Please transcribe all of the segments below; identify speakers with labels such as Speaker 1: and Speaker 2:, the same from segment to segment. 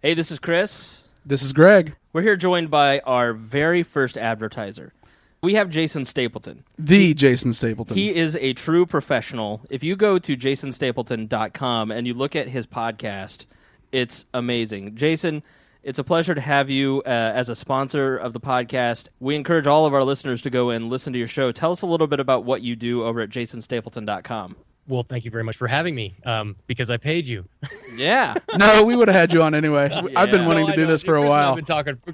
Speaker 1: Hey, this is Chris.
Speaker 2: This is Greg.
Speaker 1: We're here joined by our very first advertiser. We have Jason Stapleton.
Speaker 2: Jason Stapleton.
Speaker 1: He is a true professional. If you go to jasonstapleton.com and you look at his podcast, it's amazing. Jason, it's a pleasure to have you as a sponsor of the podcast. We encourage all of our listeners to go and listen to your show. Tell us a little bit about what you do over at jasonstapleton.com.
Speaker 3: Well, thank you very much for having me, because I paid you.
Speaker 1: Yeah.
Speaker 2: No, we would have had you on anyway. I've been wanting to do this for a while.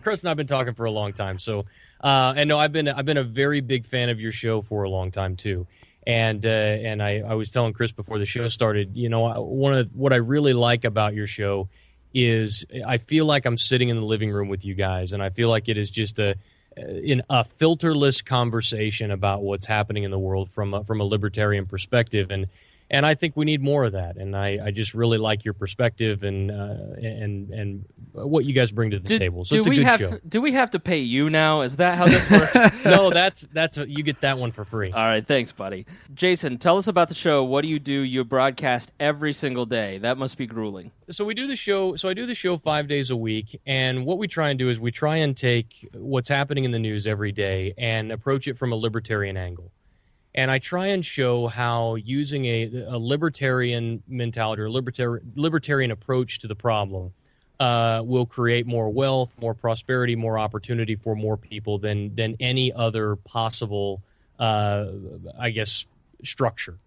Speaker 3: Chris and I have been talking for a long time. So, and no, I've been a very big fan of your show for a long time too. And I was telling Chris before the show started, what I really like about your show is I feel like I'm sitting in the living room with you guys, and I feel like it is just a filterless conversation about what's happening in the world from a libertarian perspective, and I think we need more of that. And I just really like your perspective and what you guys bring to the table. So it's a good show.
Speaker 1: Do we have to pay you now? Is that how this works?
Speaker 3: No, that's you get that one for free.
Speaker 1: All right, thanks, buddy. Jason, tell us about the show. What do? You broadcast every single day. That must be grueling.
Speaker 3: So we do the show. So I do the show 5 days a week, and what we try and do is we try and take what's happening in the news every day and approach it from a libertarian angle. And I try and show how using a libertarian mentality or libertarian approach to the problem will create more wealth, more prosperity, more opportunity for more people than any other possible, structure.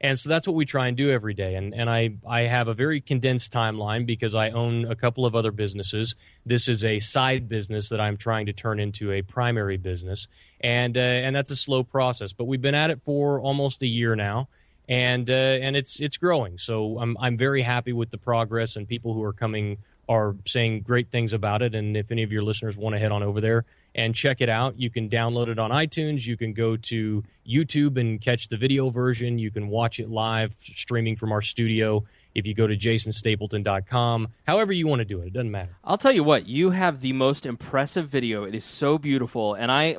Speaker 3: And so that's what we try and do every day. And I have a very condensed timeline because I own a couple of other businesses. This is a side business that I'm trying to turn into a primary business. And that's a slow process. But we've been at it for almost a year now. And it's growing. So I'm very happy with the progress, and people who are coming are saying great things about it. And if any of your listeners want to head on over there and check it out, you can download it on iTunes. You can go to YouTube and catch the video version. You can watch it live streaming from our studio if you go to jasonstapleton.com. However you want to do it. It doesn't matter.
Speaker 1: I'll tell you what, you have the most impressive video. It is so beautiful. And I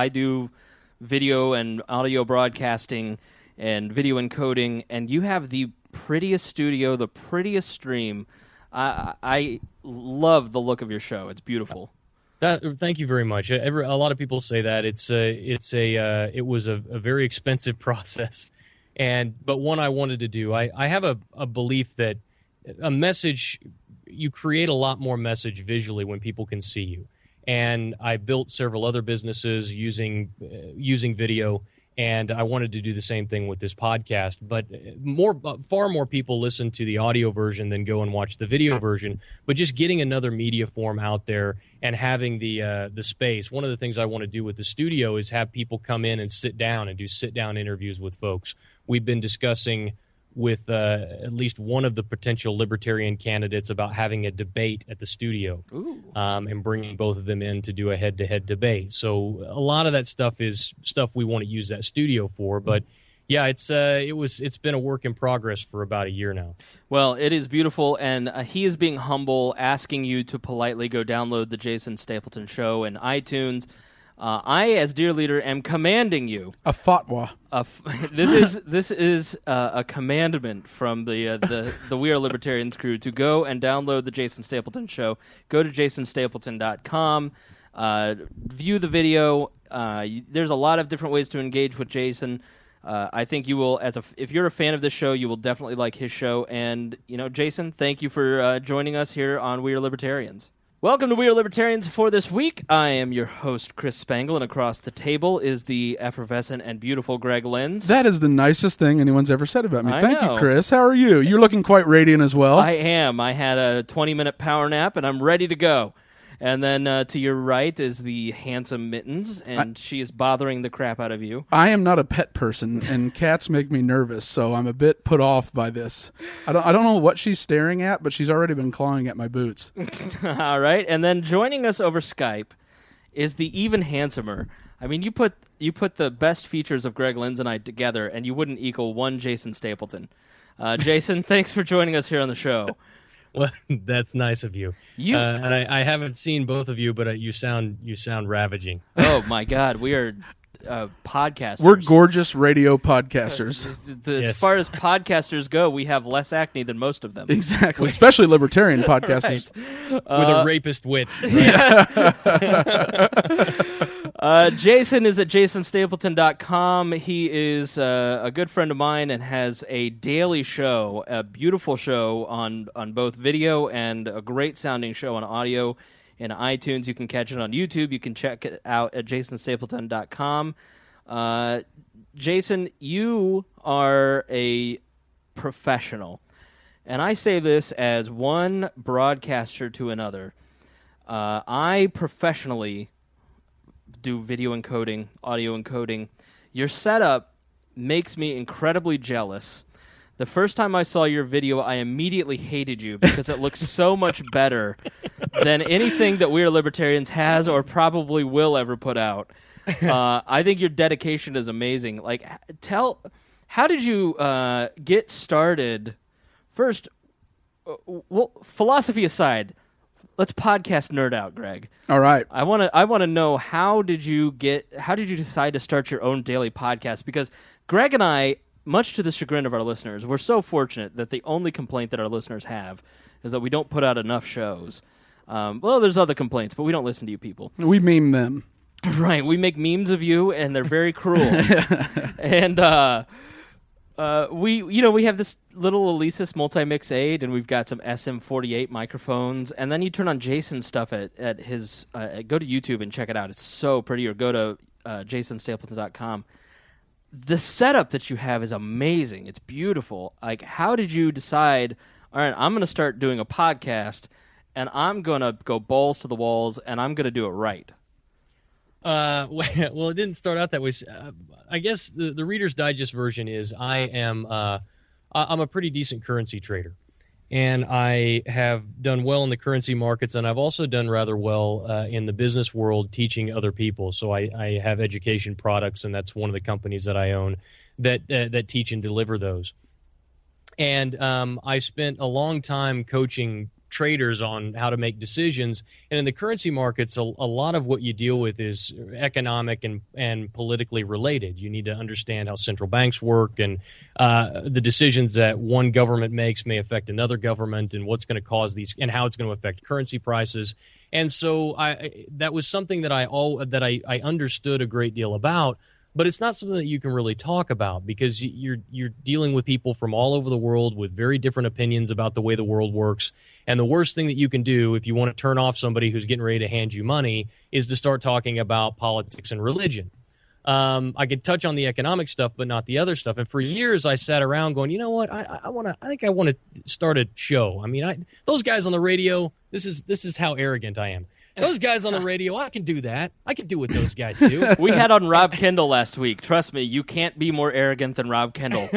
Speaker 1: do video and audio broadcasting and video encoding, and you have the prettiest studio, the prettiest stream. I love the look of your show. It's beautiful.
Speaker 3: Thank you very much. A lot of people say that it was a very expensive process, but one I wanted to do. I have a belief that a message, you create a lot more message visually when people can see you. And I built several other businesses using video. And I wanted to do the same thing with this podcast, but far more people listen to the audio version than go and watch the video version. But just getting another media form out there and having the space. One of the things I want to do with the studio is have people come in and sit down and do sit-down interviews with folks. We've been discussing with at least one of the potential libertarian candidates about having a debate at the studio, and bringing both of them in to do a head-to-head debate. So a lot of that stuff is stuff we want to use that studio for. But yeah, it's been a work in progress for about a year now.
Speaker 1: Well, it is beautiful, and he is being humble, asking you to politely go download the Jason Stapleton Show in iTunes. I, as dear leader, am commanding you.
Speaker 2: A fatwa.
Speaker 1: This is a commandment from the We Are Libertarians crew to go and download the Jason Stapleton Show. Go to jasonstapleton.com. View the video. There's a lot of different ways to engage with Jason. I think you will, if you're a fan of this show, you will definitely like his show. And Jason, thank you for joining us here on We Are Libertarians. Welcome to We Are Libertarians for this week. I am your host, Chris Spangle, and across the table is the effervescent and beautiful Greg Lenz.
Speaker 2: That is the nicest thing anyone's ever said about me. Thank
Speaker 1: know.
Speaker 2: you, Chris. How are you? You're looking quite radiant as well.
Speaker 1: I am. I had a 20-minute power nap, and I'm ready to go. And then to your right is the handsome Mittens, and she is bothering the crap out of you.
Speaker 2: I am not a pet person, and cats make me nervous, so I'm a bit put off by this. I don't know what she's staring at, but she's already been clawing at my boots.
Speaker 1: All right, and then joining us over Skype is the even handsomer. I mean, you put the best features of Greg Lenz and I together, and you wouldn't equal one Jason Stapleton. Jason, thanks for joining us here on the show.
Speaker 3: Well, that's nice of you. And I haven't seen both of you, but you sound ravaging.
Speaker 1: Oh my God, we are podcasters.
Speaker 2: We're gorgeous radio podcasters.
Speaker 1: As far as podcasters go, we have less acne than most of them.
Speaker 2: Exactly, especially libertarian podcasters.
Speaker 1: Right.
Speaker 3: With a rapist wit. Right?
Speaker 1: Jason is at jasonstapleton.com. He is a good friend of mine and has a daily show, a beautiful show on both video and a great sounding show on audio in iTunes. You can catch it on YouTube. You can check it out at jasonstapleton.com. Jason, you are a professional. And I say this as one broadcaster to another. I professionally do video encoding, audio encoding. Your setup makes me incredibly jealous. The first time I saw your video, I immediately hated you because it looks so much better than anything that We Are Libertarians has or probably will ever put out. I think your dedication is amazing. Like, how did you get started? First, well, philosophy aside, let's podcast nerd out, Greg.
Speaker 2: All right.
Speaker 1: I want to know, how did you decide to start your own daily podcast? Because Greg and I, much to the chagrin of our listeners, we're so fortunate that the only complaint that our listeners have is that we don't put out enough shows. Well, there's other complaints, but we don't listen to you people.
Speaker 2: We meme them.
Speaker 1: Right. We make memes of you, and they're very cruel. And we have this little Alesis multi-mix 8, and we've got some SM48 microphones. And then you turn on Jason's stuff at his go to YouTube and check it out. It's so pretty. Or go to jasonstapleton.com. The setup that you have is amazing. It's beautiful. Like, how did you decide, all right, I'm going to start doing a podcast, and I'm going to go balls to the walls, and I'm going to do it right?
Speaker 3: Well, it didn't start out that way. I guess the Reader's Digest version is I'm a pretty decent currency trader, and I have done well in the currency markets, and I've also done rather well in the business world teaching other people. So I have education products, and that's one of the companies that I own that teach and deliver those. And I spent a long time coaching traders on how to make decisions. And in the currency markets, a lot of what you deal with is economic and politically related. You need to understand how central banks work, and the decisions that one government makes may affect another government, and what's going to cause these, and how it's going to affect currency prices. And so that was something that I understood a great deal about. But it's not something that you can really talk about, because you're dealing with people from all over the world with very different opinions about the way the world works. And the worst thing that you can do if you want to turn off somebody who's getting ready to hand you money is to start talking about politics and religion. I could touch on the economic stuff, but not the other stuff. And for years, I sat around going, you know what? I think I want to start a show. I mean, those guys on the radio. This is how arrogant I am. Those guys on the radio, I can do that. I can do what those guys do.
Speaker 1: We had on Rob Kendall last week. Trust me, you can't be more arrogant than Rob Kendall.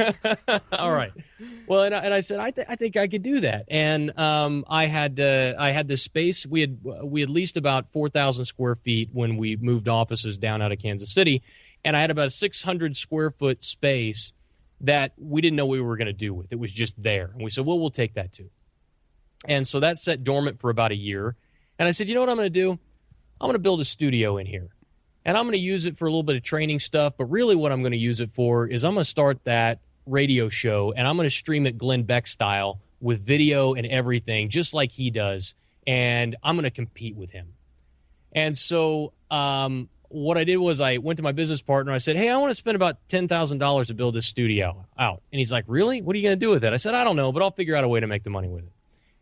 Speaker 3: All right. Well, and I said, I think I could do that. And I had this space. We had leased about 4,000 square feet when we moved offices down out of Kansas City, and I had about a 600 square foot space that we didn't know what we were going to do with. It was just there, and we said, well, we'll take that too. And so that sat dormant for about a year. And I said, you know what I'm going to do? I'm going to build a studio in here. And I'm going to use it for a little bit of training stuff. But really what I'm going to use it for is I'm going to start that radio show, and I'm going to stream it Glenn Beck style with video and everything, just like he does. And I'm going to compete with him. And so what I did was I went to my business partner. I said, hey, I want to spend about $10,000 to build this studio out. And he's like, really? What are you going to do with it? I said, I don't know, but I'll figure out a way to make the money with it.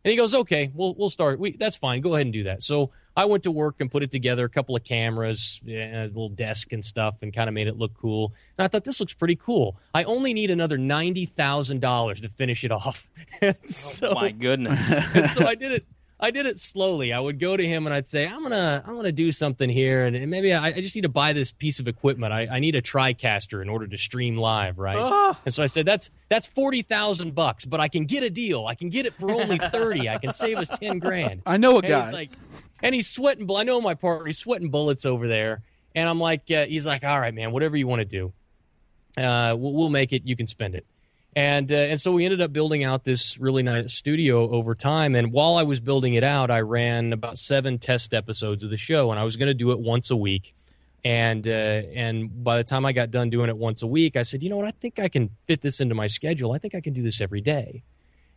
Speaker 3: And he goes, okay, we'll start. That's fine. Go ahead and do that. So I went to work and put it together, a couple of cameras, a little desk and stuff, and kind of made it look cool. And I thought, this looks pretty cool. I only need another $90,000 to finish it off.
Speaker 1: Oh, my goodness.
Speaker 3: And so I did it. I did it slowly. I would go to him and I'd say, I'm gonna do something here, and maybe I just need to buy this piece of equipment. I need a TriCaster in order to stream live, right? Oh. And so I said, that's $40,000, but I can get a deal. I can get it for only $30,000. I can save us $10,000.
Speaker 2: I know a guy.
Speaker 3: And he's sweating. I know my partner. He's sweating bullets over there. And I'm like, he's like, all right, man, whatever you want to do, we'll make it. You can spend it. And so we ended up building out this really nice studio over time. And while I was building it out, I ran about 7 test episodes of the show, and I was going to do it once a week. And by the time I got done doing it once a week, I said, you know what, I think I can fit this into my schedule. I think I can do this every day.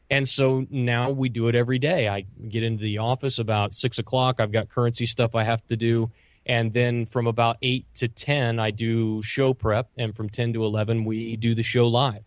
Speaker 3: And so now we do it every day. I get into the office about 6 o'clock. I've got currency stuff I have to do. And then from about 8 to 10, I do show prep. And from 10 to 11, we do the show live.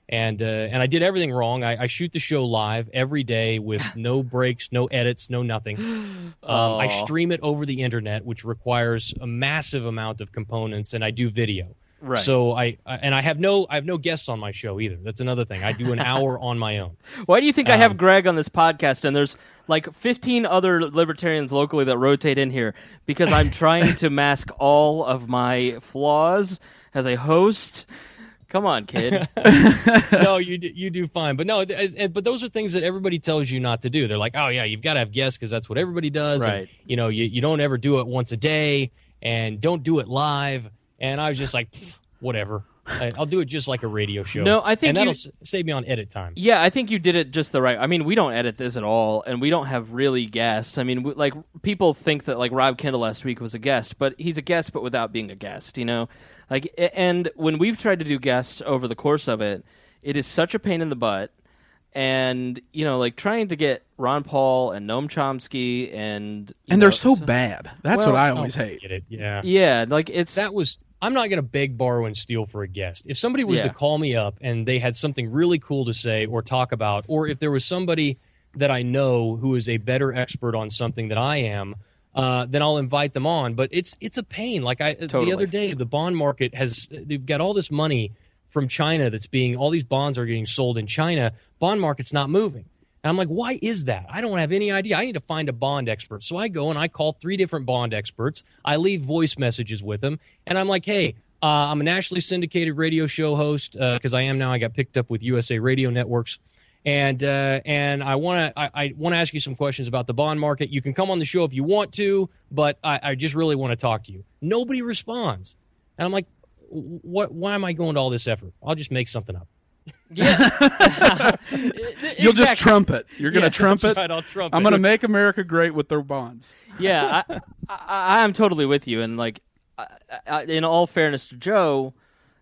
Speaker 3: And I did everything wrong. I shoot the show live every day with no breaks, no edits, no nothing. I stream it over the internet, which requires a massive amount of components, and I do video.
Speaker 1: Right.
Speaker 3: So I have no guests on my show either. That's another thing. I do an hour on my own.
Speaker 1: Why do you think I have Greg on this podcast and there's like 15 other libertarians locally that rotate in here? Because I'm trying to mask all of my flaws as a host. Come on, kid.
Speaker 3: No, you do fine. But no, but those are things that everybody tells you not to do. They're like, oh yeah, you've got to have guests because that's what everybody does.
Speaker 1: Right.
Speaker 3: And, you don't ever do it once a day, and don't do it live. And I was just like, whatever. I'll do it just like a radio show.
Speaker 1: No, I think
Speaker 3: and that'll save me on edit time.
Speaker 1: Yeah, I think you did it just the right. I mean, we don't edit this at all, and we don't have really guests. I mean, like people think that like Rob Kendall last week was a guest, but he's a guest, but without being a guest. Like, and when we've tried to do guests over the course of it, it is such a pain in the butt. And like trying to get Ron Paul and Noam Chomsky and
Speaker 2: they're so bad. That's what I always hate.
Speaker 3: Get it? Yeah,
Speaker 1: yeah. Like
Speaker 3: I'm not going to beg, borrow, and steal for a guest. If somebody was to call me up and they had something really cool to say or talk about, or if there was somebody that I know who is a better expert on something than I am, then I'll invite them on. But it's a pain. Like the other day, the bond market they've got all this money from China all these bonds are getting sold in China. Bond market's not moving. And I'm like, why is that? I don't have any idea. I need to find a bond expert. So I go and I call 3 different bond experts. I leave voice messages with them. And I'm like, hey, I'm a nationally syndicated radio show host because I am now. I got picked up with USA Radio Networks. And I want to ask you some questions about the bond market. You can come on the show if you want to, but I just really want to talk to you. Nobody responds. And I'm like, why am I going to all this effort? I'll just make something up.
Speaker 1: Yeah.
Speaker 2: You'll just trump it. You're going to trump it.
Speaker 3: Right, I'll trump
Speaker 2: I'm going to make America great with their bonds.
Speaker 1: Yeah, I'm totally with you. And like, in all fairness to Joe,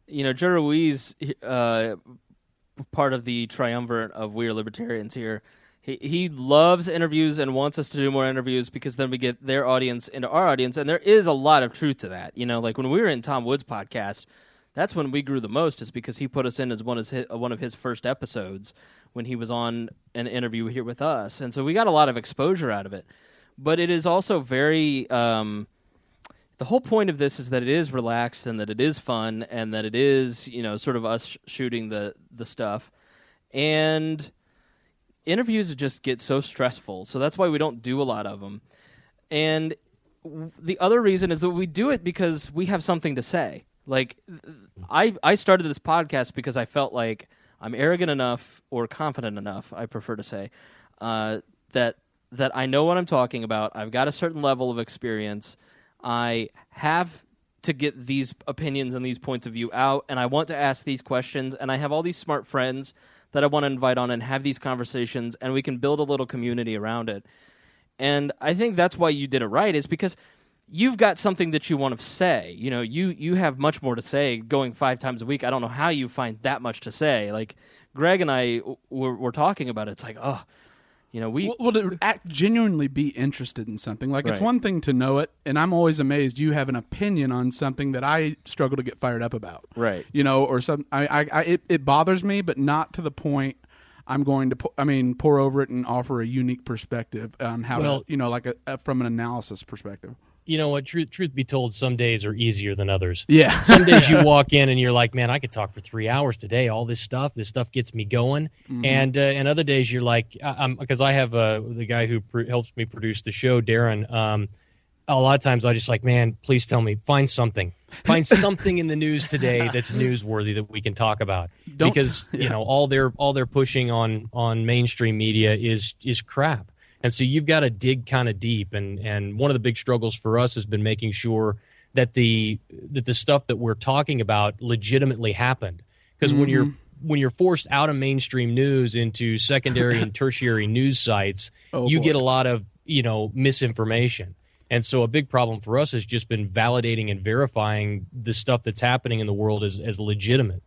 Speaker 1: Joe Ruiz, part of the triumvirate of We Are Libertarians here, he loves interviews and wants us to do more interviews because then we get their audience into our audience. And there is a lot of truth to that. Like when we were in Tom Wood's podcast, that's when we grew the most, is because he put us in as one of his first episodes when he was on an interview here with us. And so we got a lot of exposure out of it. But it is also very the whole point of this is that it is relaxed and that it is fun and that it is, sort of us shooting the stuff. And interviews just get so stressful. So that's why we don't do a lot of them. And the other reason is that we do it because we have something to say. Like, I started this podcast because I felt like I'm arrogant enough, or confident enough, I prefer to say, that I know what I'm talking about. I've got a certain level of experience. I have to get these opinions and these points of view out, and I want to ask these questions, and I have all these smart friends that I want to invite on and have these conversations, and we can build a little community around it. And I think that's why you did it right, is because you've got something that you want to say. You have much more to say going 5 times a week. I don't know how you find that much to say. Like, Greg and I were talking about it. It's like, Well, to
Speaker 2: genuinely be interested in something. Like,
Speaker 1: right.
Speaker 2: It's one thing to know it, and I'm always amazed you have an opinion on something that I struggle to get fired up about.
Speaker 1: Right.
Speaker 2: Or something. It bothers me, but not to the point I'm going to pour over it and offer a unique perspective on how from an analysis perspective.
Speaker 3: You know what? Truth be told, some days are easier than others.
Speaker 2: Yeah.
Speaker 3: Some days you walk in and you're like, man, I could talk for 3 hours today. All this stuff gets me going. Mm-hmm. And other days you're like, because I have the guy who helps me produce the show, Darren. A lot of times I just like, man, please tell me, find something in the news today that's newsworthy that we can talk about. Because all they're pushing on mainstream media is crap. And so you've got to dig kind of deep, and one of the big struggles for us has been making sure that the stuff that we're talking about legitimately happened. Because when you're forced out of mainstream news into secondary and tertiary news sites, you get a lot of misinformation. And so a big problem for us has just been validating and verifying the stuff that's happening in the world as legitimate.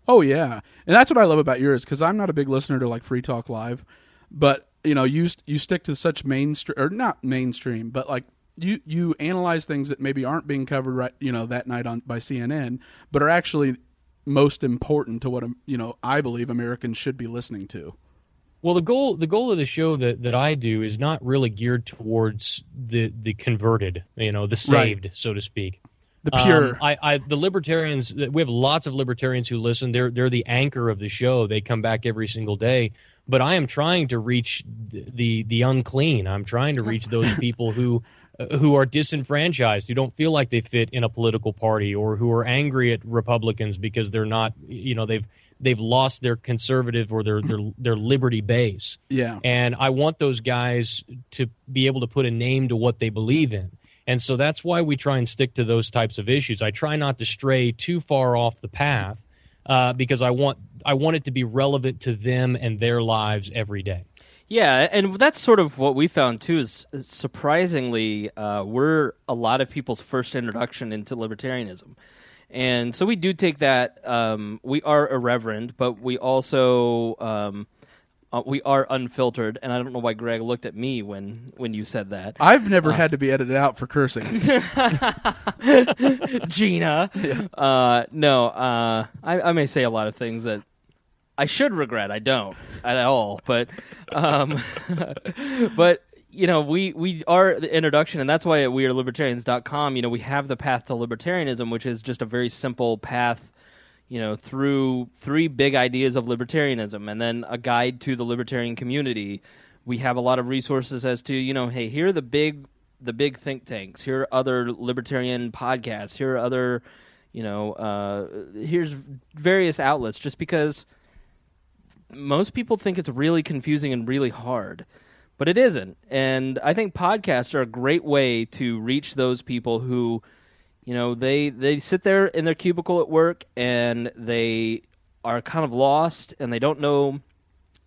Speaker 2: Oh yeah, and that's what I love about yours, because I'm not a big listener to like Free Talk Live, but you stick to such mainstream, or not mainstream, but like you analyze things that maybe aren't being covered right that night by CNN, but are actually most important to what I believe Americans should be listening to.
Speaker 3: Well, the goal of the show that I do is not really geared towards the converted, the saved, right, so to speak.
Speaker 2: The pure.
Speaker 3: The libertarians, we have lots of libertarians who listen. They're the anchor of the show. They come back every single day. But I am trying to reach the unclean. I'm trying to reach those people who are disenfranchised, who don't feel like they fit in a political party, or who are angry at Republicans because they're not, they've lost their conservative or their liberty base.
Speaker 2: Yeah.
Speaker 3: And I want those guys to be able to put a name to what they believe in. And so that's why we try and stick to those types of issues. I try not to stray too far off the path because I want it to be relevant to them and their lives every day.
Speaker 1: Yeah, and that's sort of what we found too. Is surprisingly, we're a lot of people's first introduction into libertarianism, and so we do take that. We are irreverent, but we also we are unfiltered. And I don't know why Greg looked at me when you said that.
Speaker 2: I've never had to be edited out for cursing.
Speaker 1: Gina, yeah. No, I may say a lot of things that I should regret. I don't at all, but we are the introduction, and that's why at wearelibertarians.com, we have the path to libertarianism, which is just a very simple path, through three big ideas of libertarianism, and then a guide to the libertarian community. We have a lot of resources as to, hey, here are the big think tanks. Here are other libertarian podcasts. Here are other, here's various outlets, just because most people think it's really confusing and really hard, but it isn't. And I think podcasts are a great way to reach those people who, they sit there in their cubicle at work and they are kind of lost and they don't know.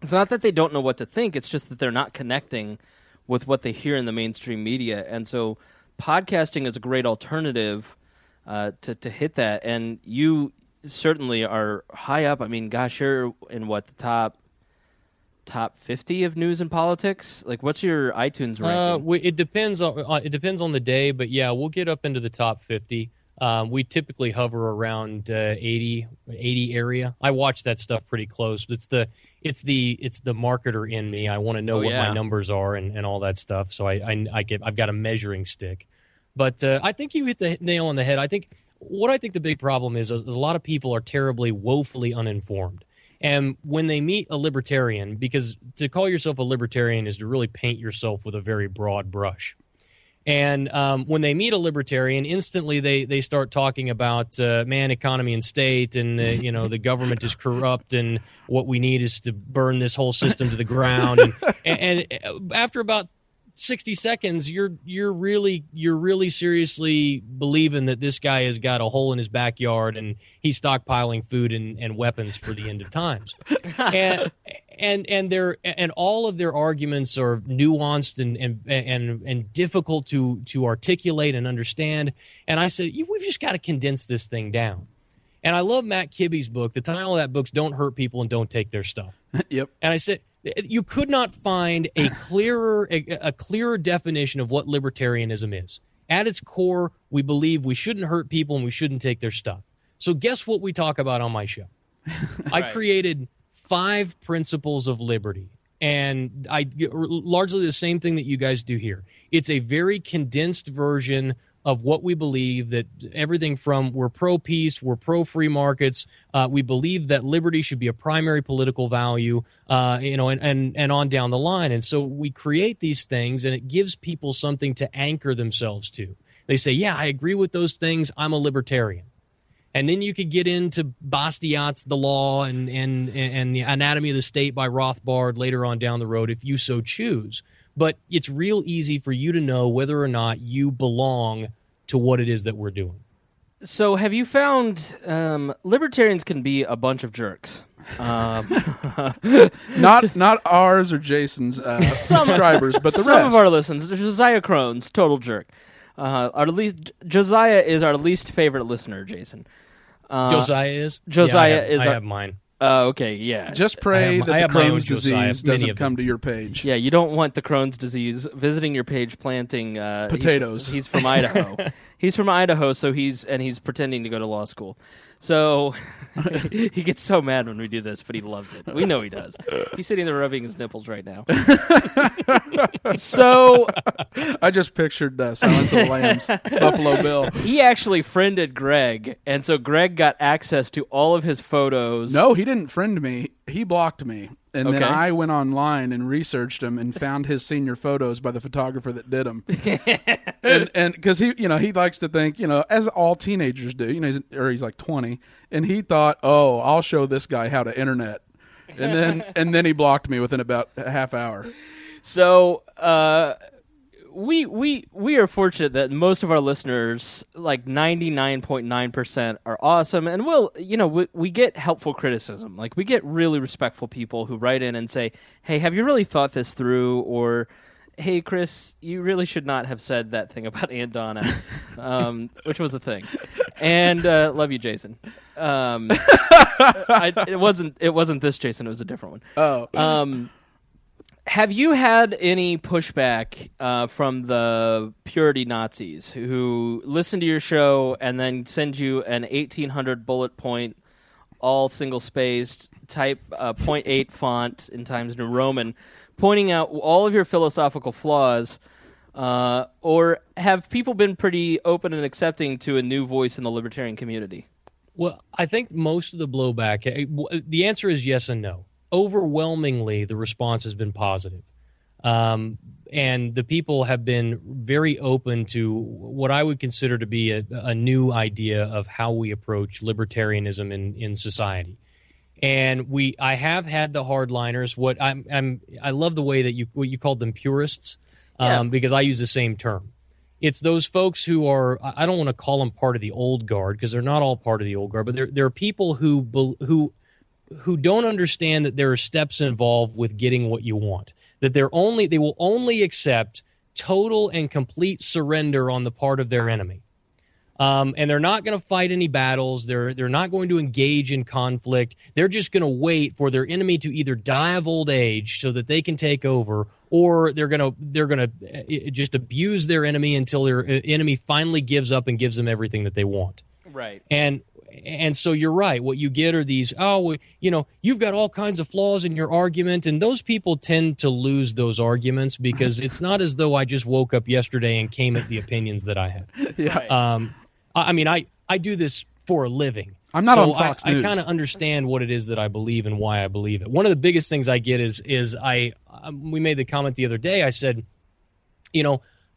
Speaker 1: It's not that they don't know what to think. It's just that they're not connecting with what they hear in the mainstream media. And so podcasting is a great alternative to hit that. And you certainly are high up. I mean, gosh, you're in the top 50 of news and politics. Like, what's your iTunes ranking?
Speaker 3: It depends on the day, but yeah, we'll get up into the top 50. We typically hover around 80 area. I watch that stuff pretty close. It's the marketer in me. I want to know what my numbers are and all that stuff. So I've got a measuring stick. But I think you hit the nail on the head. I think the big problem is a lot of people are terribly, woefully uninformed. And when they meet a libertarian, because to call yourself a libertarian is to really paint yourself with a very broad brush. And when they meet a libertarian, instantly they start talking about economy and state, and the government is corrupt, and what we need is to burn this whole system to the ground. And after about 60 seconds, you're really seriously believing that this guy has got a hole in his backyard and he's stockpiling food and weapons for the end of times. And all of their arguments are nuanced and difficult to articulate and understand. And I said, we've just got to condense this thing down. And I love Matt Kibbe's book. The title of that book's Don't Hurt People and Don't Take Their Stuff.
Speaker 2: Yep.
Speaker 3: And I said, you could not find a clearer definition of what libertarianism is. At its core, we believe we shouldn't hurt people and we shouldn't take their stuff. So guess what we talk about on my show? I created 5 principles of liberty, and I largely the same thing that you guys do here. It's a very condensed version of what we believe, that everything from we're pro-peace, we're pro-free markets, we believe that liberty should be a primary political value, and on down the line. And so we create these things, and it gives people something to anchor themselves to. They say, yeah, I agree with those things, I'm a libertarian. And then you could get into Bastiat's The Law and the Anatomy of the State by Rothbard later on down the road if you so choose. But it's real easy for you to know whether or not you belong to what it is that we're doing.
Speaker 1: So have you found libertarians can be a bunch of jerks?
Speaker 2: Not ours or Jason's subscribers, but the
Speaker 1: some
Speaker 2: rest.
Speaker 1: of our listeners. Josiah Crohn's total jerk. Josiah is our least favorite listener, Jason.
Speaker 3: Josiah is?
Speaker 1: Josiah
Speaker 3: I have mine.
Speaker 1: Okay, yeah.
Speaker 2: Just pray that the Crohn's disease doesn't come to your page.
Speaker 1: Yeah, you don't want the Crohn's disease visiting your page planting
Speaker 2: potatoes.
Speaker 1: He's from Idaho. He's from Idaho, so he's pretending to go to law school. So he gets so mad when we do this, but he loves it. We know he does. He's sitting there rubbing his nipples right now. So
Speaker 2: I just pictured Silence of the Lambs, Buffalo Bill.
Speaker 1: He actually friended Greg, and so Greg got access to all of his photos.
Speaker 2: No, he didn't friend me. He blocked me. And then
Speaker 1: Okay.
Speaker 2: I went online and researched him and found his senior photos by the photographer that did them. and because he likes to think, as all teenagers do, he's like 20, and he thought, oh, I'll show this guy how to internet. And then he blocked me within about a half hour.
Speaker 1: So we are fortunate that most of our listeners, like 99.9%, are awesome, and we get helpful criticism. Like, we get really respectful people who write in and say, "Hey, have you really thought this through?" Or, "Hey, Chris, you really should not have said that thing about Aunt Donna," which was a thing. And love you, Jason. It wasn't this Jason. It was a different one.
Speaker 2: Oh.
Speaker 1: Have you had any pushback from the purity Nazis who listen to your show and then send you an 1800 bullet point, all single-spaced, type 0.8 font in Times New Roman, pointing out all of your philosophical flaws, or have people been pretty open and accepting to a new voice in the libertarian community?
Speaker 3: Well, I think most of the blowback, the answer is yes and no. Overwhelmingly, the response has been positive. And the people have been very open to what I would consider to be a new idea of how we approach libertarianism in society. And I have had the hardliners. I love the way that you called them purists, because I use the same term. It's those folks who are, I don't want to call them part of the old guard, because they're not all part of the old guard, but there are people who don't understand that there are steps involved with getting what you want. That they will only accept total and complete surrender on the part of their enemy. And they're not going to fight any battles. They're not going to engage in conflict. They're just going to wait for their enemy to either die of old age so that they can take over, or they're going to just abuse their enemy until their enemy finally gives up and gives them everything that they want.
Speaker 1: Right.
Speaker 3: And so you're right. What you get are these, you've got all kinds of flaws in your argument, and those people tend to lose those arguments because it's not as though I just woke up yesterday and came at the opinions that I had.
Speaker 2: Yeah.
Speaker 3: I do this for a living.
Speaker 2: I'm not on Fox News.
Speaker 3: I kind of understand what it is that I believe and why I believe it. One of the biggest things I get is we made the comment the other day. I said,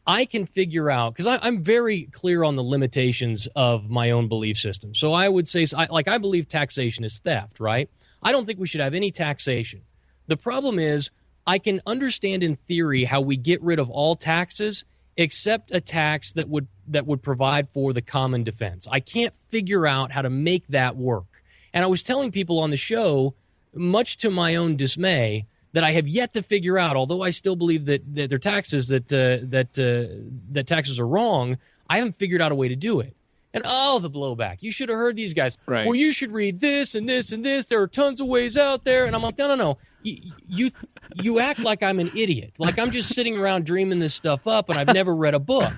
Speaker 3: I can figure out, because I'm very clear on the limitations of my own belief system. So I would say, I believe taxation is theft, right? I don't think we should have any taxation. The problem is, I can understand in theory how we get rid of all taxes except a tax that would provide for the common defense. I can't figure out how to make that work. And I was telling people on the show, much to my own dismay, that I have yet to figure out, although I still believe that they're taxes, that taxes are wrong, I haven't figured out a way to do it. And the blowback. You should have heard these guys.
Speaker 1: Right.
Speaker 3: Well, you should read this and this and this. There are tons of ways out there. And I'm like, no. You act like I'm an idiot. Like I'm just sitting around dreaming this stuff up and I've never read a book.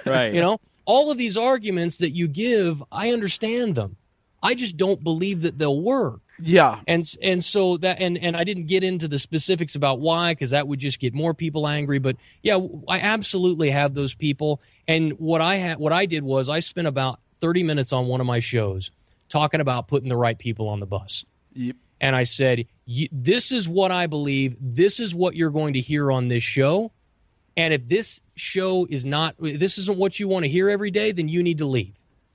Speaker 1: Right.
Speaker 3: All of these arguments that you give, I understand them. I just don't believe that they'll work.
Speaker 2: Yeah.
Speaker 3: And so that and I didn't get into the specifics about why, because that would just get more people angry. But yeah, I absolutely have those people. And what I did was I spent about 30 minutes on one of my shows talking about putting the right people on the bus.
Speaker 2: Yep.
Speaker 3: And I said, this is what I believe. This is what you're going to hear on this show. And if this show this isn't what you want to hear every day, then you need to leave,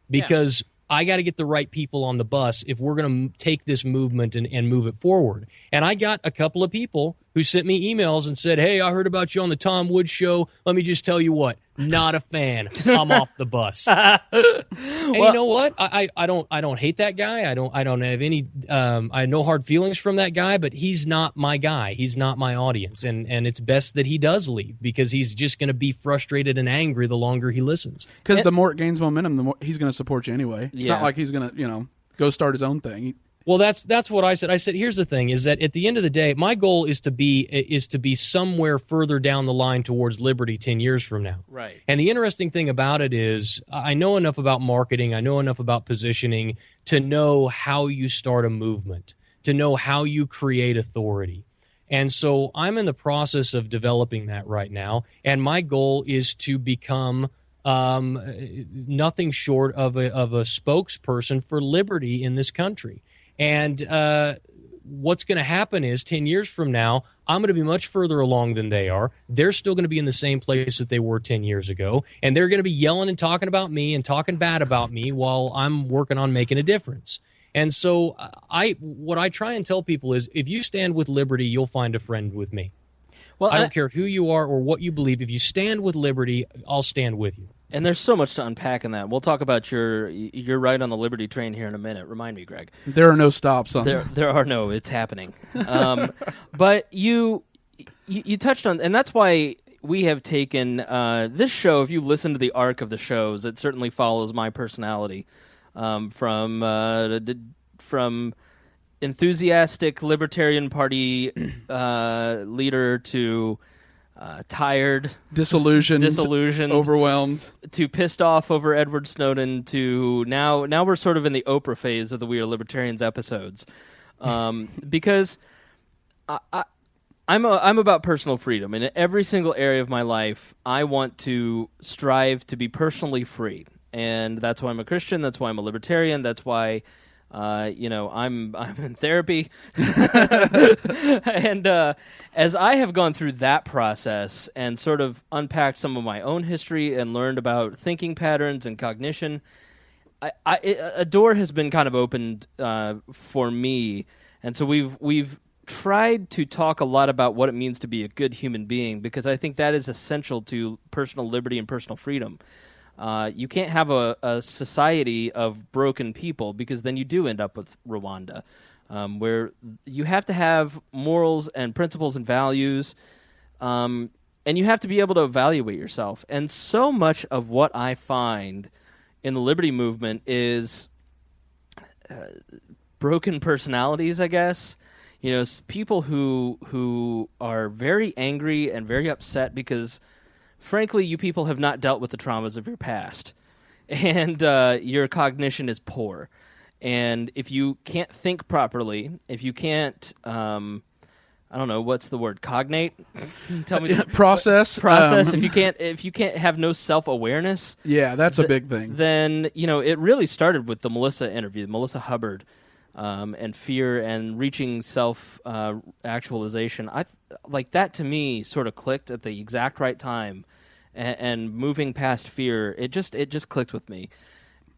Speaker 3: because I got to get the right people on the bus if we're going to take this movement and move it forward. And I got a couple of people who sent me emails and said, hey, I heard about you on the Tom Woods show. Let me just tell you what, Not a fan. I'm off the bus. And you know what? I don't hate that guy. I don't have any I have no hard feelings from that guy, but he's not my guy. He's not my audience. And it's best that he does leave, because he's just going to be frustrated and angry the longer he listens.
Speaker 2: Because the more it gains momentum, the more he's going to support you anyway. It's not like he's going to, go start his own thing.
Speaker 3: Well, that's what I said. I said, here's the thing: is that at the end of the day, my goal is to be somewhere further down the line towards liberty 10 years from now.
Speaker 1: Right.
Speaker 3: And the interesting thing about it is, I know enough about marketing, I know enough about positioning to know how you start a movement, to know how you create authority. And so I'm in the process of developing that right now. And my goal is to become nothing short of a spokesperson for liberty in this country. And what's going to happen is 10 years from now, I'm going to be much further along than they are. They're still going to be in the same place that they were 10 years ago. And they're going to be yelling and talking about me and talking bad about me while I'm working on making a difference. And so what I try and tell people is, if you stand with liberty, you'll find a friend with me. Well, I don't care who you are or what you believe. If you stand with liberty, I'll stand with you.
Speaker 1: And there's so much to unpack in that. We'll talk about your ride on the Liberty train here in a minute. Remind me, Greg.
Speaker 2: There are no stops on
Speaker 1: there are no. It's happening. But you touched on, and that's why we have taken this show. If you listen to the arc of the shows, it certainly follows my personality, from enthusiastic Libertarian Party leader to tired,
Speaker 2: disillusioned, overwhelmed,
Speaker 1: to pissed off over Edward Snowden, to now we're sort of in the Oprah phase of the We Are Libertarians episodes, because I'm about personal freedom. In every single area of my life, I want to strive to be personally free, and that's why I'm a Christian. That's why I'm a libertarian. That's why I'm in therapy. And as I have gone through that process and sort of unpacked some of my own history and learned about thinking patterns and cognition, a door has been kind of opened for me. And so we've tried to talk a lot about what it means to be a good human being, because I think that is essential to personal liberty and personal freedom. You can't have a society of broken people, because then you do end up with Rwanda, where you have to have morals and principles and values, and you have to be able to evaluate yourself. And so much of what I find in the liberty movement is broken personalities, I guess. People who are very angry and very upset because, frankly, you people have not dealt with the traumas of your past, and your cognition is poor. And if you can't think properly, if you can't, I don't know, what's the word? Cognate? Tell me.
Speaker 2: Process.
Speaker 1: If you can't have no self-awareness.
Speaker 2: Yeah, that's a big thing.
Speaker 1: Then, it really started with the Melissa interview, Melissa Hubbard, and fear and reaching self-actualization. Like that, to me, sort of clicked at the exact right time, and moving past fear, it just clicked with me.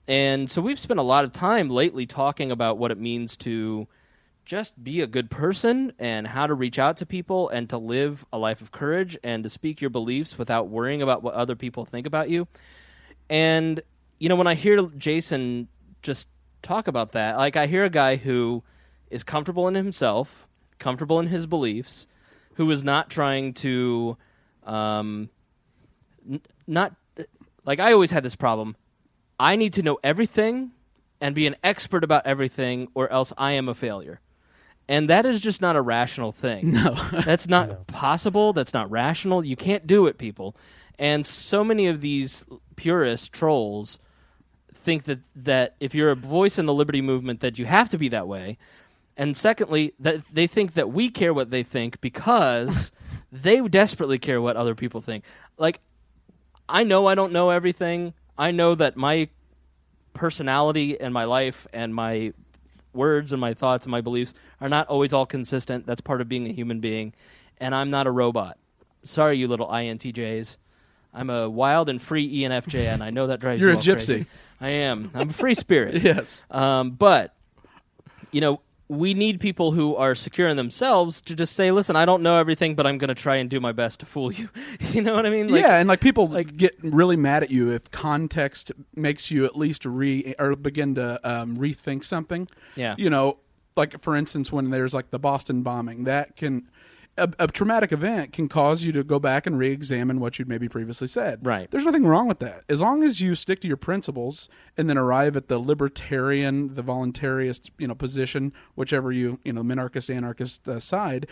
Speaker 1: And so we've spent a lot of time lately talking about what it means to just be a good person, and how to reach out to people, and to live a life of courage, and to speak your beliefs without worrying about what other people think about you. And, when I hear Jason just talk about that, like, I hear a guy who is comfortable in himself, comfortable in his beliefs, who is not trying to, not, like, I always had this problem. I need to know everything and be an expert about everything, or else I am a failure. And that is just not a rational thing.
Speaker 2: No.
Speaker 1: That's not possible. That's not rational. You can't do it, people. And so many of these purist trolls think that if you're a voice in the liberty movement, that you have to be that way. And secondly, that they think that we care what they think because they desperately care what other people think. Like, I know I don't know everything. I know that my personality and my life and my words and my thoughts and my beliefs are not always all consistent. That's part of being a human being. And I'm not a robot. Sorry, you little INTJs. I'm a wild and free ENFJ, and I know that drives you all
Speaker 2: You're a gypsy.
Speaker 1: crazy. I am. I'm a free spirit.
Speaker 2: Yes.
Speaker 1: But, we need people who are secure in themselves to just say, listen, I don't know everything, but I'm going to try and do my best to fool you. You know what I mean?
Speaker 2: Yeah, and like people get really mad at you if context makes you at least begin to rethink something.
Speaker 1: Yeah.
Speaker 2: You know, like for instance, when there's like the Boston bombing, that can a traumatic event can cause you to go back and re-examine what you'd maybe previously said.
Speaker 1: Right.
Speaker 2: There's nothing wrong with that. As long as you stick to your principles and then arrive at the libertarian, the voluntarist, position, whichever minarchist, anarchist side,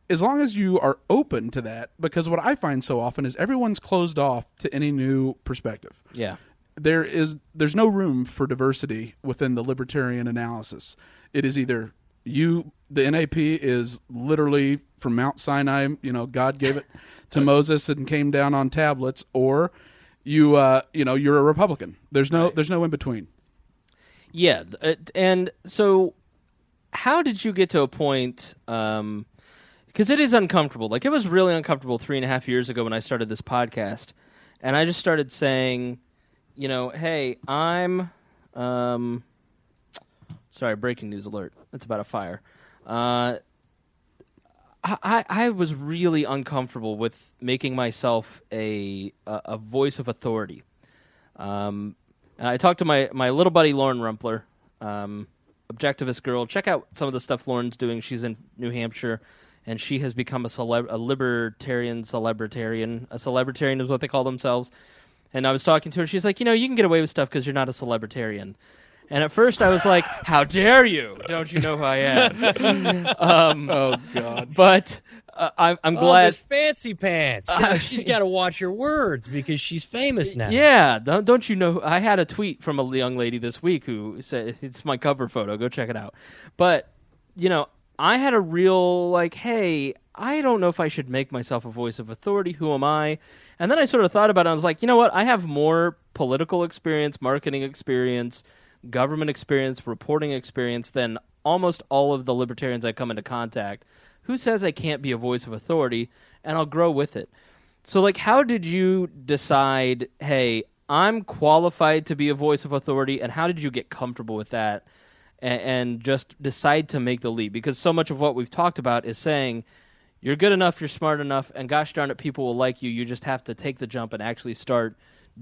Speaker 2: as long as you are open to that, because what I find so often is everyone's closed off to any new perspective.
Speaker 1: Yeah.
Speaker 2: There's no room for diversity within the libertarian analysis. It is either the NAP is literally from Mount Sinai, God gave it to Moses and came down on tablets, or you're a Republican. There's no in between.
Speaker 1: Yeah, and so how did you get to a point? Because it is uncomfortable. Like, it was really uncomfortable 3.5 years ago when I started this podcast, and I just started saying, hey, I'm. Sorry, breaking news alert. It's about a fire. I was really uncomfortable with making myself a voice of authority. And I talked to my little buddy Lauren Rumpler, objectivist girl. Check out some of the stuff Lauren's doing. She's in New Hampshire, and she has become a libertarian. A celebritarian is what they call themselves. And I was talking to her. She's like, you can get away with stuff because you're not a celebritarian. And at first I was like, how dare you? Don't you know who I am?
Speaker 2: Oh, God.
Speaker 1: But I'm glad.
Speaker 3: This fancy pants. She's got to watch her words because she's famous now.
Speaker 1: Yeah. Don't you know? I had a tweet from a young lady this week who said, it's my cover photo. Go check it out. But, I had a real hey, I don't know if I should make myself a voice of authority. Who am I? And then I sort of thought about it. I was like, you know what? I have more political experience, marketing experience, government experience, reporting experience than almost all of the libertarians I come into contact. Who says I can't be a voice of authority? And I'll grow with it. So, how did you decide, hey, I'm qualified to be a voice of authority, and how did you get comfortable with that and just decide to make the leap? Because so much of what we've talked about is saying, you're good enough, you're smart enough, and gosh darn it, people will like you. You just have to take the jump and actually start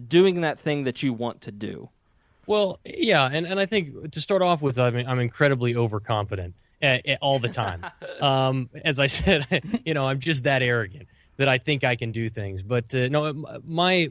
Speaker 1: doing that thing that you want to do.
Speaker 3: Well, yeah, and I think to start off with, I'm incredibly overconfident all the time. As I said, I'm just that arrogant that I think I can do things. But no, my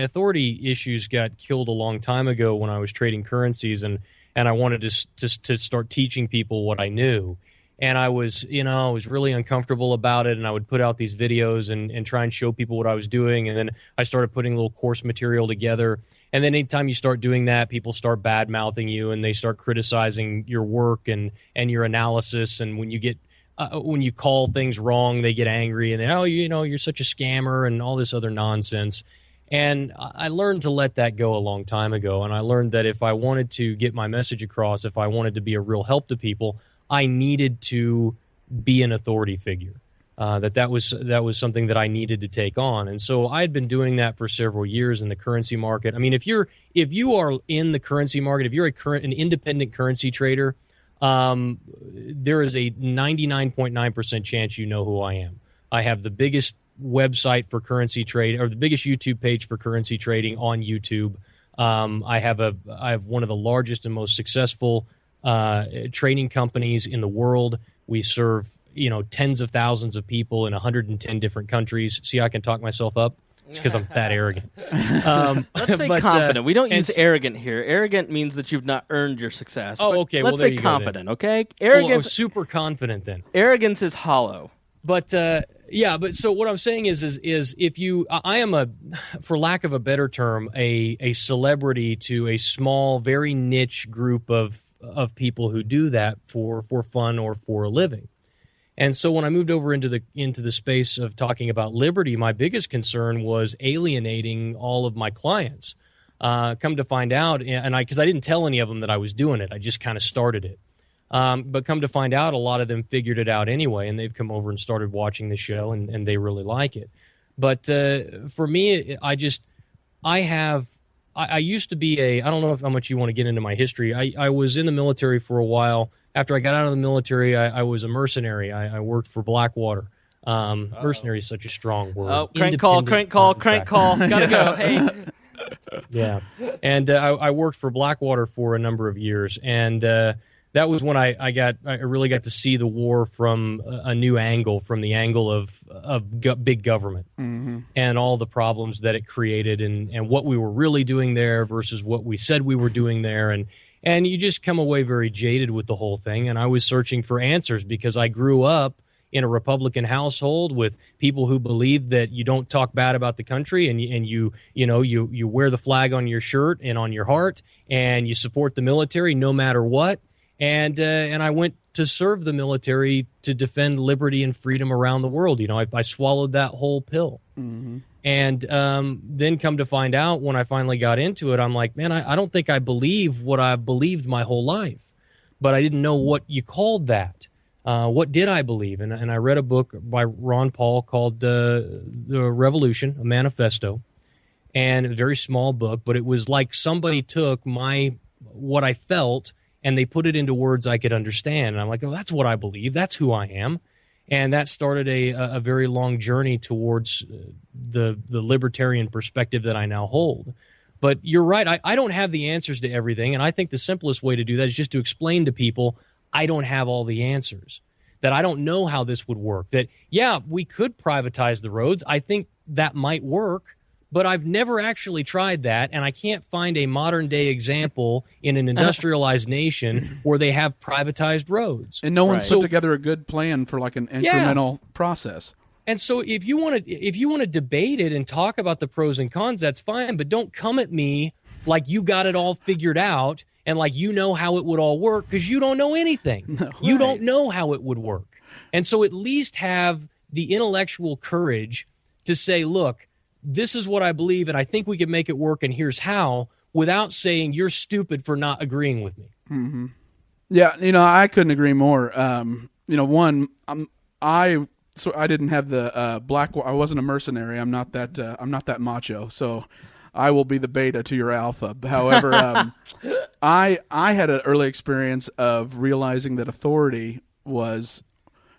Speaker 3: authority issues got killed a long time ago when I was trading currencies, and I wanted to start teaching people what I knew. And I was really uncomfortable about it, and I would put out these videos and try and show people what I was doing. And then I started putting a little course material together. And then anytime you start doing that, people start bad-mouthing you, and they start criticizing your work and your analysis. And when you get when you call things wrong, they get angry, and they, you're such a scammer and all this other nonsense. And I learned to let that go a long time ago. And I learned that if I wanted to get my message across, if I wanted to be a real help to people, I needed to be an authority figure. That was something that I needed to take on, and so I had been doing that for several years in the currency market. I mean, if you are in the currency market, if you're an independent currency trader, there is a 99.9% chance you know who I am. I have the biggest website for currency trade, or the biggest YouTube page for currency trading on YouTube. I have one of the largest and most successful trading companies in the world. We serve tens of thousands of people in 110 different countries. See, I can talk myself up. It's because I'm that arrogant.
Speaker 1: Let's say confident. We don't use arrogant here. Arrogant means that you've not earned your success.
Speaker 3: Oh, okay.
Speaker 1: Let's say confident. Okay.
Speaker 3: Arrogance. Super confident then.
Speaker 1: Arrogance is hollow.
Speaker 3: But but so what I'm saying is if I am for lack of a better term, a celebrity to a small, very niche group of people who do that for fun or for a living. And so when I moved over into the space of talking about liberty, my biggest concern was alienating all of my clients. Come to find out, because I didn't tell any of them that I was doing it, I just kind of started it. But come to find out, a lot of them figured it out anyway, and they've come over and started watching the show, and they really like it. But for me, I used to be I don't know how much you want to get into my history. I was in the military for a while. after I got out of the military, I was a mercenary. I worked for Blackwater. Mercenary is such a strong word.
Speaker 1: Oh, crank call. Gotta go. Hey.
Speaker 3: Yeah. And I worked for Blackwater for a number of years. And that was when I really got to see the war from a new angle, from the angle of big government and all the problems that it created and what we were really doing there versus what we said we were doing there. And you just come away very jaded with the whole thing. And I was searching for answers because I grew up in a Republican household with people who believe that you don't talk bad about the country and you wear the flag on your shirt and on your heart and you support the military no matter what. And I went to serve the military to defend liberty and freedom around the world. I swallowed that whole pill. And then come to find out when I finally got into it, I'm like, man, I don't think I believe what I believed my whole life, but I didn't know what you called that. What did I believe? And I read a book by Ron Paul called The Revolution, a manifesto, and a very small book, but it was like somebody took what I felt and they put it into words I could understand. And I'm like, oh, that's what I believe. That's who I am. And that started a very long journey towards the libertarian perspective that I now hold. But you're right. I don't have the answers to everything, and I think the simplest way to do that is just to explain to people I don't have all the answers, that I don't know how this would work, that, yeah, we could privatize the roads. I think that might work, but I've never actually tried that, and I can't find a modern-day example in an industrialized nation where they have privatized roads.
Speaker 2: And no one's put together a good plan for like an incremental process.
Speaker 3: And so if you want to debate it and talk about the pros and cons, that's fine, but don't come at me like you got it all figured out and like you know how it would all work, because you don't know anything. No, you don't know how it would work. And so at least have the intellectual courage to say, look, this is what I believe, and I think we can make it work, and here's how, without saying you're stupid for not agreeing with me.
Speaker 2: Mm-hmm. Yeah, I couldn't agree more. I didn't have the I wasn't a mercenary. I'm not that macho. So I will be the beta to your alpha. However, I had an early experience of realizing that authority was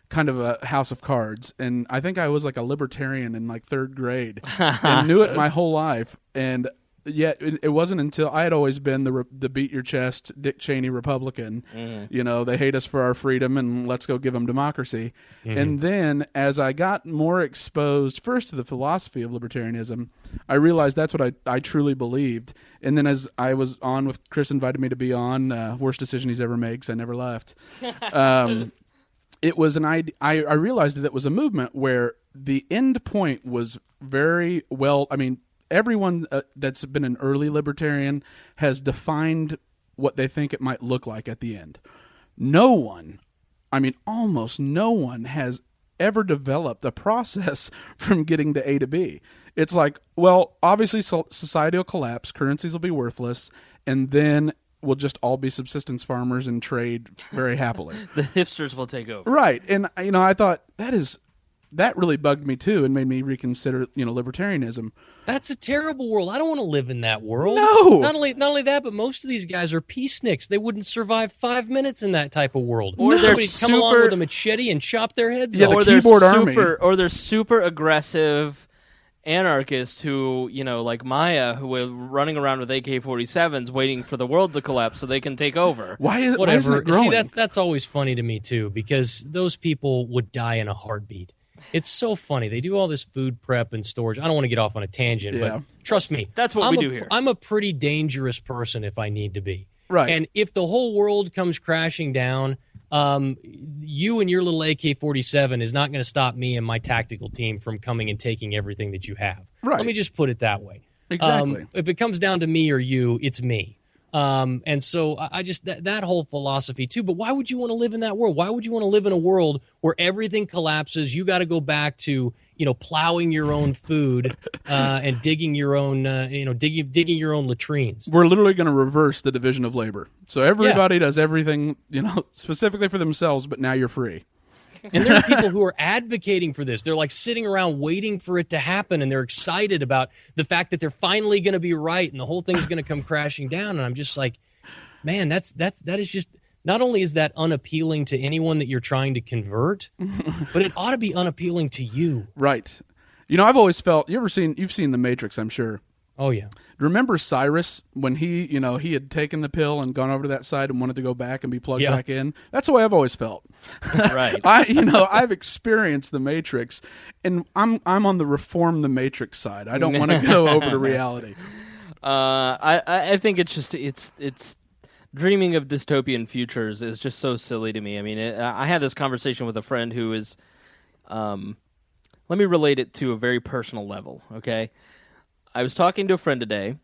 Speaker 2: kind of a house of cards, and I think I was like a libertarian in like third grade and knew it my whole life. And yet it wasn't until I had always been the beat your chest Dick Cheney Republican. They hate us for our freedom and let's go give them democracy. And then as I got more exposed first to the philosophy of libertarianism, I realized that's what I truly believed. And then as I was on with Chris invited me to be on, worst decision he's ever made because I never left. It was an idea. I realized that it was a movement where the end point was very well. I mean, everyone that's been an early libertarian has defined what they think it might look like at the end. No one, almost no one has ever developed a process from getting to A to B. It's like, well, obviously society will collapse, currencies will be worthless, and then we'll just all be subsistence farmers and trade very happily.
Speaker 1: The hipsters will take over.
Speaker 2: Right. And, I thought that really bugged me too and made me reconsider, libertarianism.
Speaker 3: That's a terrible world. I don't want to live in that world.
Speaker 2: No.
Speaker 3: Not only that, but most of these guys are peaceniks. They wouldn't survive 5 minutes in that type of world.
Speaker 1: Or
Speaker 3: somebody come along with a machete and chop their heads off.
Speaker 2: The keyboard army.
Speaker 1: Or they're super aggressive anarchists who, like Maya, who were running around with AK-47s waiting for the world to collapse so they can take over.
Speaker 2: Why isn't it growing?
Speaker 3: See, that's always funny to me too, because those people would die in a heartbeat. It's so funny. They do all this food prep and storage. I don't want to get off on a tangent, but trust me.
Speaker 1: That's what we do here.
Speaker 3: I'm a pretty dangerous person if I need to be.
Speaker 2: Right.
Speaker 3: And if the whole world comes crashing down, you and your little AK-47 is not going to stop me and my tactical team from coming and taking everything that you have.
Speaker 2: Right.
Speaker 3: Let me just put it that way.
Speaker 2: Exactly.
Speaker 3: If it comes down to me or you, it's me. And so I just that whole philosophy too. But why would you want to live in that world? Why would you want to live in a world where everything collapses? You got to go back to plowing your own food and digging your own digging your own latrines.
Speaker 2: We're literally going to reverse the division of labor. So everybody does everything specifically for themselves, but now you're free.
Speaker 3: And there are people who are advocating for this. They're like sitting around waiting for it to happen, and they're excited about the fact that they're finally going to be right and the whole thing's going to come crashing down. And I'm just like, man, that is just not only is that unappealing to anyone that you're trying to convert, but it ought to be unappealing to you.
Speaker 2: Right. You know, I've always felt, you've seen The Matrix, I'm sure.
Speaker 3: Oh, yeah.
Speaker 2: Remember Cyrus when he had taken the pill and gone over to that side and wanted to go back and be plugged back in? That's the way I've always felt.
Speaker 1: Right.
Speaker 2: I've experienced the Matrix, and I'm on the reform the Matrix side. I don't want to go over to reality.
Speaker 1: I think it's dreaming of dystopian futures is just so silly to me. I mean, I had this conversation with a friend who is, let me relate it to a very personal level, okay? I was talking to a friend today.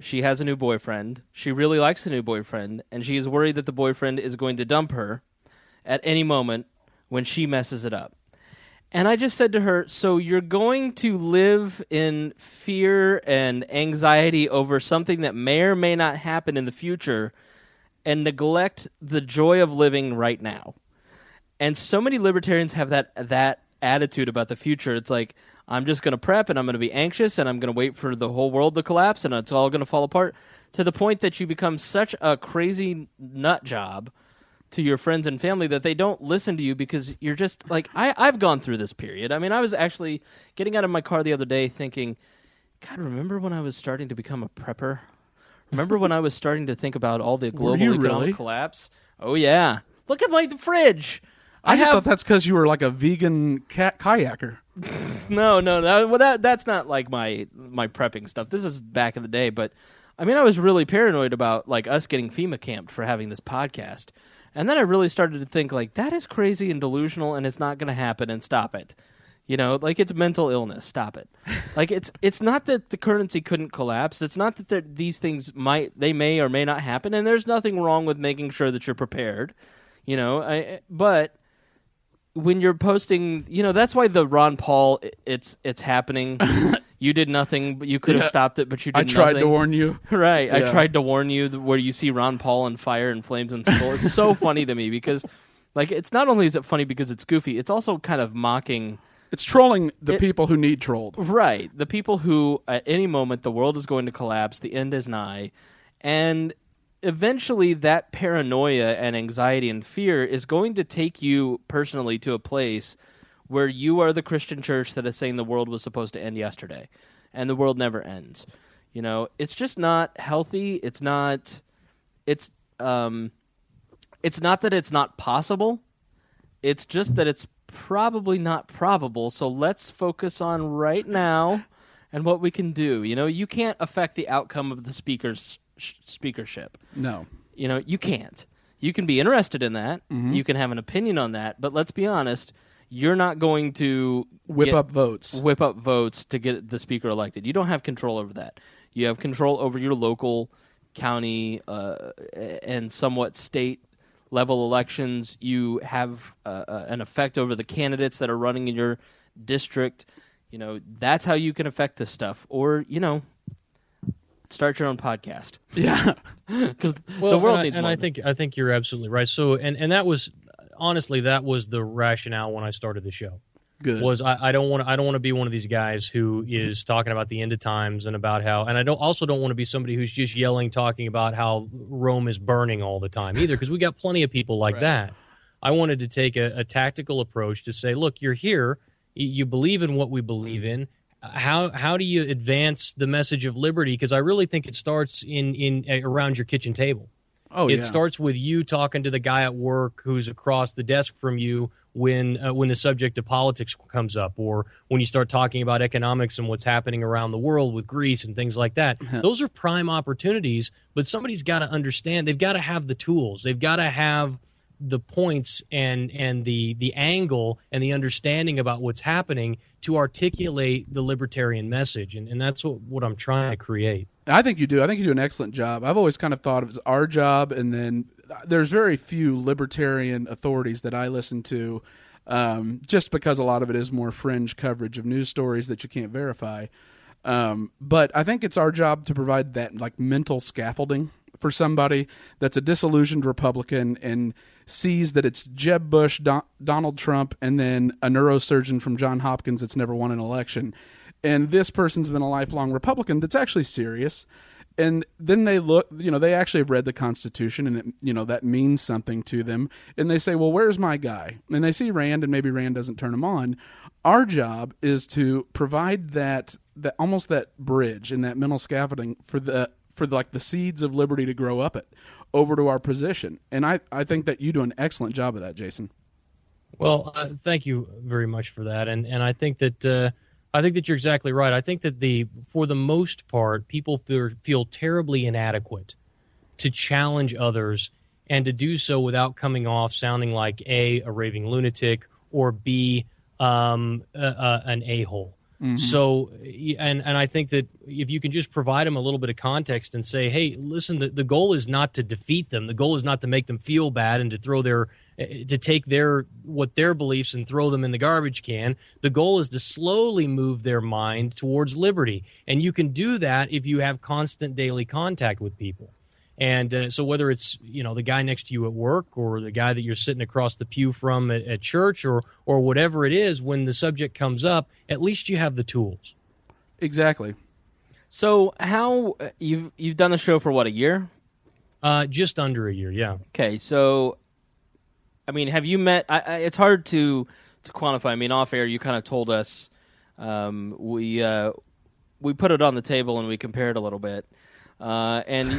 Speaker 1: She has a new boyfriend. She really likes the new boyfriend, and she is worried that the boyfriend is going to dump her at any moment when she messes it up. And I just said to her, so you're going to live in fear and anxiety over something that may or may not happen in the future and neglect the joy of living right now. And so many libertarians have that attitude about the future. It's like, I'm just going to prep and I'm going to be anxious and I'm going to wait for the whole world to collapse and it's all going to fall apart, to the point that you become such a crazy nut job to your friends and family that they don't listen to you because you're just like, I've gone through this period. I mean, I was actually getting out of my car the other day thinking, God, remember when I was starting to become a prepper? Remember when I was starting to think about all the global economic collapse? Oh, yeah. Look at my fridge.
Speaker 2: I just thought that's because you were like a vegan kayaker.
Speaker 1: No. That's not like my prepping stuff. This is back in the day, but I mean, I was really paranoid about like us getting FEMA camped for having this podcast, and then I really started to think like that is crazy and delusional, and it's not going to happen. And stop it, like it's mental illness. Stop it. Like it's not that the currency couldn't collapse. It's not that these things may or may not happen, and there's nothing wrong with making sure that you're prepared. But when you're posting, that's why the Ron Paul, it's happening. You did nothing, but you could have stopped it, but you did nothing.
Speaker 2: I tried to warn you.
Speaker 1: Right. Yeah. I tried to warn you where you see Ron Paul on fire and flames and skull. It's so funny to me because, like, it's not only is it funny because it's goofy, it's also kind of mocking.
Speaker 2: It's trolling the people who need trolled.
Speaker 1: Right. The people who, at any moment, the world is going to collapse, the end is nigh, and eventually that paranoia and anxiety and fear is going to take you personally to a place where you are the Christian church that is saying the world was supposed to end yesterday, and the world never ends. It's just not healthy. It's not that it's not possible. It's just that it's probably not probable. So let's focus on right now and what we can do. You can't affect the outcome of the speakership.
Speaker 2: No.
Speaker 1: You can't. You can be interested in that.
Speaker 2: Mm-hmm.
Speaker 1: You can have an opinion on that. But let's be honest, you're not going to
Speaker 2: whip up votes
Speaker 1: to get the speaker elected. You don't have control over that. You have control over your local, county, and somewhat state-level elections. You have an effect over the candidates that are running in your district. That's how you can affect this stuff. Or, start your own podcast.
Speaker 2: Yeah,
Speaker 1: because the world needs
Speaker 3: one. And I think you're absolutely right. So, and that was honestly that was the rationale when I started the show.
Speaker 2: Good.
Speaker 3: Was I don't want to be one of these guys who is talking about the end of times and about how, and I don't want to be somebody who's just talking about how Rome is burning all the time either, because we got plenty of people like that. I wanted to take a tactical approach to say, look, you're here, you believe in what we believe in. How do you advance the message of liberty? Because I really think it starts in around your kitchen table. It starts with you talking to the guy at work who's across the desk from you when the subject of politics comes up, or when you start talking about economics and what's happening around the world with Greece and things like that. Those are prime opportunities, but somebody's got to understand. They've got to have the tools. They've got to have the points and the angle and the understanding about what's happening to articulate the libertarian message. And that's what I'm trying to create.
Speaker 2: I think you do. I think you do an excellent job. I've always kind of thought of it as our job, and then there's very few libertarian authorities that I listen to, just because a lot of it is more fringe coverage of news stories that you can't verify. But I think it's our job to provide that like mental scaffolding for somebody that's a disillusioned Republican and sees that it's Jeb Bush, Donald Trump, and then a neurosurgeon from Johns Hopkins that's never won an election. And this person's been a lifelong Republican that's actually serious. And then they look, they actually have read the Constitution, and that means something to them. And they say, well, where's my guy? And they see Rand, and maybe Rand doesn't turn them on. Our job is to provide that almost that bridge and that mental scaffolding for the seeds of liberty to grow up over to our position. And I think that you do an excellent job of that, Jason.
Speaker 3: Well, thank you very much for that. And I think that you're exactly right. I think that for the most part, people feel terribly inadequate to challenge others and to do so without coming off sounding like A, a raving lunatic, or B, an a-hole. Mm-hmm. So, and I think that if you can just provide them a little bit of context and say, hey, listen, the goal is not to defeat them. The goal is not to make them feel bad and to take their beliefs and throw them in the garbage can. The goal is to slowly move their mind towards liberty. And you can do that if you have constant daily contact with people. And so whether it's, the guy next to you at work or the guy that you're sitting across the pew from at church or whatever it is, when the subject comes up, at least you have the tools.
Speaker 2: Exactly.
Speaker 1: So how you've done the show for what, a year?
Speaker 3: Just under a year, yeah.
Speaker 1: Okay, so have you met? It's hard to quantify. Off air, you kind of told us we put it on the table and we compared a little bit, and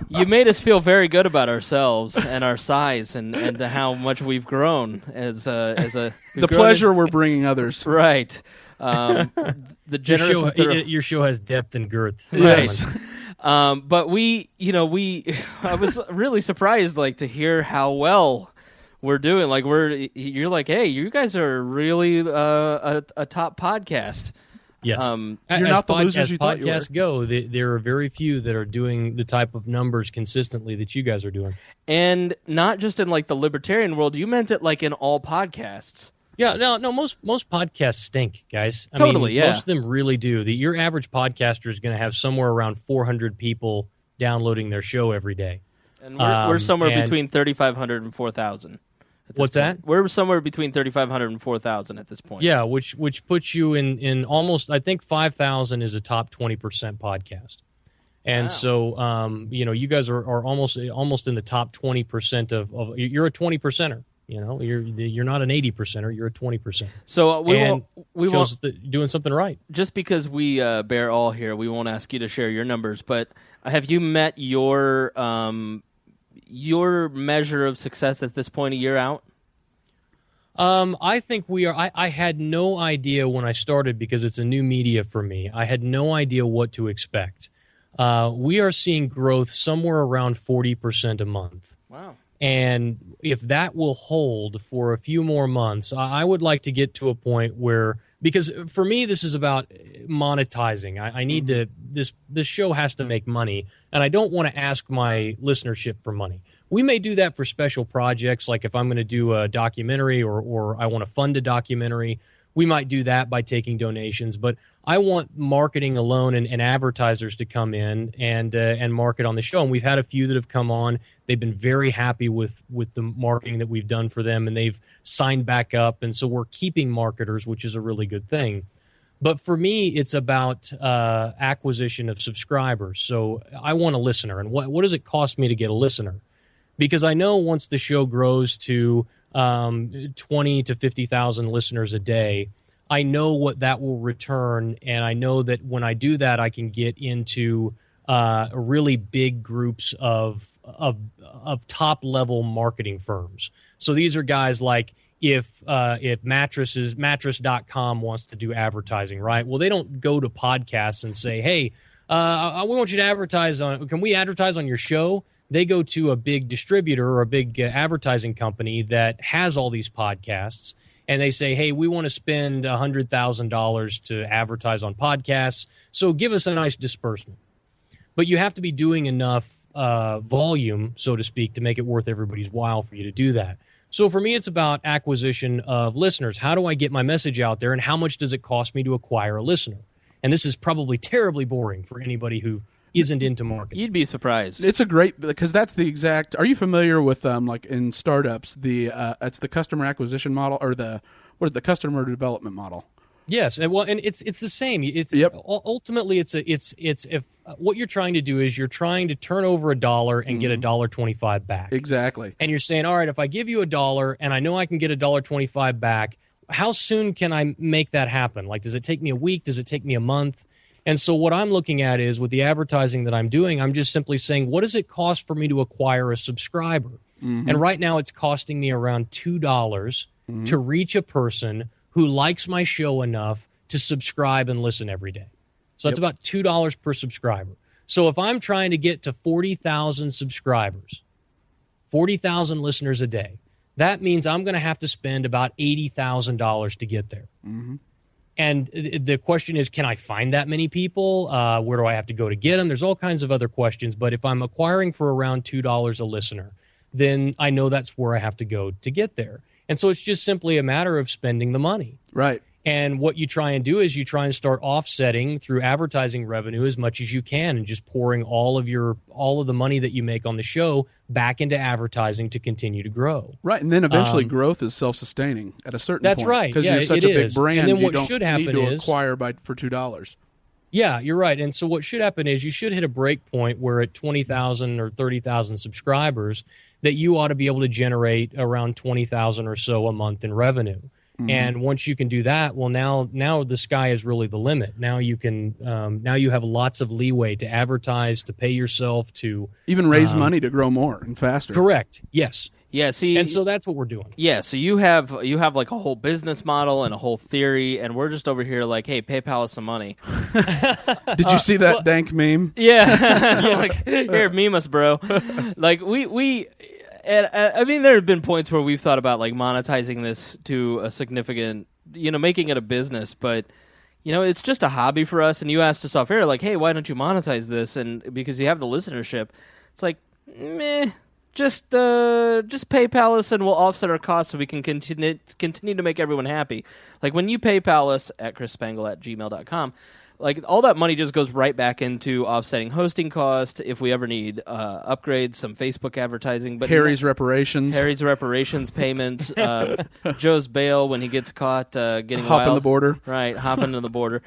Speaker 1: you made us feel very good about ourselves and our size and how much we've grown as a.
Speaker 2: The pleasure we're bringing others,
Speaker 1: right? The generous.
Speaker 3: Your show has depth and girth,
Speaker 2: yes.
Speaker 1: But I was really surprised, to hear how well we're doing. You're like, hey, you guys are really a top podcast.
Speaker 3: Yes,
Speaker 2: you're not the losers you thought you were.
Speaker 3: As podcasts go, there are very few that are doing the type of numbers consistently that you guys are doing, and
Speaker 1: not just in the libertarian world. You meant it in all podcasts.
Speaker 3: Yeah, no. Most podcasts stink, guys.
Speaker 1: Totally, yeah.
Speaker 3: Most of them really do. Your average podcaster is going to have somewhere around 400 people downloading their show every day,
Speaker 1: and we're somewhere between 3,500 and 4,000.
Speaker 3: What's
Speaker 1: point.
Speaker 3: that?
Speaker 1: We're somewhere between 3,500 and 4,000 at this point.
Speaker 3: Yeah, which puts you in almost. I think 5,000 is a top 20% podcast, and
Speaker 1: wow.
Speaker 3: So you guys are almost in the top 20% of. You're a 20%er. You're not an 80%er. You're a 20%.
Speaker 1: So we
Speaker 3: shows that doing something right.
Speaker 1: Just because we bear all here, we won't ask you to share your numbers. But have you met your measure of success at this point a year out?
Speaker 3: I think we are. I had no idea when I started because it's a new media for me. I had no idea what to expect. We are seeing growth somewhere around 40% a month.
Speaker 1: Wow.
Speaker 3: And if that will hold for a few more months, I would like to get to a point where, because for me, this is about monetizing. I need to, this show has to make money, and I don't want to ask my listenership for money. We may do that for special projects, like if I'm going to do a documentary or I want to fund a documentary. We might do that by taking donations, but I want marketing alone and advertisers to come in and market on the show. And we've had a few that have come on. They've been very happy with the marketing that we've done for them, and they've signed back up. And so we're keeping marketers, which is a really good thing. But for me, it's about acquisition of subscribers. So I want a listener. And what does it cost me to get a listener? Because I know once the show grows to 20 to 50,000 listeners a day, I know what that will return, and I know that when I do that, I can get into really big groups of top-level marketing firms. So these are guys like if mattress.com wants to do advertising, right? Well, they don't go to podcasts and say, hey, we want you to advertise on. Can we advertise on your show? They go to a big distributor or a big advertising company that has all these podcasts, and they say, hey, we want to spend $100,000 to advertise on podcasts, so give us a nice disbursement. But you have to be doing enough volume, so to speak, to make it worth everybody's while for you to do that. So for me, it's about acquisition of listeners. How do I get my message out there, and how much does it cost me to acquire a listener? And this is probably terribly boring for anybody who isn't into marketing.
Speaker 1: You'd be surprised.
Speaker 2: It's a great, because that's the exact. Are you familiar with like in startups it's the customer acquisition model or the customer development model?
Speaker 3: Yes, and it's the same. It's
Speaker 2: Yep.
Speaker 3: Ultimately it's if what you're trying to do is you're trying to turn over $1 and get $1.25 back.
Speaker 2: Exactly.
Speaker 3: And you're saying, all right, if I give you $1 and I know I can get $1.25 back, how soon can I make that happen? Like, does it take me a week? Does it take me a month? And so what I'm looking at is with the advertising that I'm doing, I'm just simply saying, what does it cost for me to acquire a subscriber? And right now it's costing me around $2 to reach a person who likes my show enough to subscribe and listen every day. So that's about $2 per subscriber. So if I'm trying to get to 40,000 subscribers, 40,000 listeners a day, that means I'm going to have to spend about $80,000 to get there. And the question is, can I find that many people? Where do I have to go to get them? There's all kinds of other questions. But if I'm acquiring for around $2 a listener, then I know that's where I have to go to get there. And so it's just simply a matter of spending the money.
Speaker 2: Right.
Speaker 3: And what you try and do is you try and start offsetting through advertising revenue as much as you can and just pouring all of the money that you make on the show back into advertising to continue to grow.
Speaker 2: Right. And then eventually growth is self-sustaining at a certain point.
Speaker 3: That's right.
Speaker 2: Because
Speaker 3: Yeah,
Speaker 2: you're such
Speaker 3: it
Speaker 2: a big
Speaker 3: is.
Speaker 2: brand,
Speaker 3: And then
Speaker 2: you
Speaker 3: what
Speaker 2: don't
Speaker 3: should happen
Speaker 2: need to
Speaker 3: is-
Speaker 2: acquire for $2.
Speaker 3: Yeah, you're right. And so what should happen is you should hit a break point where at 20,000 or 30,000 subscribers that you ought to be able to generate around 20,000 or so a month in revenue. And once you can do that, well, now the sky is really the limit. Now you can now you have lots of leeway to advertise, to pay yourself, to
Speaker 2: Even raise money to grow more and faster.
Speaker 3: correct. Yes.
Speaker 1: Yeah, see,
Speaker 3: And so that's what we're doing.
Speaker 1: yeah, so you have like a whole business model and a whole theory, and we're just over here like, hey, PayPal us some money.
Speaker 2: Did you see that dank meme?
Speaker 1: Yeah, like, here, meme us, bro. Like we. And I mean, there have been points where we've thought about like monetizing this to a significant, making it a business, but it's just a hobby for us. And you asked us off air, like, hey, why don't you monetize this? And because you have the listenership, it's like, meh, just PayPal us and we'll offset our costs so we can continue to make everyone happy. Like when you PayPal us at chrisspangle@gmail.com, like all that money just goes right back into offsetting hosting costs if we ever need upgrades, some Facebook advertising, but
Speaker 2: Harry's reparations.
Speaker 1: Payments, Joe's bail when he gets caught getting
Speaker 2: Hopping
Speaker 1: wild.
Speaker 2: the border.
Speaker 1: Right, hopping to the border.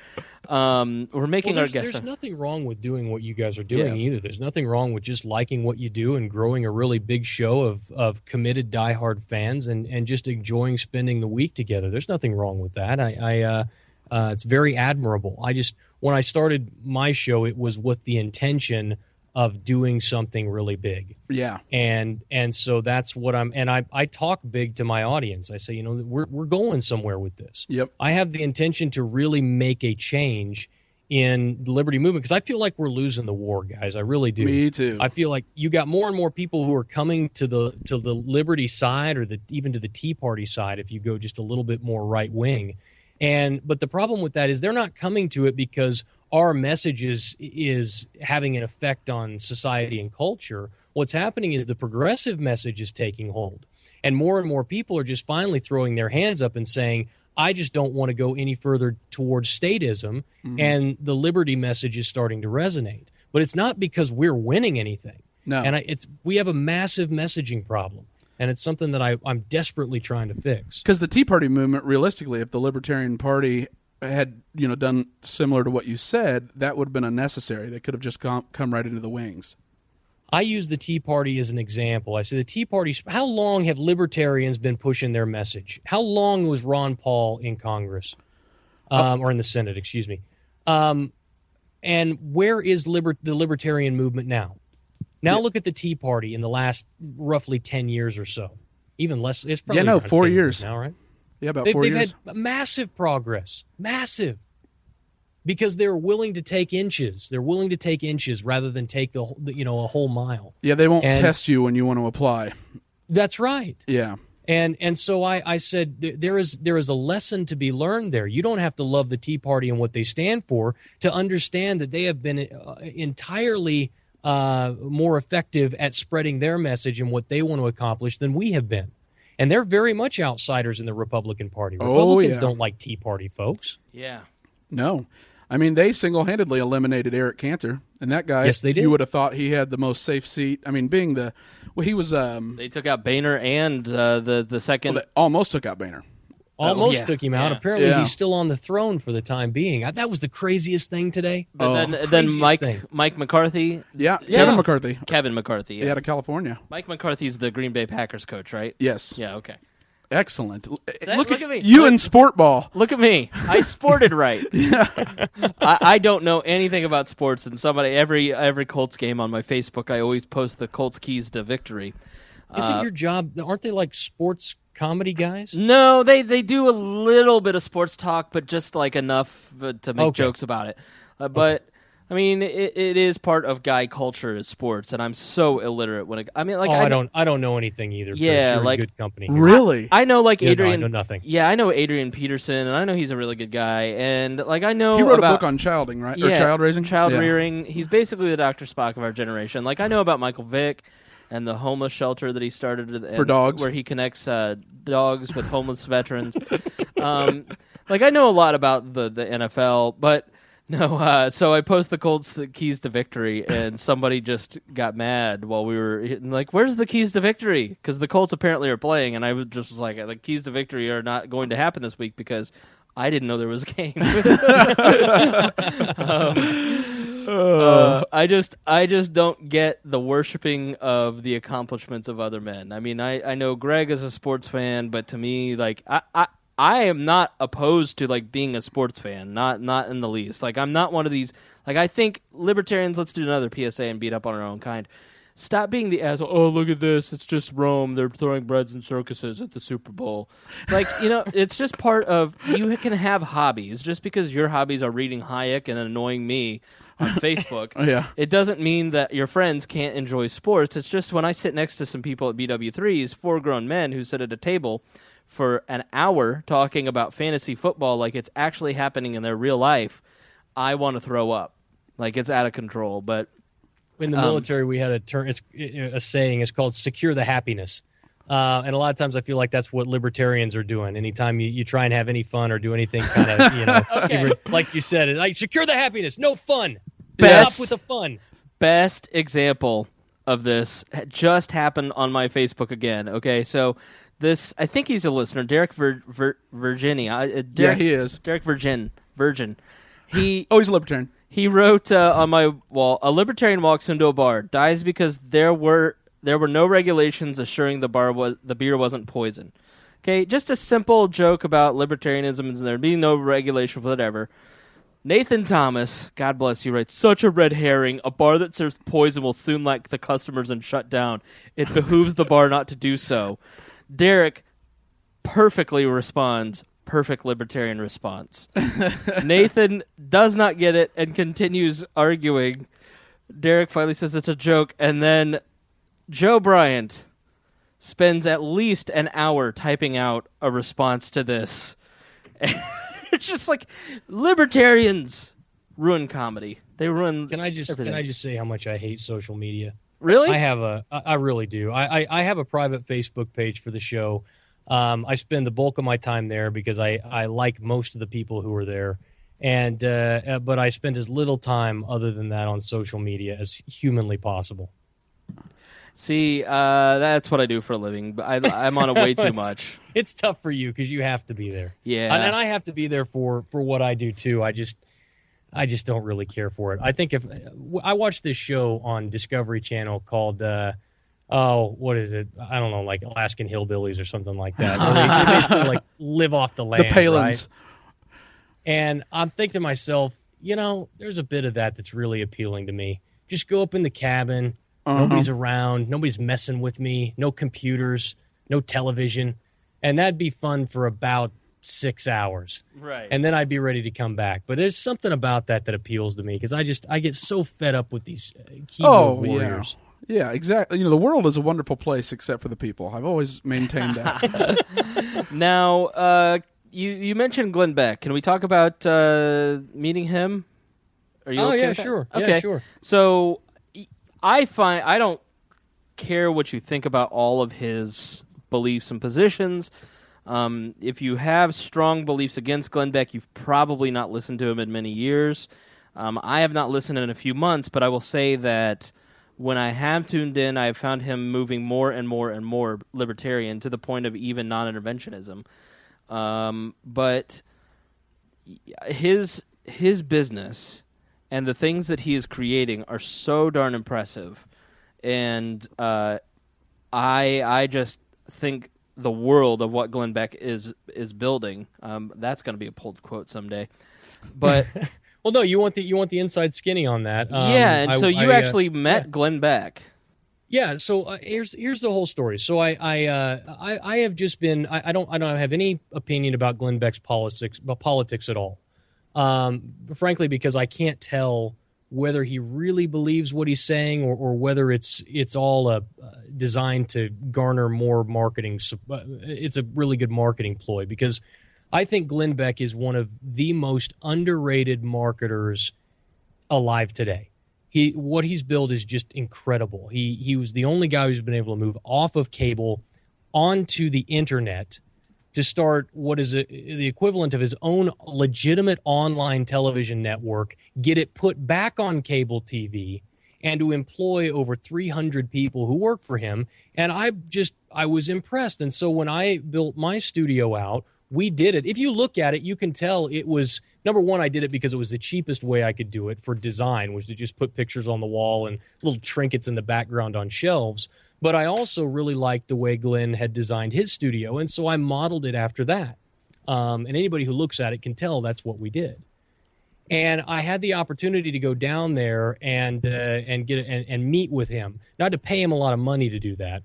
Speaker 1: We're making our guest.
Speaker 3: There's nothing wrong with doing what you guys are doing either. There's nothing wrong with just liking what you do and growing a really big show of committed diehard fans and just enjoying spending the week together. There's nothing wrong with that. It's very admirable. When I started my show, it was with the intention of doing something really big.
Speaker 2: Yeah.
Speaker 3: And so that's what I talk big to my audience. I say, we're going somewhere with this.
Speaker 2: Yep.
Speaker 3: I have the intention to really make a change in the liberty movement because I feel like we're losing the war, guys. I really do.
Speaker 2: Me too.
Speaker 3: I feel like you got more and more people who are coming to the liberty side or even to the Tea Party side if you go just a little bit more right wing. But the problem with that is they're not coming to it because our message is having an effect on society and culture. What's happening is the progressive message is taking hold. And more people are just finally throwing their hands up and saying, I just don't want to go any further towards statism. And the liberty message is starting to resonate. But it's not because we're winning anything.
Speaker 2: No.
Speaker 3: And we have a massive messaging problem. And it's something that I'm desperately trying to fix.
Speaker 2: Because the Tea Party movement, realistically, if the Libertarian Party had done similar to what you said, that would have been unnecessary. They could have just come right into the wings.
Speaker 3: I use the Tea Party as an example. I say the Tea Party, how long have libertarians been pushing their message? How long was Ron Paul in Congress? Or in the Senate, excuse me. And where is the libertarian movement now? Now look at the Tea Party in the last roughly 10 years or so. Even less. It's probably around
Speaker 2: 4
Speaker 3: 10
Speaker 2: years
Speaker 3: now, right?
Speaker 2: Yeah, about 4 years.
Speaker 3: They've had massive progress. Massive. Because they're willing to take inches. They're willing to take inches rather than take a whole mile.
Speaker 2: Yeah, they won't test you when you want to apply.
Speaker 3: That's right.
Speaker 2: Yeah.
Speaker 3: And so I said there is a lesson to be learned there. You don't have to love the Tea Party and what they stand for to understand that they have been entirely more effective at spreading their message and what they want to accomplish than we have been. And they're very much outsiders in the Republican Party. Republicans don't like Tea Party folks.
Speaker 1: Yeah.
Speaker 2: No. I mean, they single-handedly eliminated Eric Cantor, and that guy,
Speaker 3: yes, they did.
Speaker 2: You would have thought he had the most safe seat. I mean, he was...
Speaker 1: They took out Boehner and the second...
Speaker 2: Well, they almost took out Boehner.
Speaker 3: Almost took him out.
Speaker 1: Yeah.
Speaker 3: Apparently, he's still on the throne for the time being. That was the craziest thing today.
Speaker 1: But then Mike McCarthy.
Speaker 2: Kevin McCarthy.
Speaker 1: Kevin McCarthy. Yeah.
Speaker 2: Out of California.
Speaker 1: Mike McCarthy's the Green Bay Packers coach, right?
Speaker 2: Yes.
Speaker 1: Yeah, okay.
Speaker 2: Excellent.
Speaker 1: Look at me.
Speaker 2: You in sport ball.
Speaker 1: Look at me. I sported right. I don't know anything about sports, and every Colts game on my Facebook, I always post the Colts keys to victory.
Speaker 3: Isn't your job? Aren't they like sports comedy guys?
Speaker 1: No, they do a little bit of sports talk, but just like enough to make jokes about it. But I mean, it is part of guy culture is sports, and I'm so illiterate when I
Speaker 3: don't know anything either.
Speaker 1: Yeah,
Speaker 3: you're
Speaker 1: like
Speaker 3: in good company.
Speaker 2: Really,
Speaker 1: I know like Adrian.
Speaker 3: No, I know nothing.
Speaker 1: Yeah, I know Adrian Peterson, and I know he's a really good guy, and like I know
Speaker 2: he wrote a book on childing, right?
Speaker 1: Yeah,
Speaker 2: or child raising,
Speaker 1: child rearing. He's basically the Dr. Spock of our generation. Like I know about Michael Vick and the homeless shelter that he started
Speaker 2: for dogs,
Speaker 1: where he connects dogs with homeless veterans. Like I know a lot about the NFL, but. No, so I post the Colts keys to victory, and somebody just got mad while we were like, "Where's the keys to victory?" Because the Colts apparently are playing, and I was just like, "The keys to victory are not going to happen this week because I didn't know there was a game." I just don't get the worshiping of the accomplishments of other men. I mean, I know Greg is a sports fan, but to me, like I am not opposed to like being a sports fan, not in the least. Like I'm not one of these. Like I think libertarians. Let's do another PSA and beat up on our own kind. Stop being the asshole. Oh, look at this! It's just Rome. They're throwing breads and circuses at the Super Bowl. Like it's just part of. You can have hobbies. Just because your hobbies are reading Hayek and annoying me on Facebook, it doesn't mean that your friends can't enjoy sports. It's just when I sit next to some people at BW3s, 4 grown men who sit at a table for an hour talking about fantasy football like it's actually happening in their real life, I want to throw up. Like it's out of control. But
Speaker 3: in the military, we had a term. It's a saying. It's called "secure the happiness," and a lot of times I feel like that's what libertarians are doing. Anytime you try and have any fun or do anything, kind of like you said, like secure the happiness, no fun. Stop with the fun.
Speaker 1: Best example of this just happened on my Facebook again. Okay, so. This, I think he's a listener, Derek Virginia.
Speaker 2: He is.
Speaker 1: Derek Virgin.
Speaker 2: He's a libertarian.
Speaker 1: He wrote on my wall, a libertarian walks into a bar, dies because there were no regulations assuring the beer wasn't poison. Okay, just a simple joke about libertarianism and there being no regulation, whatever. Nathan Thomas, God bless you, writes, such a red herring. A bar that serves poison will soon lack the customers and shut down. It behooves the bar not to do so. Derek perfectly responds, perfect libertarian response. Nathan does not get it and continues arguing. Derek finally says it's a joke, and then Joe Bryant spends at least an hour typing out a response to this. It's just like libertarians ruin comedy. They ruin.
Speaker 3: Can I just say how much I hate social media?
Speaker 1: Really?
Speaker 3: I really do. I have a private Facebook page for the show. I spend the bulk of my time there because I like most of the people who are there, and but I spend as little time other than that on social media as humanly possible.
Speaker 1: See, that's what I do for a living, but I'm on it way too much.
Speaker 3: It's tough for you because you have to be there.
Speaker 1: Yeah,
Speaker 3: and I have to be there for what I do too. I just don't really care for it. I think if I watched this show on Discovery Channel called what is it? I don't know, like Alaskan Hillbillies or something like that. Where they basically like live off the land.
Speaker 2: The Palins.
Speaker 3: Right? And I'm thinking to myself, there's a bit of that's really appealing to me. Just go up in the cabin. Nobody's around. Nobody's messing with me. No computers. No television. And that'd be fun for about 6 hours.
Speaker 1: Right.
Speaker 3: And then I'd be ready to come back. But there's something about that appeals to me because I get so fed up with these keyboard warriors.
Speaker 2: Yeah, exactly. The world is a wonderful place except for the people. I've always maintained that.
Speaker 1: Now, you mentioned Glenn Beck. Can we talk about meeting him? Are you okay with that?
Speaker 3: Sure.
Speaker 1: Okay.
Speaker 3: Yeah, sure.
Speaker 1: So I don't care what you think about all of his beliefs and positions. If you have strong beliefs against Glenn Beck, you've probably not listened to him in many years. I have not listened in a few months, but I will say that when I have tuned in, I have found him moving more and more and more libertarian to the point of even non-interventionism. But his business and the things that he is creating are so darn impressive, and I just think the world of what Glenn Beck is building. That's going to be a pulled quote someday, but
Speaker 3: well, no, you want the inside skinny on that.
Speaker 1: And so you actually met Glenn Beck. Yeah,
Speaker 3: so here's the whole story. So I have just been I don't have any opinion about Glenn Beck's politics at all. Frankly, because I can't tell whether he really believes what he's saying or whether it's all designed to garner more marketing. It's a really good marketing ploy, because I think Glenn Beck is one of the most underrated marketers alive today. What he's built is just incredible. He was the only guy who's been able to move off of cable onto the internet to start what is the equivalent of his own legitimate online television network, get it put back on cable TV, and to employ over 300 people who work for him. And I was impressed. And so when I built my studio out, we did it. If you look at it, you can tell it was, number one, I did it because it was the cheapest way I could do it for design, was to just put pictures on the wall and little trinkets in the background on shelves. But I also really liked the way Glenn had designed his studio, and so I modeled it after that. And anybody who looks at it can tell that's what we did. And I had the opportunity to go down there and meet with him. Not to pay him a lot of money to do that,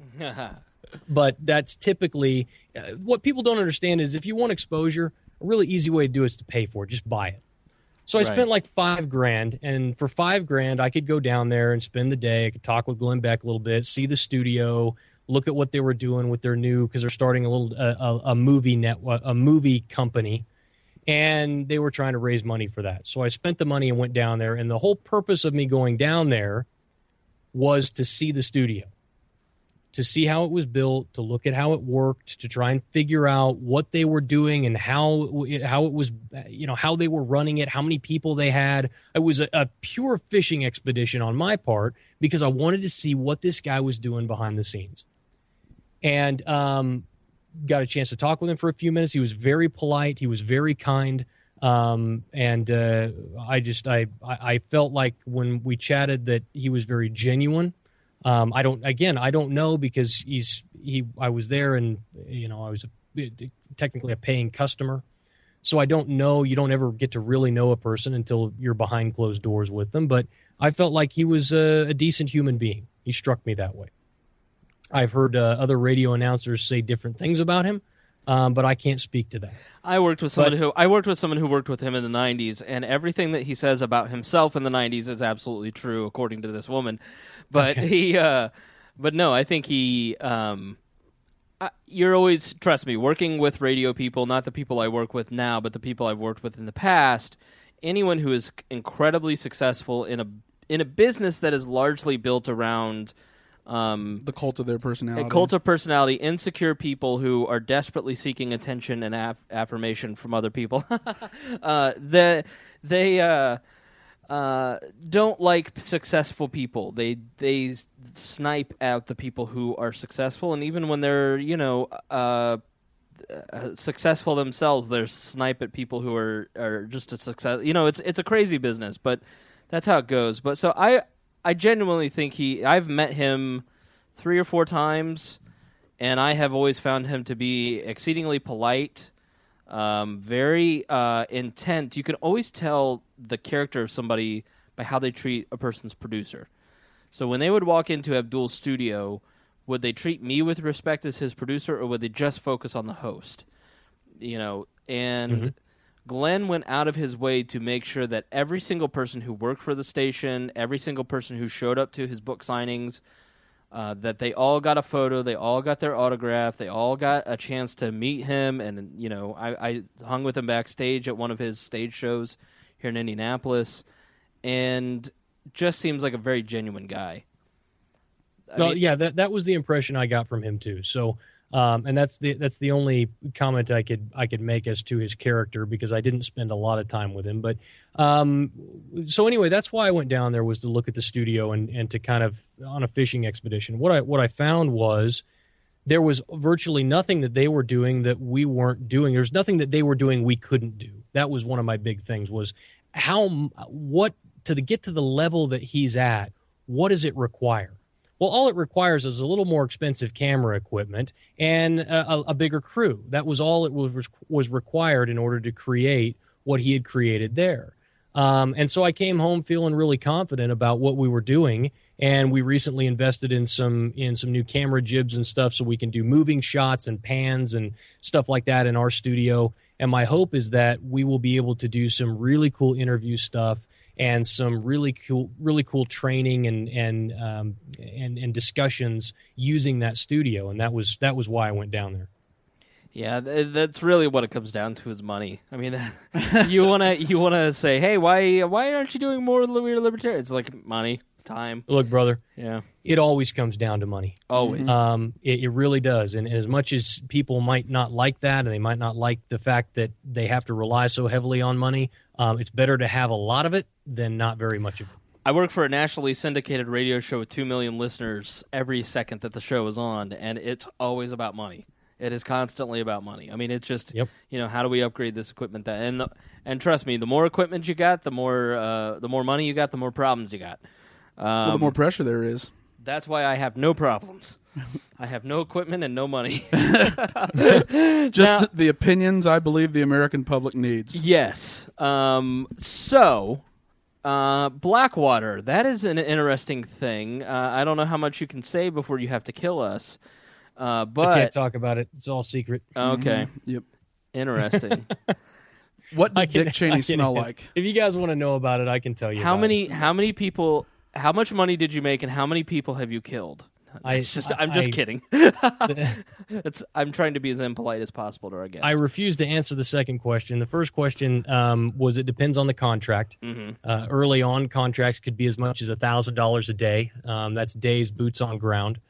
Speaker 3: but that's typically what people don't understand is if you want exposure, a really easy way to do it is to pay for it. Just buy it. So I spent like $5,000, and for $5,000, I could go down there and spend the day. I could talk with Glenn Beck a little bit, see the studio, look at what they were doing with their new, because they're starting a movie company, and they were trying to raise money for that. So I spent the money and went down there, and the whole purpose of me going down there was to see the studio, to see how it was built, to look at how it worked, to try and figure out what they were doing and how it was, how they were running it, how many people they had. It was a pure fishing expedition on my part, because I wanted to see what this guy was doing behind the scenes. And got a chance to talk with him for a few minutes. He was very polite. He was very kind. And I felt like when we chatted that he was very genuine. I don't know, because I was there, and I was technically a paying customer, so I don't know. You don't ever get to really know a person until you're behind closed doors with them. But I felt like he was a decent human being. He struck me that way. I've heard other radio announcers say different things about him, but I can't speak to that.
Speaker 1: I worked with someone who worked with him in the 90s, and everything that he says about himself in the 90s is absolutely true, according to this woman. But I think he. You're always, trust me, working with radio people, not the people I work with now, but the people I've worked with in the past. Anyone who is incredibly successful in a business that is largely built around.
Speaker 2: The cult of their personality.
Speaker 1: A cult of personality, insecure people who are desperately seeking attention and affirmation from other people. They don't like successful people. They snipe out the people who are successful, and even when they're successful themselves, they snipe at people who are just a success. It's a crazy business, but that's how it goes. But so I genuinely think I've met him 3 or 4 times, and I have always found him to be exceedingly polite, very intent. You can always tell the character of somebody by how they treat a person's producer. So when they would walk into Abdul's studio, would they treat me with respect as his producer, or would they just focus on the host? And Glenn went out of his way to make sure that every single person who worked for the station, every single person who showed up to his book signings, that they all got a photo, they all got their autograph, they all got a chance to meet him. And, I hung with him backstage at one of his stage shows here in Indianapolis, and just seems like a very genuine guy.
Speaker 3: That was the impression I got from him too. So, and that's the only comment I could make as to his character, because I didn't spend a lot of time with him. But so anyway, that's why I went down there, was to look at the studio and to kind of on a fishing expedition. What I found was there was virtually nothing that they were doing that we weren't doing. There's nothing that they were doing we couldn't do. That was one of my big things, was to get to the level that he's at, what does it require? Well, all it requires is a little more expensive camera equipment and a bigger crew. That was all it was required in order to create what he had created there. And so I came home feeling really confident about what we were doing, and we recently invested in some new camera jibs and stuff so we can do moving shots and pans and stuff like that in our studio. And my hope is that we will be able to do some really cool interview stuff and some really cool training and discussions using that studio. And that was why I went down there.
Speaker 1: Yeah, that's really what it comes down to, is money. I mean, you wanna say, hey, why aren't you doing more Weird Libertarians? It's like money, time.
Speaker 3: Look, brother.
Speaker 1: Yeah,
Speaker 3: it always comes down to money.
Speaker 1: Always.
Speaker 3: It really does. And as much as people might not like that, and they might not like the fact that they have to rely so heavily on money, it's better to have a lot of it than not very much of it.
Speaker 1: I work for a nationally syndicated radio show with 2 million listeners every second that the show is on, and it's always about money. It is constantly about money. I mean, it's just, how do we upgrade this equipment? And trust me, the more equipment you got, the more money you got, the more problems you got.
Speaker 2: The more pressure there is.
Speaker 1: That's why I have no problems. I have no equipment and no money.
Speaker 2: Just the opinions I believe the American public needs.
Speaker 1: Yes. So, Blackwater, that is an interesting thing. I don't know how much you can say before you have to kill us. But
Speaker 3: I can't talk about it. It's all secret.
Speaker 1: Okay.
Speaker 2: Yep.
Speaker 1: Interesting.
Speaker 2: What did Dick Cheney smell like?
Speaker 3: If you guys want to know about it, I can tell you.
Speaker 1: How many people? How much money did you make, and how many people have you killed? I'm just kidding. I'm trying to be as impolite as possible to our guests.
Speaker 3: I refuse to answer the second question. The first question was, it depends on the contract. Mm-hmm. Early on, contracts could be as much as $1,000 a day. That's days, boots on ground.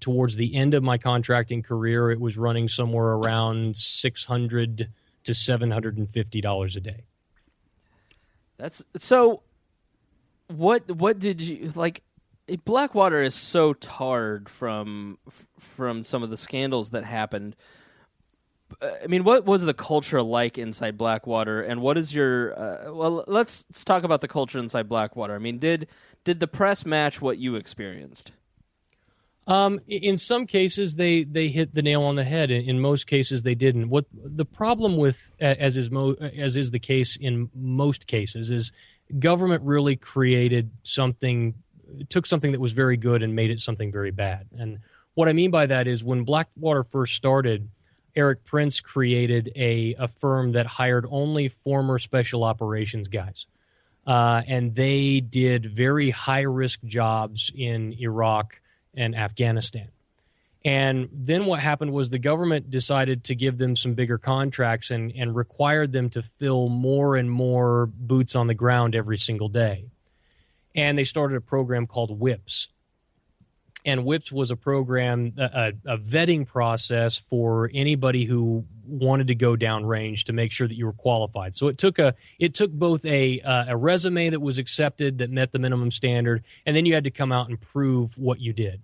Speaker 3: Towards the end of my contracting career, it was running somewhere around $600 to $750 a day.
Speaker 1: That's so. What did you like? Blackwater is so tarred from some of the scandals that happened. I mean, what was the culture like inside Blackwater, and what is your? Let's talk about the culture inside Blackwater. I mean, did the press match what you experienced?
Speaker 3: In some cases, they hit the nail on the head. In most cases, they didn't. What the problem with, as is the case in most cases, is government really created something, took something that was very good and made it something very bad. And what I mean by that is, when Blackwater first started, Eric Prince created a firm that hired only former special operations guys. And they did very high-risk jobs in Iraq and Afghanistan. And then what happened was the government decided to give them some bigger contracts and required them to fill more and more boots on the ground every single day. And they started a program called WIPS. And WIPS was a program, a vetting process for anybody who wanted to go downrange to make sure that you were qualified. So it took both a resume that was accepted that met the minimum standard, and then you had to come out and prove what you did.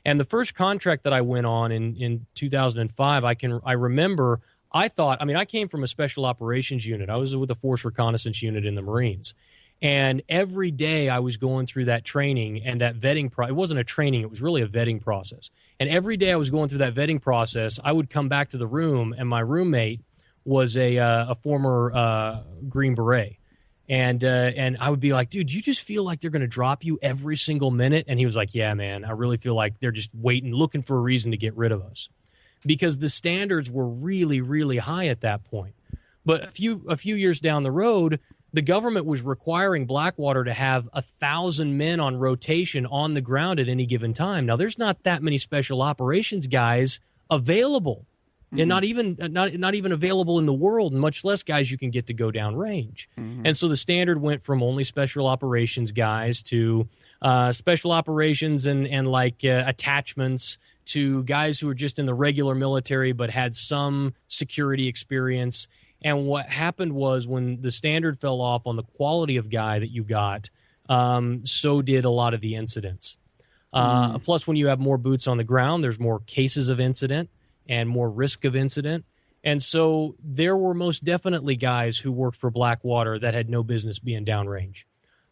Speaker 3: And the first contract that I went on in 2005, I remember, I came from a special operations unit. I was with a force reconnaissance unit in the Marines. And every day I was going through that training and that vetting it wasn't a training, it was really a vetting process. And every day I was going through that vetting process, I would come back to the room, and my roommate was a former Green Beret. And I would be like, dude, you just feel like they're going to drop you every single minute? And he was like, yeah, man, I really feel like they're just waiting, looking for a reason to get rid of us. Because the standards were really, really high at that point. But a few years down the road, the government was requiring Blackwater to have 1,000 men on rotation on the ground at any given time. Now, there's not that many special operations guys available. And not even available in the world, much less guys you can get to go down range. Mm-hmm. And so the standard went from only special operations guys to special operations and attachments, to guys who were just in the regular military but had some security experience. And what happened was, when the standard fell off on the quality of guy that you got, so did a lot of the incidents. Plus, when you have more boots on the ground, there's more cases of incident and more risk of incident. And so there were most definitely guys who worked for Blackwater that had no business being downrange.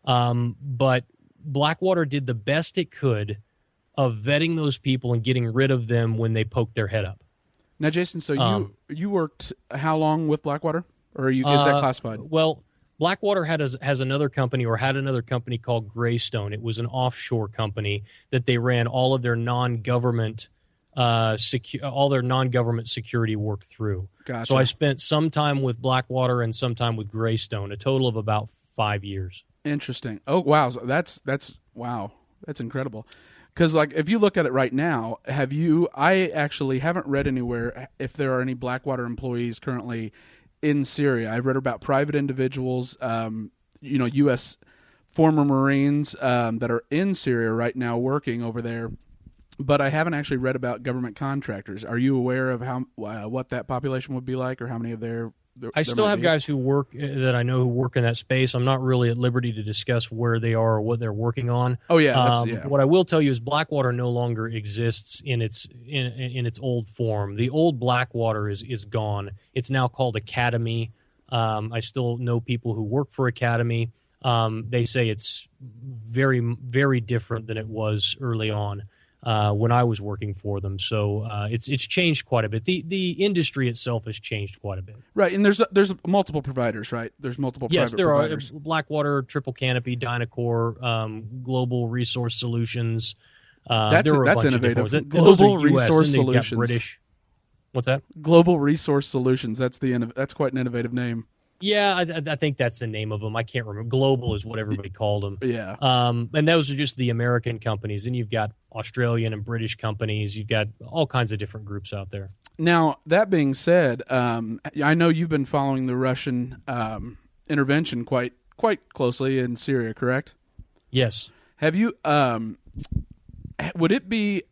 Speaker 3: But Blackwater did the best it could of vetting those people and getting rid of them when they poked their head up.
Speaker 2: Now, Jason, so you worked how long with Blackwater? Or is that classified?
Speaker 3: Well, Blackwater has another company, or had another company called Greystone. It was an offshore company that they ran all of their non-government security work through.
Speaker 2: Gotcha.
Speaker 3: So I spent some time with Blackwater and some time with Greystone, a total of about 5 years.
Speaker 2: Interesting. Oh, wow. So that's wow. That's incredible. Because, like, if you look at it right now, I actually haven't read anywhere if there are any Blackwater employees currently in Syria. I've read about private individuals, U.S. former Marines that are in Syria right now working over there, but I haven't actually read about government contractors. Are you aware of what that population would be like, or how many of
Speaker 3: I still have guys who work that I know who work in that space. I'm not really at liberty to discuss where they are or what they're working on.
Speaker 2: Oh yeah,
Speaker 3: What I will tell you is Blackwater no longer exists in its old form. The old Blackwater is gone. It's now called Academy. I still know people who work for Academy. They say it's very, very different than it was early on when I was working for them. So it's changed quite a bit. The industry itself has changed quite a bit.
Speaker 2: Right, and there's multiple providers, right? There's multiple
Speaker 3: yes,
Speaker 2: private
Speaker 3: there
Speaker 2: providers.
Speaker 3: are Blackwater, Triple Canopy, Dynacore, Global Resource Solutions.
Speaker 2: That's
Speaker 3: there were a bunch
Speaker 2: innovative.
Speaker 3: Of different
Speaker 2: Global
Speaker 3: those are US,
Speaker 2: Resource
Speaker 3: and they've got
Speaker 2: Solutions.
Speaker 3: British. What's that?
Speaker 2: Global Resource Solutions. That's quite an innovative name.
Speaker 3: Yeah, I think that's the name of them. I can't remember. Global is what everybody called them.
Speaker 2: Yeah.
Speaker 3: And those are just the American companies. And you've got Australian and British companies. You've got all kinds of different groups out there.
Speaker 2: Now, that being said, I know you've been following the Russian intervention quite closely in Syria, correct?
Speaker 3: Yes.
Speaker 2: Have you? Would it be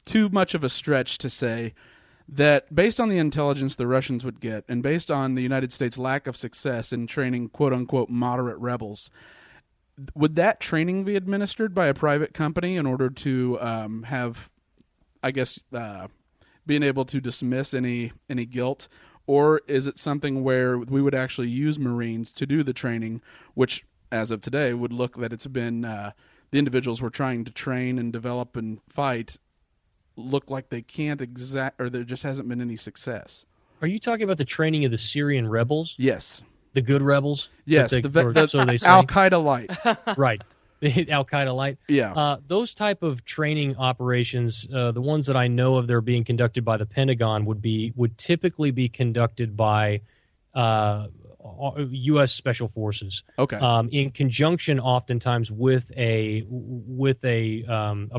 Speaker 2: too much of a stretch to say that based on the intelligence the Russians would get, and based on the United States' lack of success in training quote-unquote moderate rebels, would that training be administered by a private company in order to have, I guess, being able to dismiss any guilt? Or is it something where we would actually use Marines to do the training, which, as of today, would look that it's been the individuals we're trying to train and develop and fight look like they can't or there just hasn't been any success.
Speaker 3: Are you talking about the training of the Syrian rebels?
Speaker 2: Yes.
Speaker 3: The good rebels?
Speaker 2: Yes,
Speaker 3: so they say.
Speaker 2: Al-Qaeda light.
Speaker 3: Right. Al-Qaeda light.
Speaker 2: Yeah.
Speaker 3: Those type of training operations, the ones that I know of that are being conducted by the Pentagon would typically be conducted by U.S. Special Forces.
Speaker 2: Okay.
Speaker 3: In conjunction, oftentimes with a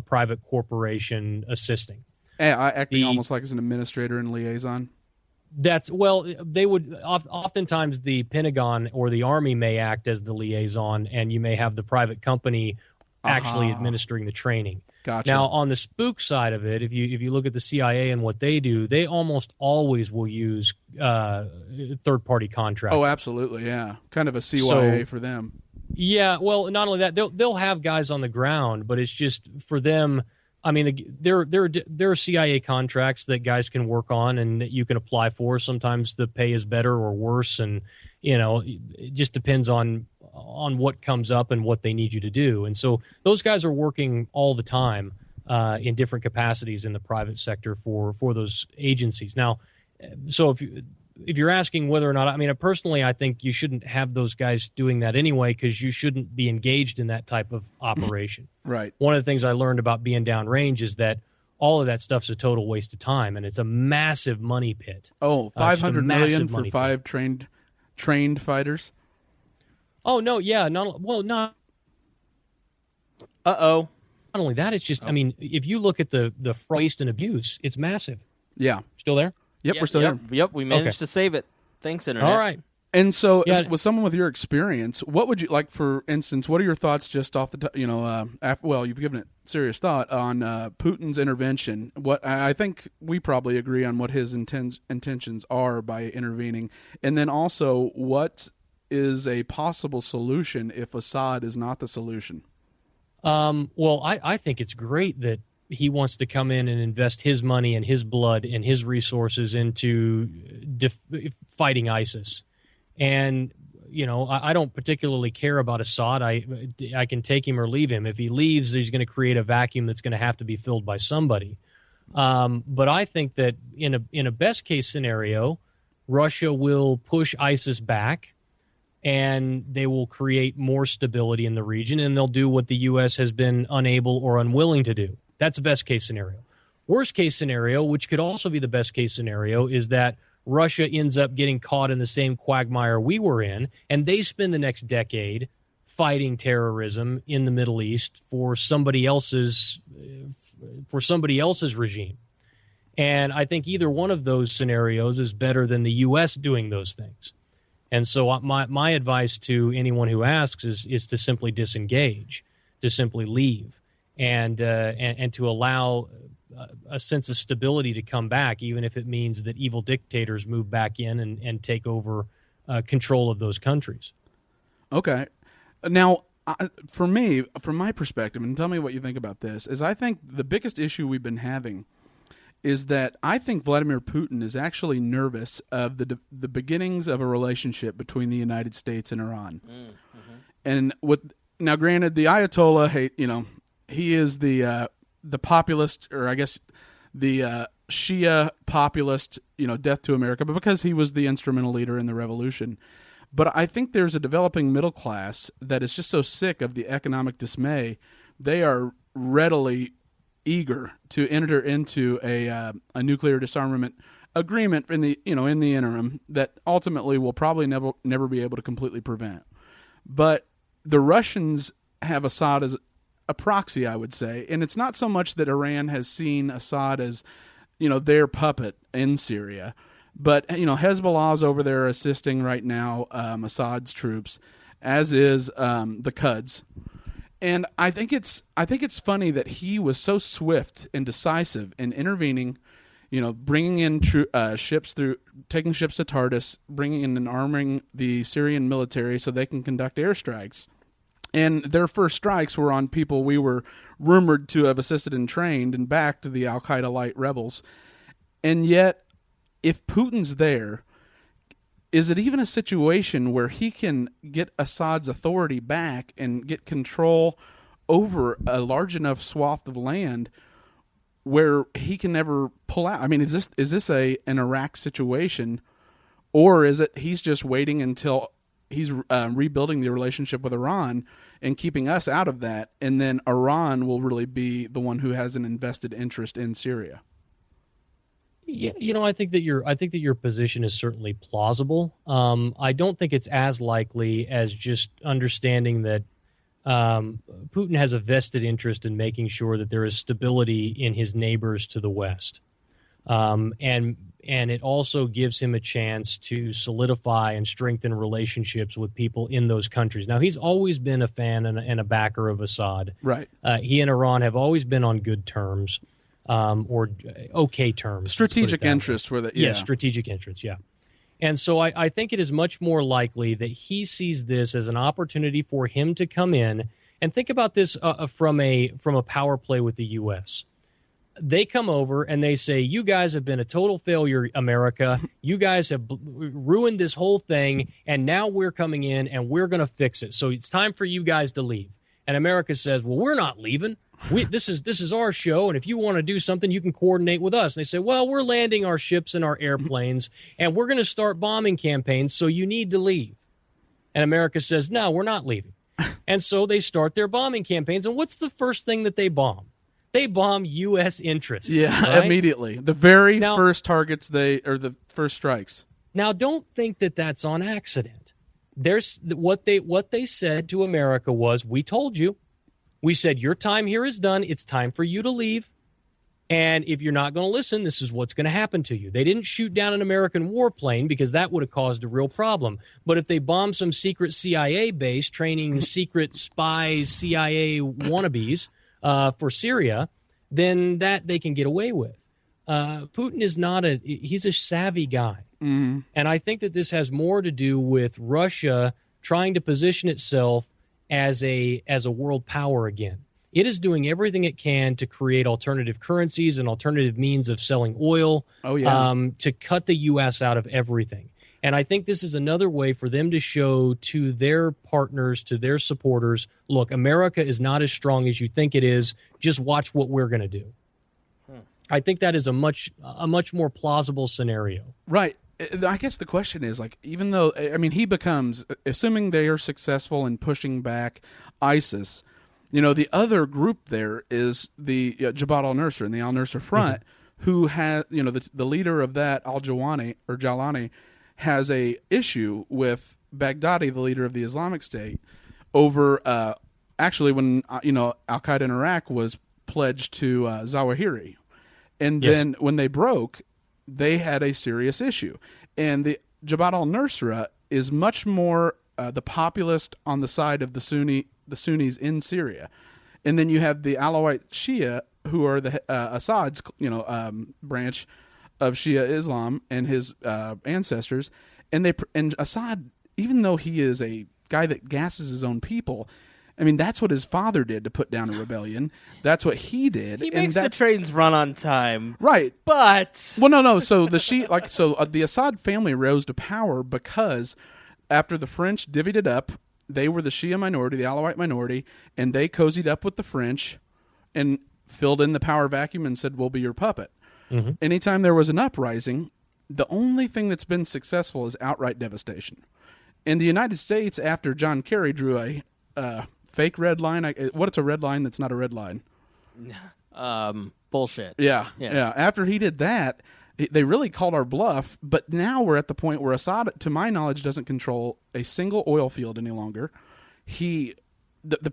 Speaker 3: private corporation assisting.
Speaker 2: Acting almost like as an administrator and liaison.
Speaker 3: They would oftentimes the Pentagon or the Army may act as the liaison, and you may have the private company actually administering the training.
Speaker 2: Gotcha.
Speaker 3: Now, on the spook side of it, if you look at the CIA and what they do, they almost always will use third-party contractors.
Speaker 2: Oh, absolutely, yeah. Kind of a CYA for them.
Speaker 3: Yeah, well, not only that, they'll have guys on the ground, but it's just for them. I mean, there are CIA contracts that guys can work on and that you can apply for. Sometimes the pay is better or worse, and it just depends on what comes up and what they need you to do. And so those guys are working all the time in different capacities in the private sector for those agencies. Now, so if you're asking whether or not, I mean, personally, I think you shouldn't have those guys doing that anyway, because you shouldn't be engaged in that type of operation.
Speaker 2: Right.
Speaker 3: One of the things I learned about being downrange is that all of that stuff's a total waste of time, and it's a massive money pit.
Speaker 2: Oh, $500 million for 5
Speaker 3: pit.
Speaker 2: trained fighters?
Speaker 3: Oh, no, yeah. Not.
Speaker 1: Uh-oh.
Speaker 3: Not only that, it's just, I mean, if you look at the waste and abuse, it's massive.
Speaker 2: Yeah.
Speaker 3: Still there?
Speaker 2: Yep, we're still here.
Speaker 1: Yep, we managed to save it. Thanks, Internet.
Speaker 3: All right.
Speaker 2: And so, with someone with your experience, what would you like? For instance, what are your thoughts just off the top? You've given it serious thought on Putin's intervention. What I think we probably agree on what his intentions are by intervening, and then also what is a possible solution if Assad is not the solution.
Speaker 3: Well, I think it's great that he wants to come in and invest his money and his blood and his resources into fighting ISIS. And, I don't particularly care about Assad. I can take him or leave him. If he leaves, he's going to create a vacuum that's going to have to be filled by somebody. But I think that in a best case scenario, Russia will push ISIS back, and they will create more stability in the region, and they'll do what the U.S. has been unable or unwilling to do. That's the best case scenario. Worst case scenario, which could also be the best case scenario, is that Russia ends up getting caught in the same quagmire we were in, and they spend the next decade fighting terrorism in the Middle East for somebody else's regime. And I think either one of those scenarios is better than the U.S. doing those things. And so my advice to anyone who asks is to simply disengage, to simply leave, and to allow a sense of stability to come back, even if it means that evil dictators move back in and take over control of those countries.
Speaker 2: Okay. Now, for me, from my perspective, and tell me what you think about this, is I think the biggest issue we've been having is that I think Vladimir Putin is actually nervous of the beginnings of a relationship between the United States and Iran. And now, granted, the Ayatollah, he is the populist, or I guess the Shia populist, death to America, but because he was the instrumental leader in the revolution. But I think there's a developing middle class that is just so sick of the economic dismay, they are readily eager to enter into a nuclear disarmament agreement in the interim that ultimately will probably never be able to completely prevent. But the Russians have Assad as a proxy, I would say, and it's not so much that Iran has seen Assad as their puppet in Syria, but Hezbollah's over there assisting right now Assad's troops, as is the Kurds. And I think it's funny that he was so swift and decisive in intervening, bringing in ships taking ships to Tartus, bringing in and arming the Syrian military so they can conduct airstrikes. And their first strikes were on people we were rumored to have assisted and trained and backed the Al-Qaeda-light rebels. And yet, if Putin's there, is it even a situation where he can get Assad's authority back and get control over a large enough swath of land where he can never pull out? I mean, is this an Iraq situation, or is it he's just waiting until he's rebuilding the relationship with Iran and keeping us out of that, and then Iran will really be the one who has an invested interest in Syria?
Speaker 3: Yeah, I think that your position is certainly plausible. I don't think it's as likely as just understanding that Putin has a vested interest in making sure that there is stability in his neighbors to the west, and it also gives him a chance to solidify and strengthen relationships with people in those countries. Now, he's always been a fan and a backer of Assad.
Speaker 2: Right.
Speaker 3: He and Iran have always been on good terms. Or okay terms.
Speaker 2: Strategic interests were that, yeah.
Speaker 3: Yes, strategic interests, yeah. And so I think it is much more likely that he sees this as an opportunity for him to come in and think about this from a power play with the U.S. They come over and they say, you guys have been a total failure, America. You guys have ruined this whole thing, and now we're coming in and we're going to fix it. So it's time for you guys to leave. And America says, well, we're not leaving. This is our show, and if you want to do something, you can coordinate with us. And they say, well, we're landing our ships and our airplanes, and we're going to start bombing campaigns, so you need to leave. And America says, no, we're not leaving. And so they start their bombing campaigns, and what's the first thing that they bomb? They bomb U.S. interests.
Speaker 2: Yeah,
Speaker 3: right?
Speaker 2: Immediately. The very first targets the first strikes.
Speaker 3: Now, don't think that that's on accident. There's what they said to America was, we told you. We said, your time here is done. It's time for you to leave. And if you're not going to listen, this is what's going to happen to you. They didn't shoot down an American warplane because that would have caused a real problem. But if they bombed some secret CIA base training secret spies, CIA wannabes for Syria, then that they can get away with. Putin is he's a savvy guy. Mm-hmm. And I think that this has more to do with Russia trying to position itself as a world power again. It is doing everything it can to create alternative currencies and alternative means of selling oil. To cut the U.S. out of everything. And I think this is another way for them to show to their partners, to their supporters, look, America is not as strong as you think it is. Just watch what we're going to do. I think that is a much more plausible scenario.
Speaker 2: Right. I guess the question is, like, even though, I mean, he becomes, assuming they are successful in pushing back ISIS, the other group there is the Jabhat al-Nusra and the al-Nusra Front, who has, the leader of that, Jalani, has a issue with Baghdadi, the leader of the Islamic State, over, actually, when, Al-Qaeda in Iraq was pledged to Zawahiri. And then when they broke, they had a serious issue. And the Jabhat al-Nusra is much more the populist on the side of the Sunnis in Syria. And then you have the Alawite Shia, who are the Assad's branch of Shia Islam and his ancestors. And Assad, even though he is a guy that gasses his own people, I mean, that's what his father did to put down a rebellion. That's what he did.
Speaker 1: He makes the trains run on time.
Speaker 2: Right.
Speaker 1: But...
Speaker 2: Well, no. So the Assad family rose to power because after the French divvied it up, they were the Shia minority, the Alawite minority, and they cozied up with the French and filled in the power vacuum and said, we'll be your puppet. Mm-hmm. Anytime there was an uprising, the only thing that's been successful is outright devastation. In the United States, after John Kerry drew a fake red line. What's a red line that's not a red line?
Speaker 1: Bullshit.
Speaker 2: Yeah. After he did that, they really called our bluff, but now we're at the point where Assad, to my knowledge, doesn't control a single oil field any longer. The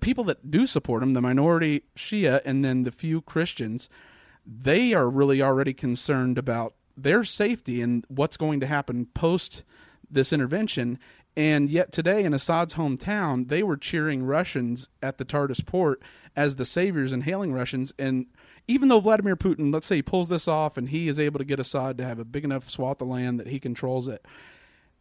Speaker 2: people that do support him, the minority Shia and then the few Christians, they are really already concerned about their safety and what's going to happen post this intervention. And yet today in Assad's hometown, they were cheering Russians at the Tartus port as the saviors and hailing Russians. And even though Vladimir Putin, let's say he pulls this off and he is able to get Assad to have a big enough swath of land that he controls it,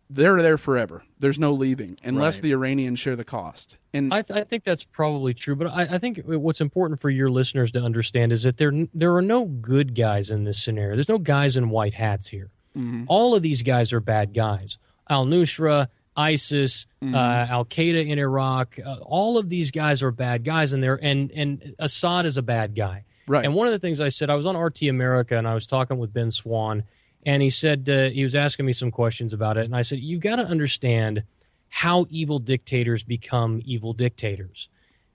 Speaker 2: they're there forever. There's no leaving unless the Iranians share the cost. And
Speaker 3: I think that's probably true. But I think what's important for your listeners to understand is that there are no good guys in this scenario. There's no guys in white hats here. Mm-hmm. All of these guys are bad guys. Al-Nusra, ISIS, Al-Qaeda in Iraq, all of these guys are bad guys, and Assad is a bad guy.
Speaker 2: Right.
Speaker 3: And one of the things I said, I was on RT America, and I was talking with Ben Swan, and he said he was asking me some questions about it, and I said, you've got to understand how evil dictators become evil dictators.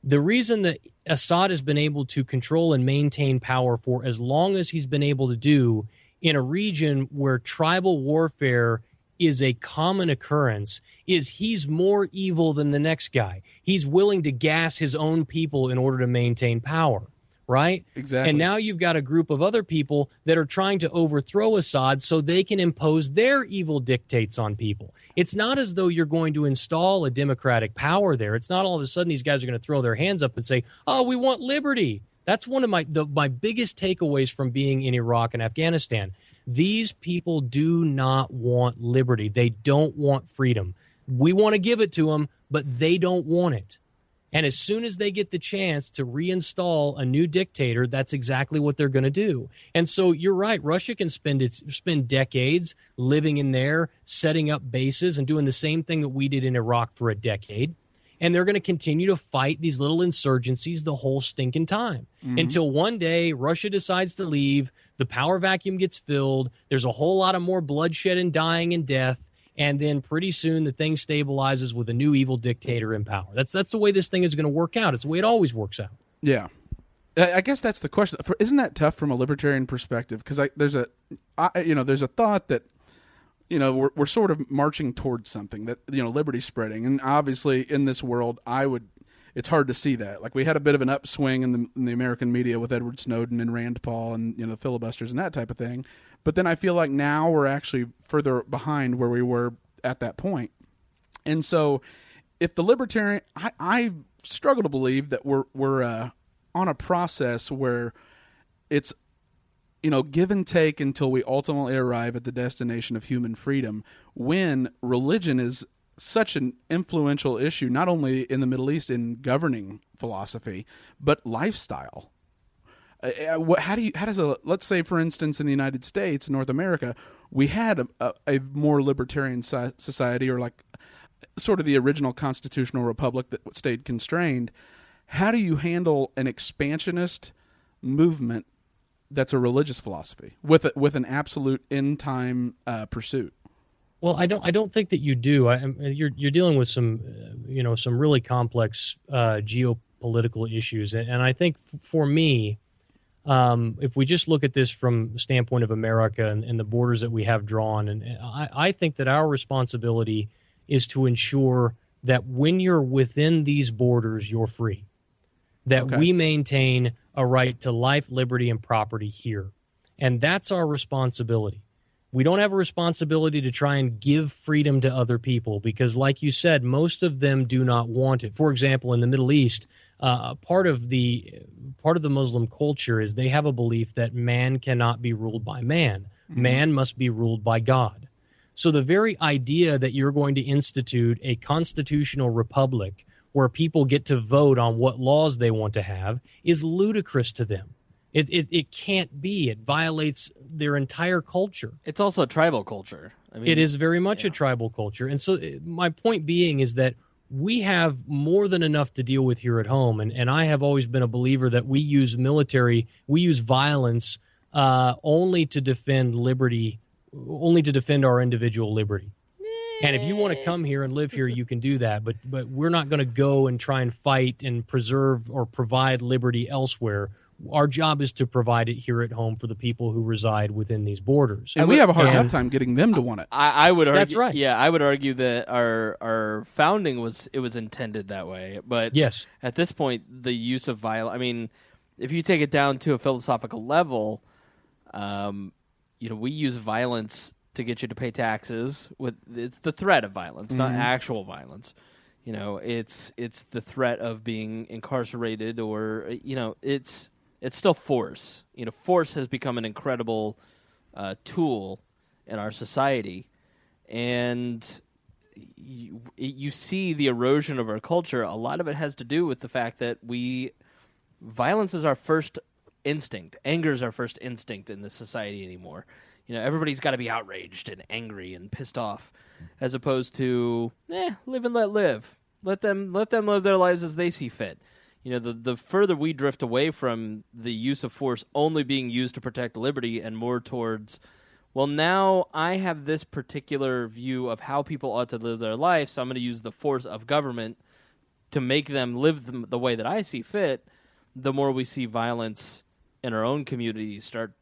Speaker 3: The reason that Assad has been able to control and maintain power for as long as he's been able to do in a region where tribal warfare is a common occurrence is he's more evil than the next guy. He's willing to gas his own people in order to maintain power, right?
Speaker 2: Exactly.
Speaker 3: And now you've got a group of other people that are trying to overthrow Assad so they can impose their evil dictates on people. It's not as though you're going to install a democratic power there. It's not all of a sudden these guys are going to throw their hands up and say, oh, we want liberty. That's one of my biggest takeaways from being in Iraq and Afghanistan. These people do not want liberty. They don't want freedom. We want to give it to them, but they don't want it. And as soon as they get the chance to reinstall a new dictator, that's exactly what they're going to do. And so you're right. Russia can spend decades living in there, setting up bases and doing the same thing that we did in Iraq for a decade. And they're going to continue to fight these little insurgencies the whole stinking time until one day Russia decides to leave, the power vacuum gets filled, there's a whole lot of more bloodshed and dying and death, and then pretty soon the thing stabilizes with a new evil dictator in power. That's the way this thing is going to work out. It's the way it always works out.
Speaker 2: Yeah. I guess that's the question. Isn't that tough from a libertarian perspective? Because there's a thought that we're sort of marching towards something that, liberty's spreading. And obviously in this world, it's hard to see that. Like we had a bit of an upswing in the American media with Edward Snowden and Rand Paul and, the filibusters and that type of thing. But then I feel like now we're actually further behind where we were at that point. And so if the libertarian, I struggle to believe that we're on a process where it's, give and take until we ultimately arrive at the destination of human freedom, when religion is such an influential issue, not only in the Middle East in governing philosophy, but lifestyle. Let's say, for instance, in the United States, North America, we had a more libertarian society, or like sort of the original constitutional republic that stayed constrained. How do you handle an expansionist movement that's a religious philosophy with an absolute end time pursuit?
Speaker 3: Well, I don't think that you do. You're dealing with some some really complex geopolitical issues, and I think for me, if we just look at this from the standpoint of America and the borders that we have drawn, and I think that our responsibility is to ensure that when you're within these borders, you're free, that we maintain a right to life, liberty, and property here, and that's our responsibility. We don't have a responsibility to try and give freedom to other people because, like you said, most of them do not want it. For example, in the Middle East, part of the Muslim culture is they have a belief that man cannot be ruled by man. Mm-hmm. Man must be ruled by God. So the very idea that you're going to institute a constitutional republic where people get to vote on what laws they want to have is ludicrous to them. It can't be. It violates their entire culture.
Speaker 1: It's also a tribal culture. I mean,
Speaker 3: it is very much a tribal culture. And so my point being is that we have more than enough to deal with here at home. And I have always been a believer that we use violence only to defend liberty, only to defend our individual liberty. And if you want to come here and live here, you can do that. But we're not going to go and try and fight and preserve or provide liberty elsewhere. Our job is to provide it here at home for the people who reside within these borders.
Speaker 2: And we have a hard enough time getting them to want it.
Speaker 1: I would argue.
Speaker 3: That's right.
Speaker 1: Yeah, I would argue that our founding was intended that way. But
Speaker 3: yes,
Speaker 1: at this point, the use of violence. I mean, if you take it down to a philosophical level, we use violence to get you to pay taxes. It's the threat of violence, not actual violence. It's the threat of being incarcerated, or it's still force. Force has become an incredible tool in our society, and you see the erosion of our culture. A lot of it has to do with the fact that violence is our first instinct. Anger is our first instinct in this society anymore. Everybody's got to be outraged and angry and pissed off, as opposed to live and let live. Let them live their lives as they see fit. The further we drift away from the use of force only being used to protect liberty and more towards, well, now I have this particular view of how people ought to live their life, so I'm going to use the force of government to make them live the way that I see fit, the more we see violence in our own communities start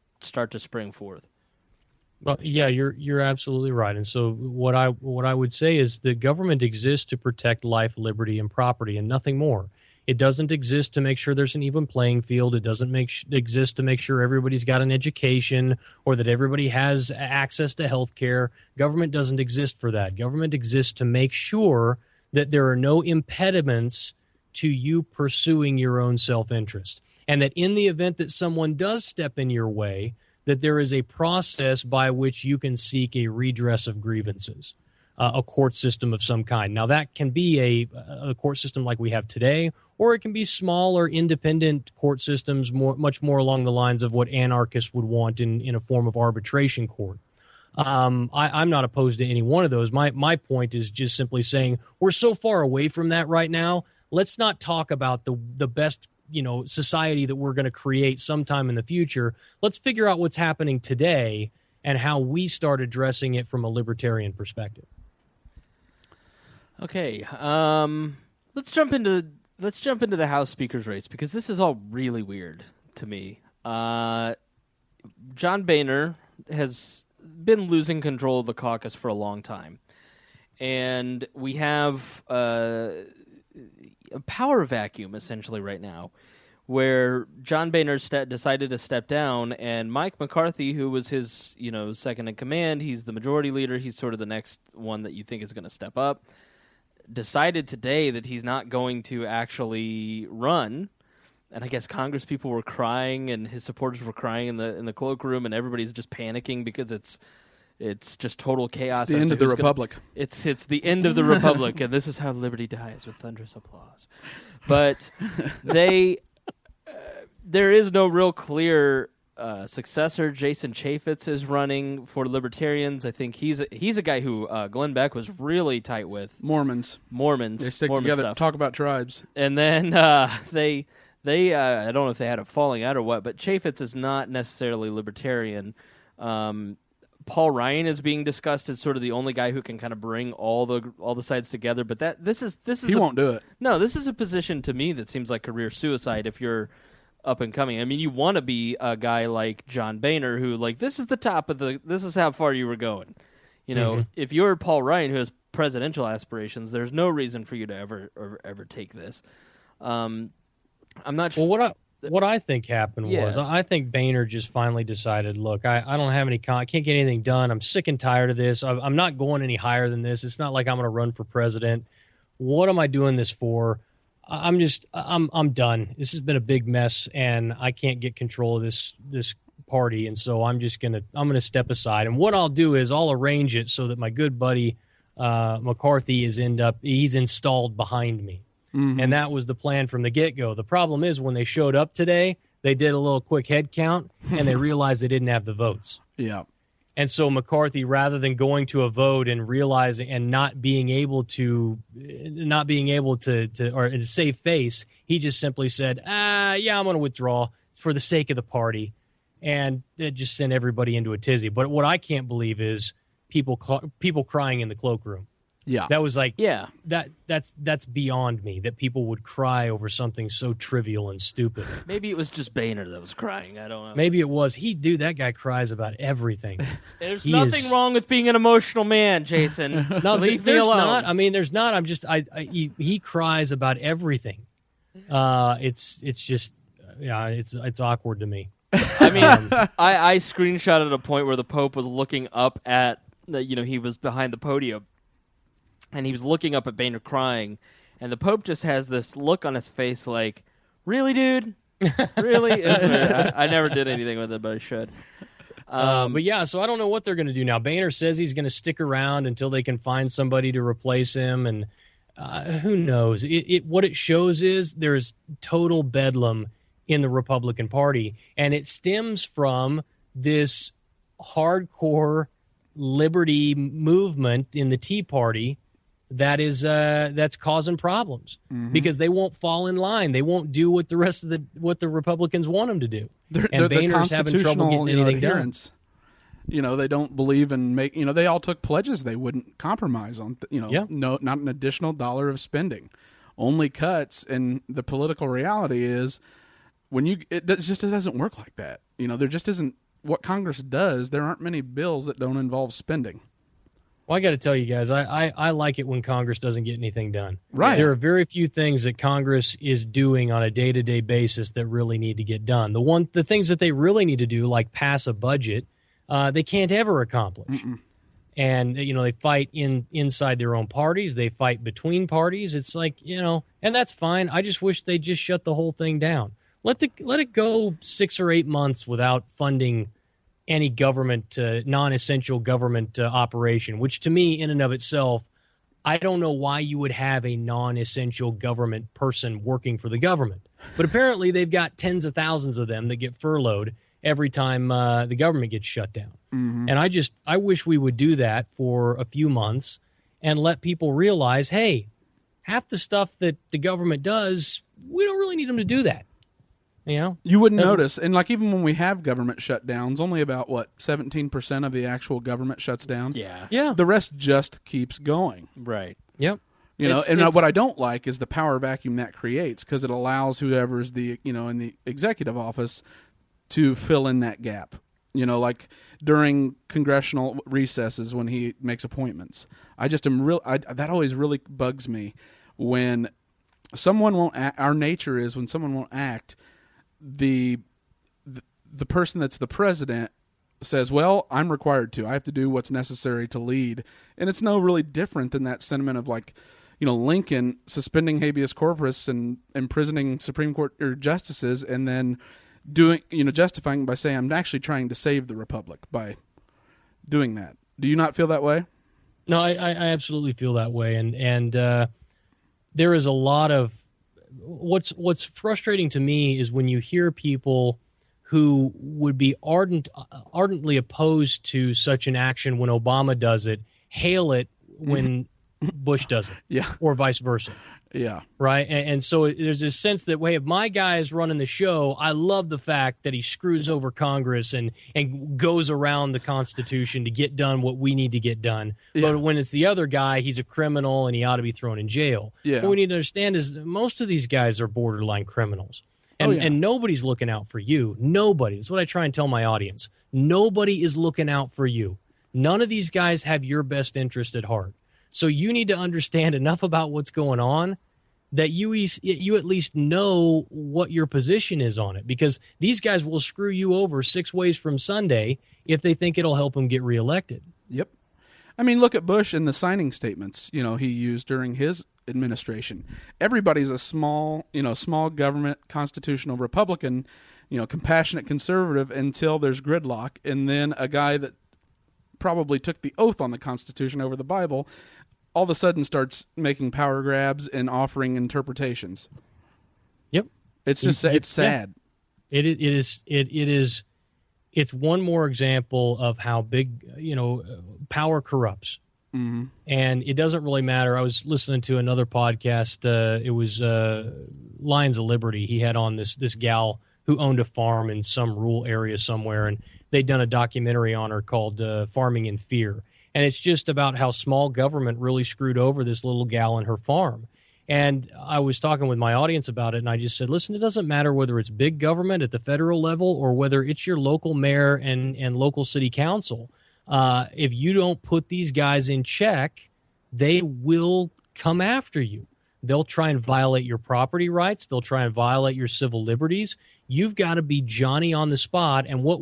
Speaker 1: to spring forth.
Speaker 3: Well, yeah, you're absolutely right. And so what I would say is the government exists to protect life, liberty, and property, and nothing more. It doesn't exist to make sure there's an even playing field. It doesn't exist to make sure everybody's got an education or that everybody has access to health care. Government doesn't exist for that. Government exists to make sure that there are no impediments to you pursuing your own self-interest. And that in the event that someone does step in your way, that there is a process by which you can seek a redress of grievances, a court system of some kind. Now, that can be a court system like we have today, or it can be smaller, independent court systems, much more along the lines of what anarchists would want in a form of arbitration court. I'm not opposed to any one of those. My point is just simply saying we're so far away from that right now. Let's not talk about the best society that we're going to create sometime in the future. Let's figure out what's happening today and how we start addressing it from a libertarian perspective.
Speaker 1: Okay, let's jump into the House Speaker's race, because this is all really weird to me. John Boehner has been losing control of the caucus for a long time, and we have a power vacuum essentially right now, where John Boehner decided to step down, and Mike McCarthy, who was his second in command, he's the majority leader, he's sort of the next one that you think is going to step up, decided today that he's not going to actually run. And I guess Congress people were crying, and his supporters were crying in the cloakroom, and everybody's just panicking because it's it's just total chaos.
Speaker 2: It's the end of the republic.
Speaker 1: It's the end of the republic, and this is how liberty dies, with thunderous applause. But there is no real clear successor. Jason Chaffetz is running for Libertarians. I think he's a guy who Glenn Beck was really tight with.
Speaker 2: Mormons.
Speaker 1: They
Speaker 2: stick
Speaker 1: Mormon
Speaker 2: together,
Speaker 1: stuff.
Speaker 2: talk about tribes.
Speaker 1: And then they I don't know if they had a falling out or what, but Chaffetz is not necessarily libertarian. Paul Ryan is being discussed as sort of the only guy who can kind of bring all the sides together, but this is
Speaker 2: he won't do it.
Speaker 1: No, this is a position to me that seems like career suicide if you're up and coming. I mean, you want to be a guy like John Boehner who, like, this is the top of this is how far you were going. You know, if you're Paul Ryan who has presidential aspirations, there's no reason for you to ever take this. I'm not sure.
Speaker 3: Well, what I think happened was I think Boehner just finally decided, look, I don't have any I can't get anything done. I'm sick and tired of this. I'm not going any higher than this. It's not like I'm going to run for president. What am I doing this for? I'm done. This has been a big mess, and I can't get control of this party, and so I'm gonna step aside. And what I'll do is I'll arrange it so that my good buddy McCarthy he's installed behind me. Mm-hmm. And that was the plan from the get-go. The problem is when they showed up today, they did a little quick head count, and they realized they didn't have the votes.
Speaker 2: Yeah.
Speaker 3: And so McCarthy, rather than going to a vote and realizing and not being able to or to save face, he just simply said, I'm going to withdraw for the sake of the party. And it just sent everybody into a tizzy. But what I can't believe is people crying in the cloakroom.
Speaker 2: Yeah.
Speaker 3: That was like, that's beyond me, that people would cry over something so trivial and stupid.
Speaker 1: Maybe it was just Boehner that was crying. I don't know.
Speaker 3: Maybe it was. That guy cries about everything.
Speaker 1: There's nothing wrong with being an emotional man, Jason.
Speaker 3: No,
Speaker 1: leave me alone.
Speaker 3: Not. I mean, there's not. I'm just, he cries about everything. It's just, it's awkward to me.
Speaker 1: I mean, I screenshotted a point where the Pope was looking up at, he was behind the podium. And he was looking up at Boehner crying, and the Pope just has this look on his face like, really, dude? Really? I never did anything with it, but I should.
Speaker 3: But yeah, so I don't know what they're going to do now. Boehner says he's going to stick around until they can find somebody to replace him, and who knows? What it shows is there's total bedlam in the Republican Party, and it stems from this hardcore liberty movement in the Tea Party that's causing problems because they won't fall in line. They won't do what the rest of what the Republicans want them to do. And Boehner's having trouble getting anything done.
Speaker 2: They don't believe in they all took pledges they wouldn't compromise on. No, not an additional dollar of spending, only cuts. And the political reality is it doesn't work like that. There just isn't what Congress does. There aren't many bills that don't involve spending.
Speaker 3: Well, I got to tell you guys, I like it when Congress doesn't get anything done.
Speaker 2: Right.
Speaker 3: There are very few things that Congress is doing on a day-to-day basis that really need to get done. The things that they really need to do, like pass a budget, they can't ever accomplish. Mm-mm. And they fight inside their own parties. They fight between parties. It's like and that's fine. I just wish they'd just shut the whole thing down. Let it go 6 or 8 months without funding any government, non-essential government operation, which to me, in and of itself, I don't know why you would have a non-essential government person working for the government. But apparently they've got tens of thousands of them that get furloughed every time the government gets shut down. Mm-hmm. And I wish we would do that for a few months and let people realize, hey, half the stuff that the government does, we don't really need them to do that.
Speaker 2: You wouldn't notice. And even when we have government shutdowns, only about 17% of the actual government shuts down.
Speaker 3: Yeah.
Speaker 2: The rest just keeps going.
Speaker 1: Right.
Speaker 3: Yep.
Speaker 2: What I don't like is the power vacuum that creates, because it allows whoever's in the executive office to fill in that gap. Like during congressional recesses when he makes appointments. That always really bugs me when someone won't act. Our nature is when someone won't act, the person that's the president says, well, I'm required to. I have to do what's necessary to lead. And it's no really different than that sentiment of Lincoln suspending habeas corpus and imprisoning Supreme Court or justices and then justifying by saying I'm actually trying to save the republic by doing that. Do you not feel that way?
Speaker 3: No, I absolutely feel that way, and there is a lot of what's frustrating to me is when you hear people who would be ardently opposed to such an action when Obama does it, hail it when Bush does it,
Speaker 2: Yeah.
Speaker 3: or vice versa.
Speaker 2: Yeah.
Speaker 3: Right. And so there's this sense that, hey, if my guy is running the show, I love the fact that he screws over Congress and goes around the Constitution to get done what we need to get done.
Speaker 2: Yeah.
Speaker 3: But when it's the other guy, he's a criminal and he ought to be thrown in jail.
Speaker 2: Yeah.
Speaker 3: What we need to understand is most of these guys are borderline criminals. And, and nobody's looking out for you. Nobody. That's what I try and tell my audience. Nobody is looking out for you. None of these guys have your best interest at heart. So you need to understand enough about what's going on that you at least know what your position is on it, because these guys will screw you over 6 ways from Sunday if they think it'll help them get reelected.
Speaker 2: Yep. I mean, look at Bush and the signing statements, he used during his administration. Everybody's a small government constitutional Republican, compassionate conservative until there's gridlock, and then a guy that probably took the oath on the Constitution over the Bible all of a sudden starts making power grabs and offering interpretations.
Speaker 3: Yep.
Speaker 2: It's just it's sad.
Speaker 3: Yeah. It is. It's one more example of how big, power corrupts.
Speaker 2: Mm-hmm.
Speaker 3: And it doesn't really matter. I was listening to another podcast. It was Lions of Liberty. He had on this gal who owned a farm in some rural area somewhere, and they'd done a documentary on her called Farming in Fear. And it's just about how small government really screwed over this little gal and her farm. And I was talking with my audience about it, and I just said, listen, it doesn't matter whether it's big government at the federal level or whether it's your local mayor and local city council. If you don't put these guys in check, they will come after you. They'll try and violate your property rights. They'll try and violate your civil liberties. You've got to be Johnny on the spot. And what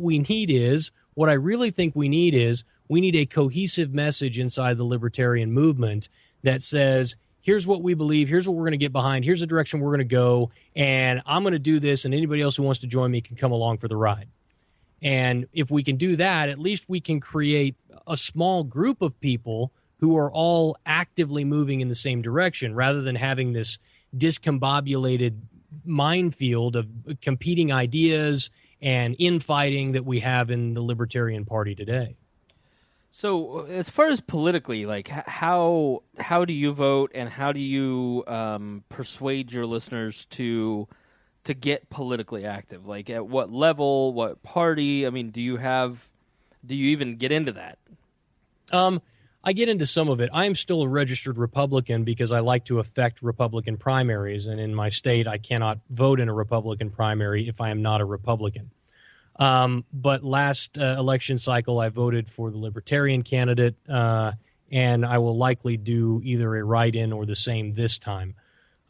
Speaker 3: I really think we need is a cohesive message inside the libertarian movement that says, here's what we believe, here's what we're going to get behind, here's the direction we're going to go, and I'm going to do this, and anybody else who wants to join me can come along for the ride. And if we can do that, at least we can create a small group of people who are all actively moving in the same direction, rather than having this discombobulated minefield of competing ideas and infighting that we have in the Libertarian Party today.
Speaker 1: So, as far as politically, like how do you vote, and how do you persuade your listeners to get politically active? Like, at what level, what party? I mean, do you even get into that?
Speaker 3: I get into some of it. I am still a registered Republican because I like to affect Republican primaries, and in my state, I cannot vote in a Republican primary if I am not a Republican. But last election cycle, I voted for the Libertarian candidate, and I will likely do either a write-in or the same this time,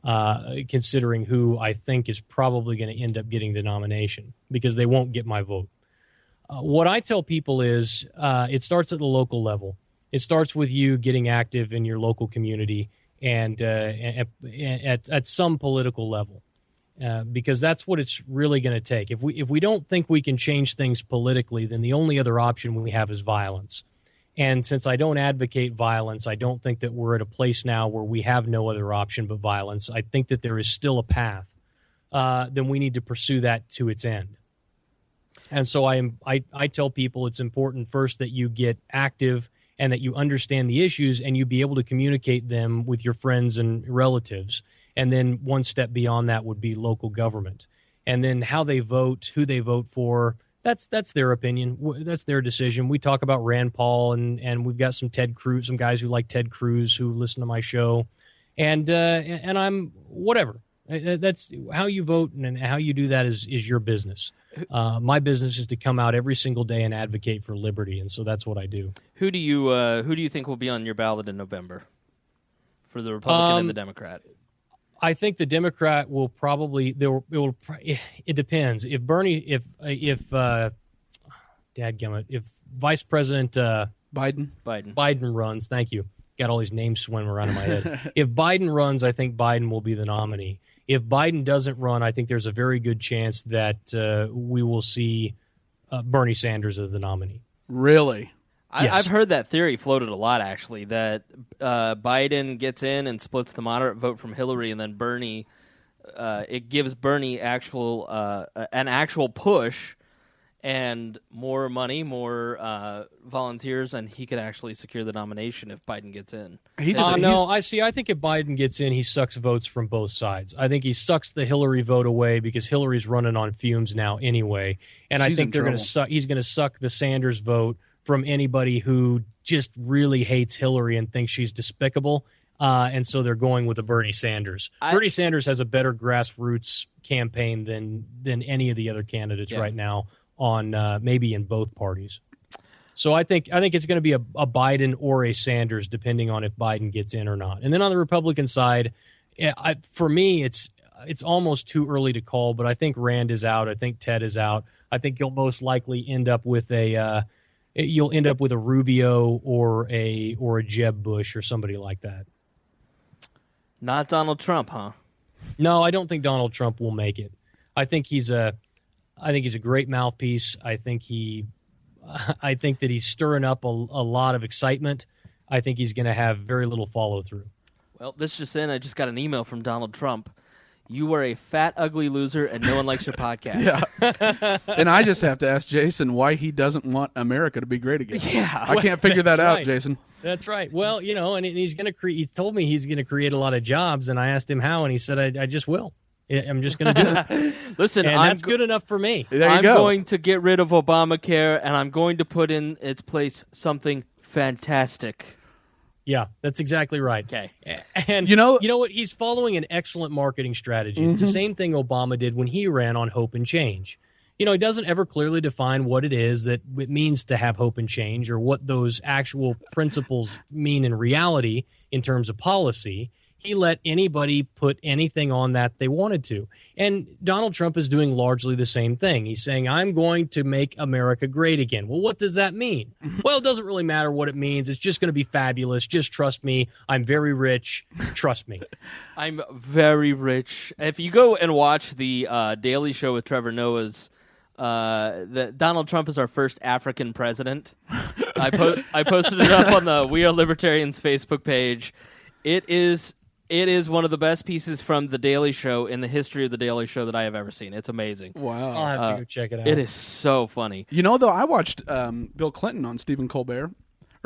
Speaker 3: considering who I think is probably going to end up getting the nomination, because they won't get my vote. What I tell people is it starts at the local level. It starts with you getting active in your local community and at some political level. Because that's what it's really going to take. If we don't think we can change things politically, then the only other option we have is violence. And since I don't advocate violence, I don't think that we're at a place now where we have no other option but violence. I think that there is still a path. Then we need to pursue that to its end. And so I tell people it's important first that you get active and that you understand the issues and you be able to communicate them with your friends and relatives. And then one step beyond that would be local government. And then how they vote, who they vote for, that's their opinion. That's their decision. We talk about Rand Paul, and we've got some guys who like Ted Cruz who listen to my show. And I'm whatever. That's how you vote, and how you do that is your business. My business is to come out every single day and advocate for liberty, and so that's what I do. Who do
Speaker 1: you think will be on your ballot in November for the Republican and the Democrat?
Speaker 3: I think the Democrat will probably it depends. If Vice President Biden runs, thank you. Got all these names swimming around in my head. If Biden runs, I think Biden will be the nominee. If Biden doesn't run, I think there's a very good chance that we will see Bernie Sanders as the nominee.
Speaker 2: Really?
Speaker 1: I've heard that theory floated a lot, actually, that Biden gets in and splits the moderate vote from Hillary, and then Bernie, it gives Bernie an actual push and more money, more volunteers, and he could actually secure the nomination if Biden gets in.
Speaker 3: I think if Biden gets in, he sucks votes from both sides. I think he sucks the Hillary vote away because Hillary's running on fumes now anyway, and I think he's going to suck the Sanders vote from anybody who just really hates Hillary and thinks she's despicable, and so they're going with a Bernie Sanders. Bernie Sanders has a better grassroots campaign than any of the other candidates right now on maybe in both parties. So I think it's going to be a Biden or a Sanders, depending on if Biden gets in or not. And then on the Republican side, for me, it's almost too early to call, but I think Rand is out. I think Ted is out. I think you'll most likely end up with a Rubio or a Jeb Bush or somebody like that.
Speaker 1: Not Donald Trump, huh?
Speaker 3: No, I don't think Donald Trump will make it. I think he's a great mouthpiece. I think that he's stirring up a lot of excitement. I think he's going to have very little follow through.
Speaker 1: Well, this just in, I just got an email from Donald Trump. You are a fat, ugly loser, and no one likes your podcast.
Speaker 2: Yeah. And I just have to ask Jason why he doesn't want America to be great again.
Speaker 1: Yeah.
Speaker 2: I can't figure that out,
Speaker 3: right.
Speaker 2: Jason.
Speaker 3: That's right. Well, and he's going to he told me he's going to create a lot of jobs, and I asked him how, and he said, I just will. I'm just going to do it.
Speaker 1: Listen,
Speaker 3: and that's good enough for me.
Speaker 1: I'm going to get rid of Obamacare, and I'm going to put in its place something fantastic.
Speaker 3: Yeah, that's exactly right.
Speaker 1: Okay.
Speaker 3: And you know what? He's following an excellent marketing strategy. It's the same thing Obama did when he ran on hope and change. He doesn't ever clearly define what it is that it means to have hope and change or what those actual principles mean in reality in terms of policy. He let anybody put anything on that they wanted to. And Donald Trump is doing largely the same thing. He's saying, I'm going to make America great again. Well, what does that mean? Well, it doesn't really matter what it means. It's just going to be fabulous. Just trust me. I'm very rich. Trust me.
Speaker 1: I'm very rich. If you go and watch the Daily Show with Trevor Noah's, Donald Trump is our first African president. I posted it up on the We Are Libertarians Facebook page. It is one of the best pieces from The Daily Show in the history of The Daily Show that I have ever seen. It's amazing.
Speaker 2: Wow.
Speaker 3: I'll have to go check it out.
Speaker 1: It is so funny.
Speaker 2: Though, I watched Bill Clinton on Stephen Colbert,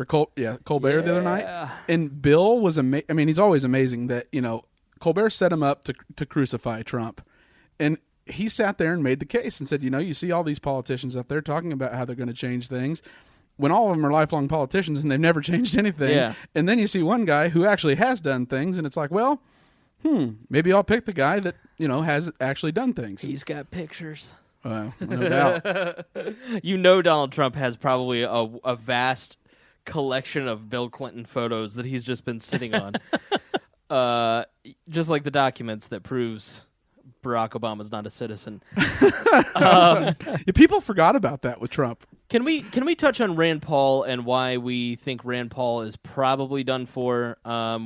Speaker 2: Colbert the other night. And Bill was amazing. I mean, he's always amazing that, Colbert set him up to crucify Trump. And he sat there and made the case and said, you see all these politicians up there talking about how they're going to change things, when all of them are lifelong politicians and they've never changed anything.
Speaker 1: Yeah.
Speaker 2: And then you see one guy who actually has done things, and it's like, well, maybe I'll pick the guy that, has actually done things.
Speaker 1: He's got pictures.
Speaker 2: No doubt.
Speaker 1: Donald Trump has probably a vast collection of Bill Clinton photos that he's just been sitting on. Just like the documents that proves Barack Obama's not a citizen.
Speaker 2: People forgot about that with Trump.
Speaker 1: Can we touch on Rand Paul and why we think Rand Paul is probably done for?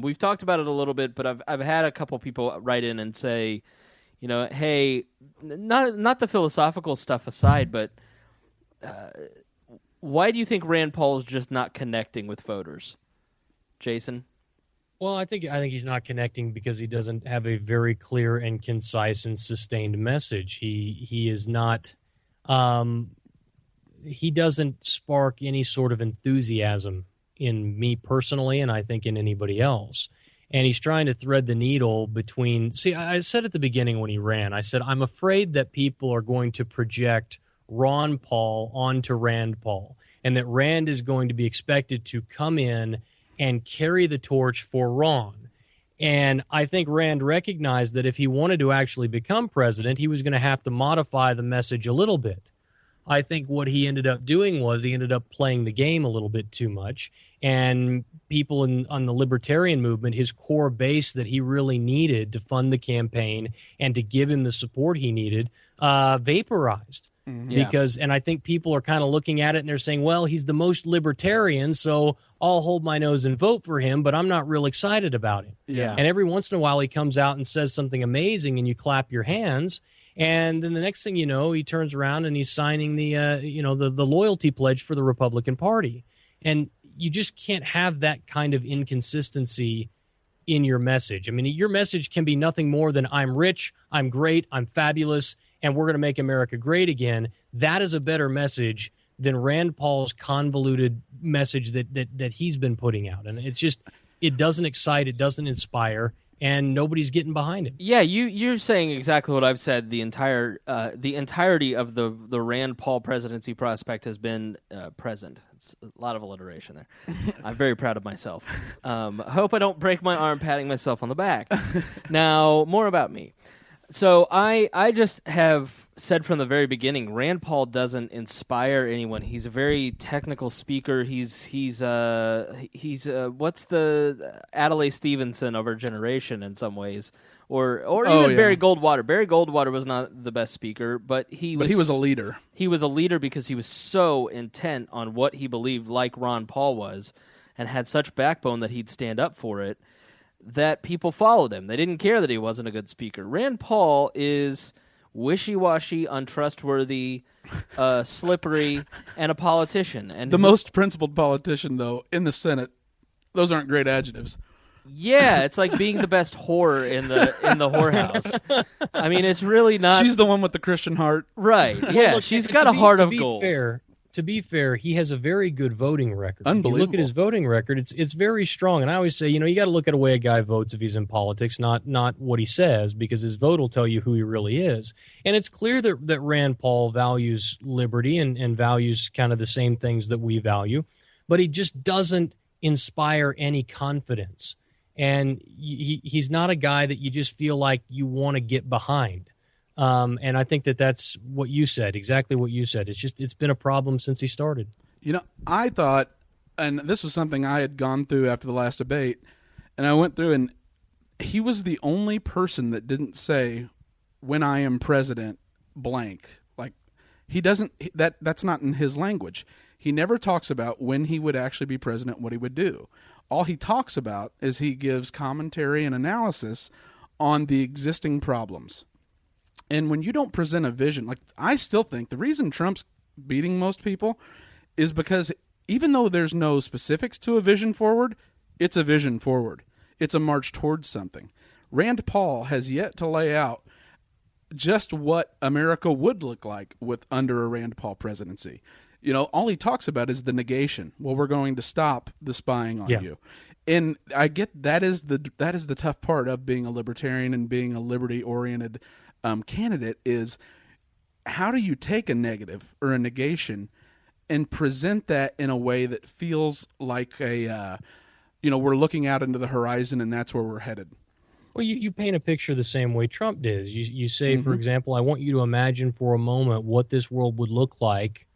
Speaker 1: We've talked about it a little bit, but I've had a couple people write in and say, hey, not the philosophical stuff aside, but why do you think Rand Paul is just not connecting with voters, Jason?
Speaker 3: Well, I think he's not connecting because he doesn't have a very clear and concise and sustained message. He is not. He doesn't spark any sort of enthusiasm in me personally, and I think in anybody else. And he's trying to thread the needle between. See, I said at the beginning when he ran, I said I'm afraid that people are going to project Ron Paul onto Rand Paul, and that Rand is going to be expected to come in and carry the torch for Ron. And I think Rand recognized that if he wanted to actually become president, he was going to have to modify the message a little bit. I think what he ended up doing was he ended up playing the game a little bit too much. And people on the libertarian movement, his core base that he really needed to fund the campaign and to give him the support he needed, vaporized. Because, and I think people are kind of looking at it and they're saying, well, he's the most libertarian, so I'll hold my nose and vote for him, but I'm not real excited about him.
Speaker 1: Yeah.
Speaker 3: And every once in a while he comes out and says something amazing and you clap your hands. And then the next thing you know, he turns around and he's signing the loyalty pledge for the Republican Party. And you just can't have that kind of inconsistency in your message. I mean, your message can be nothing more than I'm rich, I'm great, I'm fabulous, and we're going to make America great again. That is a better message than Rand Paul's convoluted message that he's been putting out. And it's just, it doesn't excite, it doesn't inspire, and nobody's getting behind it.
Speaker 1: Yeah, you're saying exactly what I've said. The entirety of the Rand Paul presidency prospect has been present. It's a lot of alliteration there. I'm very proud of myself. Hope I don't break my arm patting myself on the back. Now, more about me. So I just have said from the very beginning, Rand Paul doesn't inspire anyone. He's a very technical speaker. He's what's the Adlai Stevenson of our generation in some ways, or even Barry Goldwater. Barry Goldwater was not the best speaker, but he was
Speaker 2: a leader.
Speaker 1: He was a leader because he was so intent on what he believed, like Ron Paul was, and had such backbone that he'd stand up for it, that people followed him. They didn't care that he wasn't a good speaker. Rand Paul is wishy-washy, untrustworthy, slippery, and a politician. And
Speaker 2: the most principled politician, though, in the Senate. Those aren't great adjectives.
Speaker 1: Yeah, it's like being the best whore in the whorehouse. I mean, it's really not.
Speaker 2: She's the one with the Christian heart,
Speaker 1: right? Yeah,
Speaker 3: look,
Speaker 1: she's got a heart of gold.
Speaker 3: To be fair, he has a very good voting record.
Speaker 2: Unbelievable.
Speaker 3: If you look at his voting record, it's very strong. And I always say, you got to look at the way a guy votes if he's in politics, not what he says, because his vote will tell you who he really is. And it's clear that Rand Paul values liberty and values kind of the same things that we value, but he just doesn't inspire any confidence. And he's not a guy that you just feel like you want to get behind. And I think that's what you said, exactly what you said. It's been a problem since he started.
Speaker 2: I thought, and this was something I had gone through after the last debate, and I went through, and he was the only person that didn't say, when I am president, blank. Like, he doesn't, that's not in his language. He never talks about when he would actually be president, what he would do. All he talks about is he gives commentary and analysis on the existing problems. And when you don't present a vision, like, I still think the reason Trump's beating most people is because even though there's no specifics to a vision forward, it's a vision forward. It's a march towards something. Rand Paul has yet to lay out just what America would look like under a Rand Paul presidency. All he talks about is the negation. Well, we're going to stop the spying on you. And I get that is the tough part of being a libertarian and being a liberty-oriented candidate is, how do you take a negative or a negation and present that in a way that feels like we're looking out into the horizon and that's where we're headed.
Speaker 3: Well, you paint a picture the same way Trump did. You say, for example, I want you to imagine for a moment what this world would look like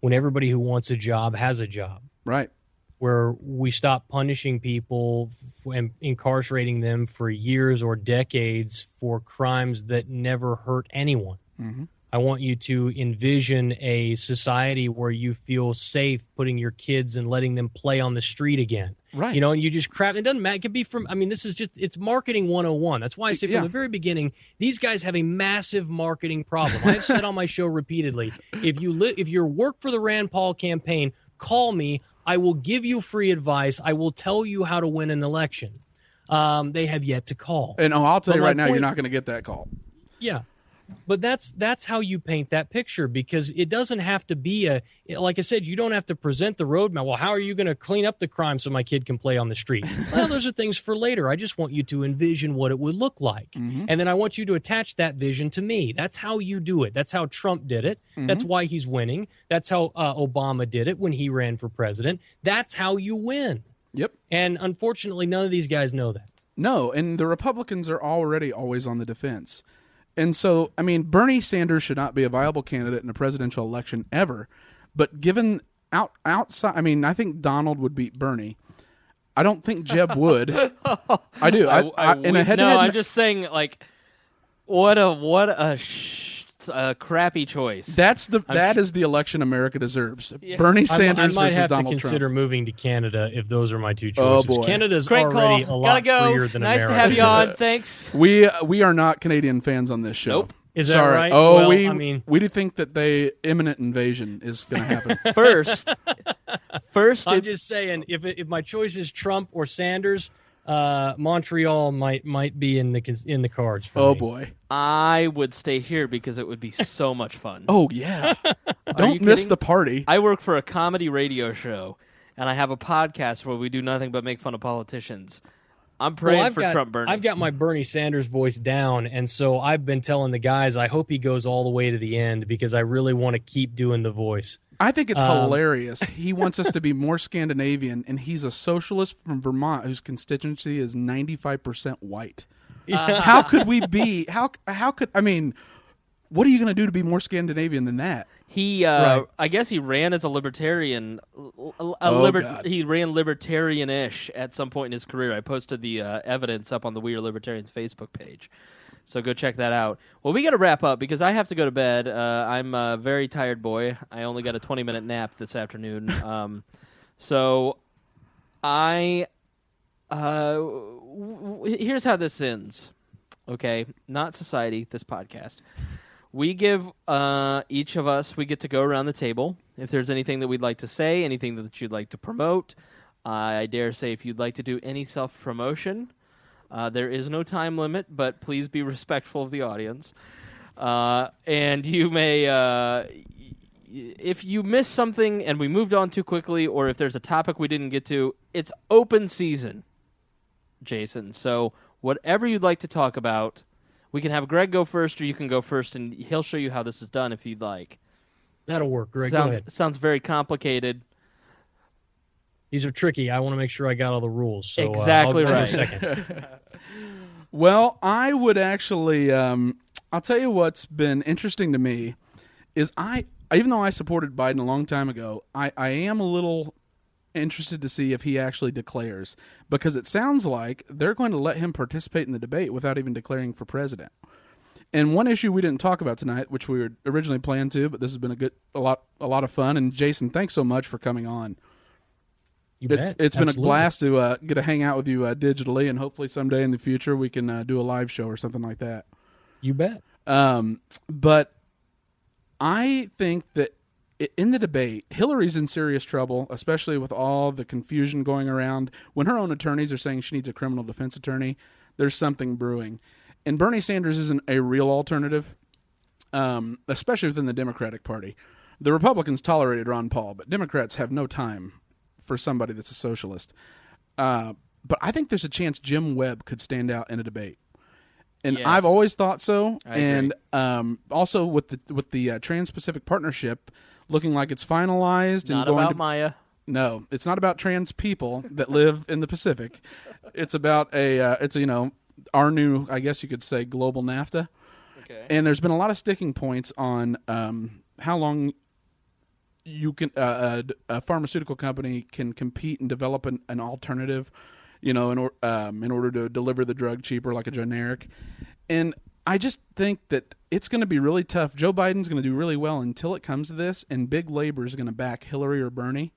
Speaker 3: when everybody who wants a job has a job.
Speaker 2: Right.
Speaker 3: Where we stop punishing people and incarcerating them for years or decades for crimes that never hurt anyone. Mm-hmm. I want you to envision a society where you feel safe putting your kids and letting them play on the street again.
Speaker 2: Right.
Speaker 3: And you just craft. It doesn't matter. It could be this is just, it's marketing 101. That's why I say from the very beginning, these guys have a massive marketing problem. I've said on my show repeatedly, if you work for the Rand Paul campaign, call me. I will give you free advice. I will tell you how to win an election. They have yet to call.
Speaker 2: And I'll tell you right now, you're not going to get that call.
Speaker 3: Yeah. But that's how you paint that picture, because it doesn't have to be like I said, you don't have to present the roadmap. Well, how are you going to clean up the crime so my kid can play on the street? Well, those are things for later. I just want you to envision what it would look like. Mm-hmm. And then I want you to attach that vision to me. That's how you do it. That's how Trump did it. Mm-hmm. That's why he's winning. That's how Obama did it when he ran for president. That's how you win.
Speaker 2: Yep.
Speaker 3: And unfortunately, none of these guys know that.
Speaker 2: No, and the Republicans are already always on the defense. And so, Bernie Sanders should not be a viable candidate in a presidential election ever. But given outside, I think Donald would beat Bernie. I don't think Jeb would. I do.
Speaker 1: I'm just saying, like, what a crappy choice.
Speaker 2: That is the election America deserves. Yeah. Bernie Sanders versus Donald Trump.
Speaker 3: I might have to consider moving to Canada if those are my two choices.
Speaker 2: Oh boy,
Speaker 3: Canada's already a lot freer than
Speaker 1: nice
Speaker 3: America.
Speaker 1: To have you on. Thanks.
Speaker 2: We are not Canadian fans on this show.
Speaker 1: Nope.
Speaker 3: Is that right?
Speaker 2: Oh, well, we do think that imminent invasion is going to happen.
Speaker 1: first,
Speaker 3: I'm just saying, if my choice is Trump or Sanders, Montreal might be in the cards for me.
Speaker 2: Oh boy,
Speaker 1: I would stay here because it would be so much fun.
Speaker 2: oh yeah. Don't miss
Speaker 1: kidding?
Speaker 2: the party.
Speaker 1: I work for a comedy radio show, and I have a podcast where we do nothing but make fun of politicians. I'm praying for Trump Bernie.
Speaker 3: I've got my Bernie Sanders voice down, and so I've been telling the guys I hope he goes all the way to the end because I really want to keep doing the voice.
Speaker 2: I think it's hilarious. He wants us to be more Scandinavian, and he's a socialist from Vermont whose constituency is 95% white. How could we be? How could I mean? What are you going to do to be more Scandinavian than that?
Speaker 1: He,
Speaker 3: Right.
Speaker 1: I guess he ran as a libertarian.
Speaker 2: God.
Speaker 1: He ran libertarian-ish at some point in his career. I posted the evidence up on the We Are Libertarians Facebook page. So go check that out. Well, we got to wrap up because I have to go to bed. I'm a very tired boy. I only got a 20-minute nap this afternoon. So I here's how this ends. Okay, not society, this podcast. We give each of us, we get to go around the table. If there's anything that we'd like to say, anything that you'd like to promote, I dare say if you'd like to do any self-promotion, there is no time limit, but please be respectful of the audience. And you may, if you miss something and we moved on too quickly, or if there's a topic we didn't get to, it's open season, Jason. So whatever you'd like to talk about, we can have Greg go first, or you can go first, and he'll show you how this is done if you'd like.
Speaker 3: That'll work, Greg. Go ahead.
Speaker 1: Sounds very complicated.
Speaker 3: These are tricky. I want to make sure I got all the rules. So,
Speaker 1: Exactly
Speaker 3: I'll
Speaker 1: right.
Speaker 3: go second.
Speaker 2: Well, I would actually. I'll tell you what's been interesting to me is even though I supported Biden a long time ago, I am a little interested to see if he actually declares, because it sounds like they're going to let him participate in the debate without even declaring for president. And one issue we didn't talk about tonight, which we were originally planned to, but this has been a lot of fun. And Jason, thanks so much for coming on.
Speaker 3: You bet.
Speaker 2: It's been a
Speaker 3: Absolutely.
Speaker 2: blast to get to hang out with you digitally, and hopefully someday in the future we can do a live show or something like that.
Speaker 3: You bet.
Speaker 2: But I think that in the debate, Hillary's in serious trouble, especially with all the confusion going around. When her own attorneys are saying she needs a criminal defense attorney, there's something brewing. And Bernie Sanders isn't a real alternative, especially within the Democratic Party. The Republicans tolerated Ron Paul, but Democrats have no time for somebody that's a socialist. But I think there's a chance Jim Webb could stand out in a debate. And
Speaker 1: Yes.
Speaker 2: I've always thought so.
Speaker 1: I agree.
Speaker 2: And also with the Trans-Pacific Partnership looking like it's finalized.
Speaker 1: Not
Speaker 2: and going
Speaker 1: about
Speaker 2: to,
Speaker 1: Maya.
Speaker 2: No, it's not about trans people that live in the Pacific. It's about our new, I guess you could say, global NAFTA.
Speaker 1: Okay.
Speaker 2: And there's been a lot of sticking points on how long you can a pharmaceutical company can compete and develop an alternative, in order to deliver the drug cheaper, like a generic. And I just think that it's going to be really tough. Joe Biden's going to do really well until it comes to this, and big labor is going to back Hillary or Bernie.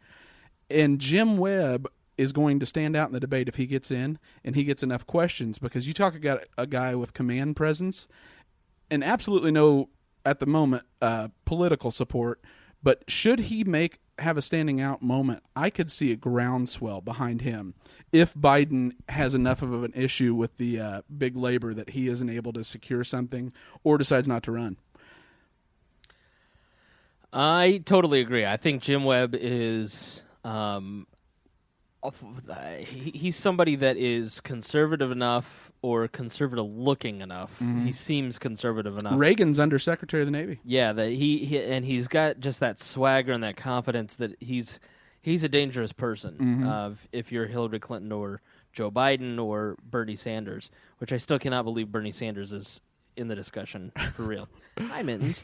Speaker 2: And Jim Webb is going to stand out in the debate if he gets in and he gets enough questions, because you talk about a guy with command presence and absolutely no, at the moment, political support. But should he have a standing out moment, I could see a groundswell behind him if Biden has enough of an issue with the big labor that he isn't able to secure something or decides not to run.
Speaker 1: I totally agree. I think Jim Webb is he's somebody that is conservative enough or conservative looking enough. Mm-hmm. He seems conservative enough.
Speaker 2: Reagan's Undersecretary of the Navy.
Speaker 1: Yeah, that he's got just that swagger and that confidence that he's a dangerous person.
Speaker 2: Mm-hmm.
Speaker 1: If you're Hillary Clinton or Joe Biden or Bernie Sanders, which I still cannot believe Bernie Sanders is in the discussion for real. Hi, Mittens.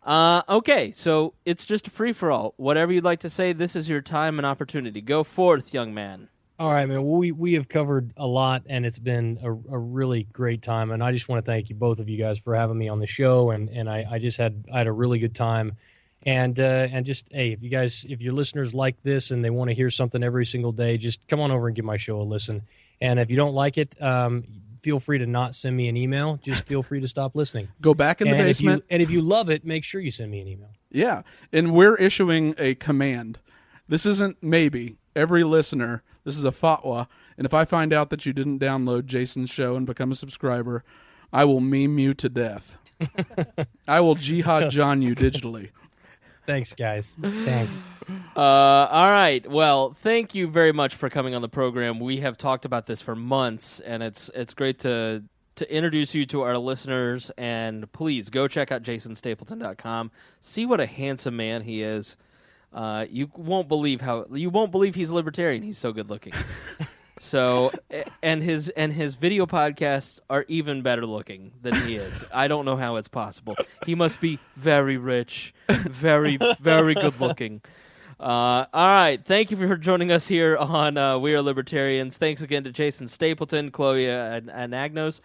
Speaker 1: Okay, so it's just a free-for-all. Whatever you'd like to say, this is your time and opportunity. Go forth, young man.
Speaker 3: All right, man. Well, we have covered a lot, and it's been a really great time. And I just want to thank you, both of you guys, for having me on the show. And I had a really good time. And just, hey, if your listeners like this and they want to hear something every single day, just come on over and give my show a listen. And if you don't like it, feel free to not send me an email. Just feel free to stop listening.
Speaker 2: Go back in the basement.
Speaker 3: If you love it, make sure you send me an email.
Speaker 2: Yeah, and we're issuing a command This isn't maybe. Every listener, this is a fatwa. And if I find out that you didn't download Jason's show and become a subscriber, I will meme you to death. I will Jihad John you digitally.
Speaker 3: Thanks, guys. Thanks.
Speaker 1: All right. Well, thank you very much for coming on the program. We have talked about this for months, and it's great to introduce you to our listeners. And please go check out jasonstapleton.com. See what a handsome man he is. You won't believe he's libertarian. He's so good looking. So, and his video podcasts are even better looking than he is. I don't know how it's possible. He must be very rich, very, very good looking. All right. Thank you for joining us here on We Are Libertarians. Thanks again to Jason Stapleton, Chloe, and Agnos.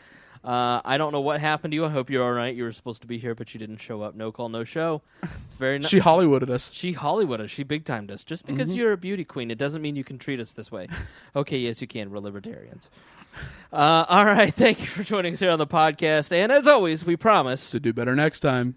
Speaker 1: I don't know what happened to you. I hope you're all right. You were supposed to be here, but you didn't show up. No call, no show. It's very nice.
Speaker 2: She Hollywooded us.
Speaker 1: She big-timed us. Just because you're a beauty queen, it doesn't mean you can treat us this way. Okay, yes, you can. We're libertarians. All right. Thank you for joining us here on the podcast. And as always, we promise
Speaker 2: to do better next time.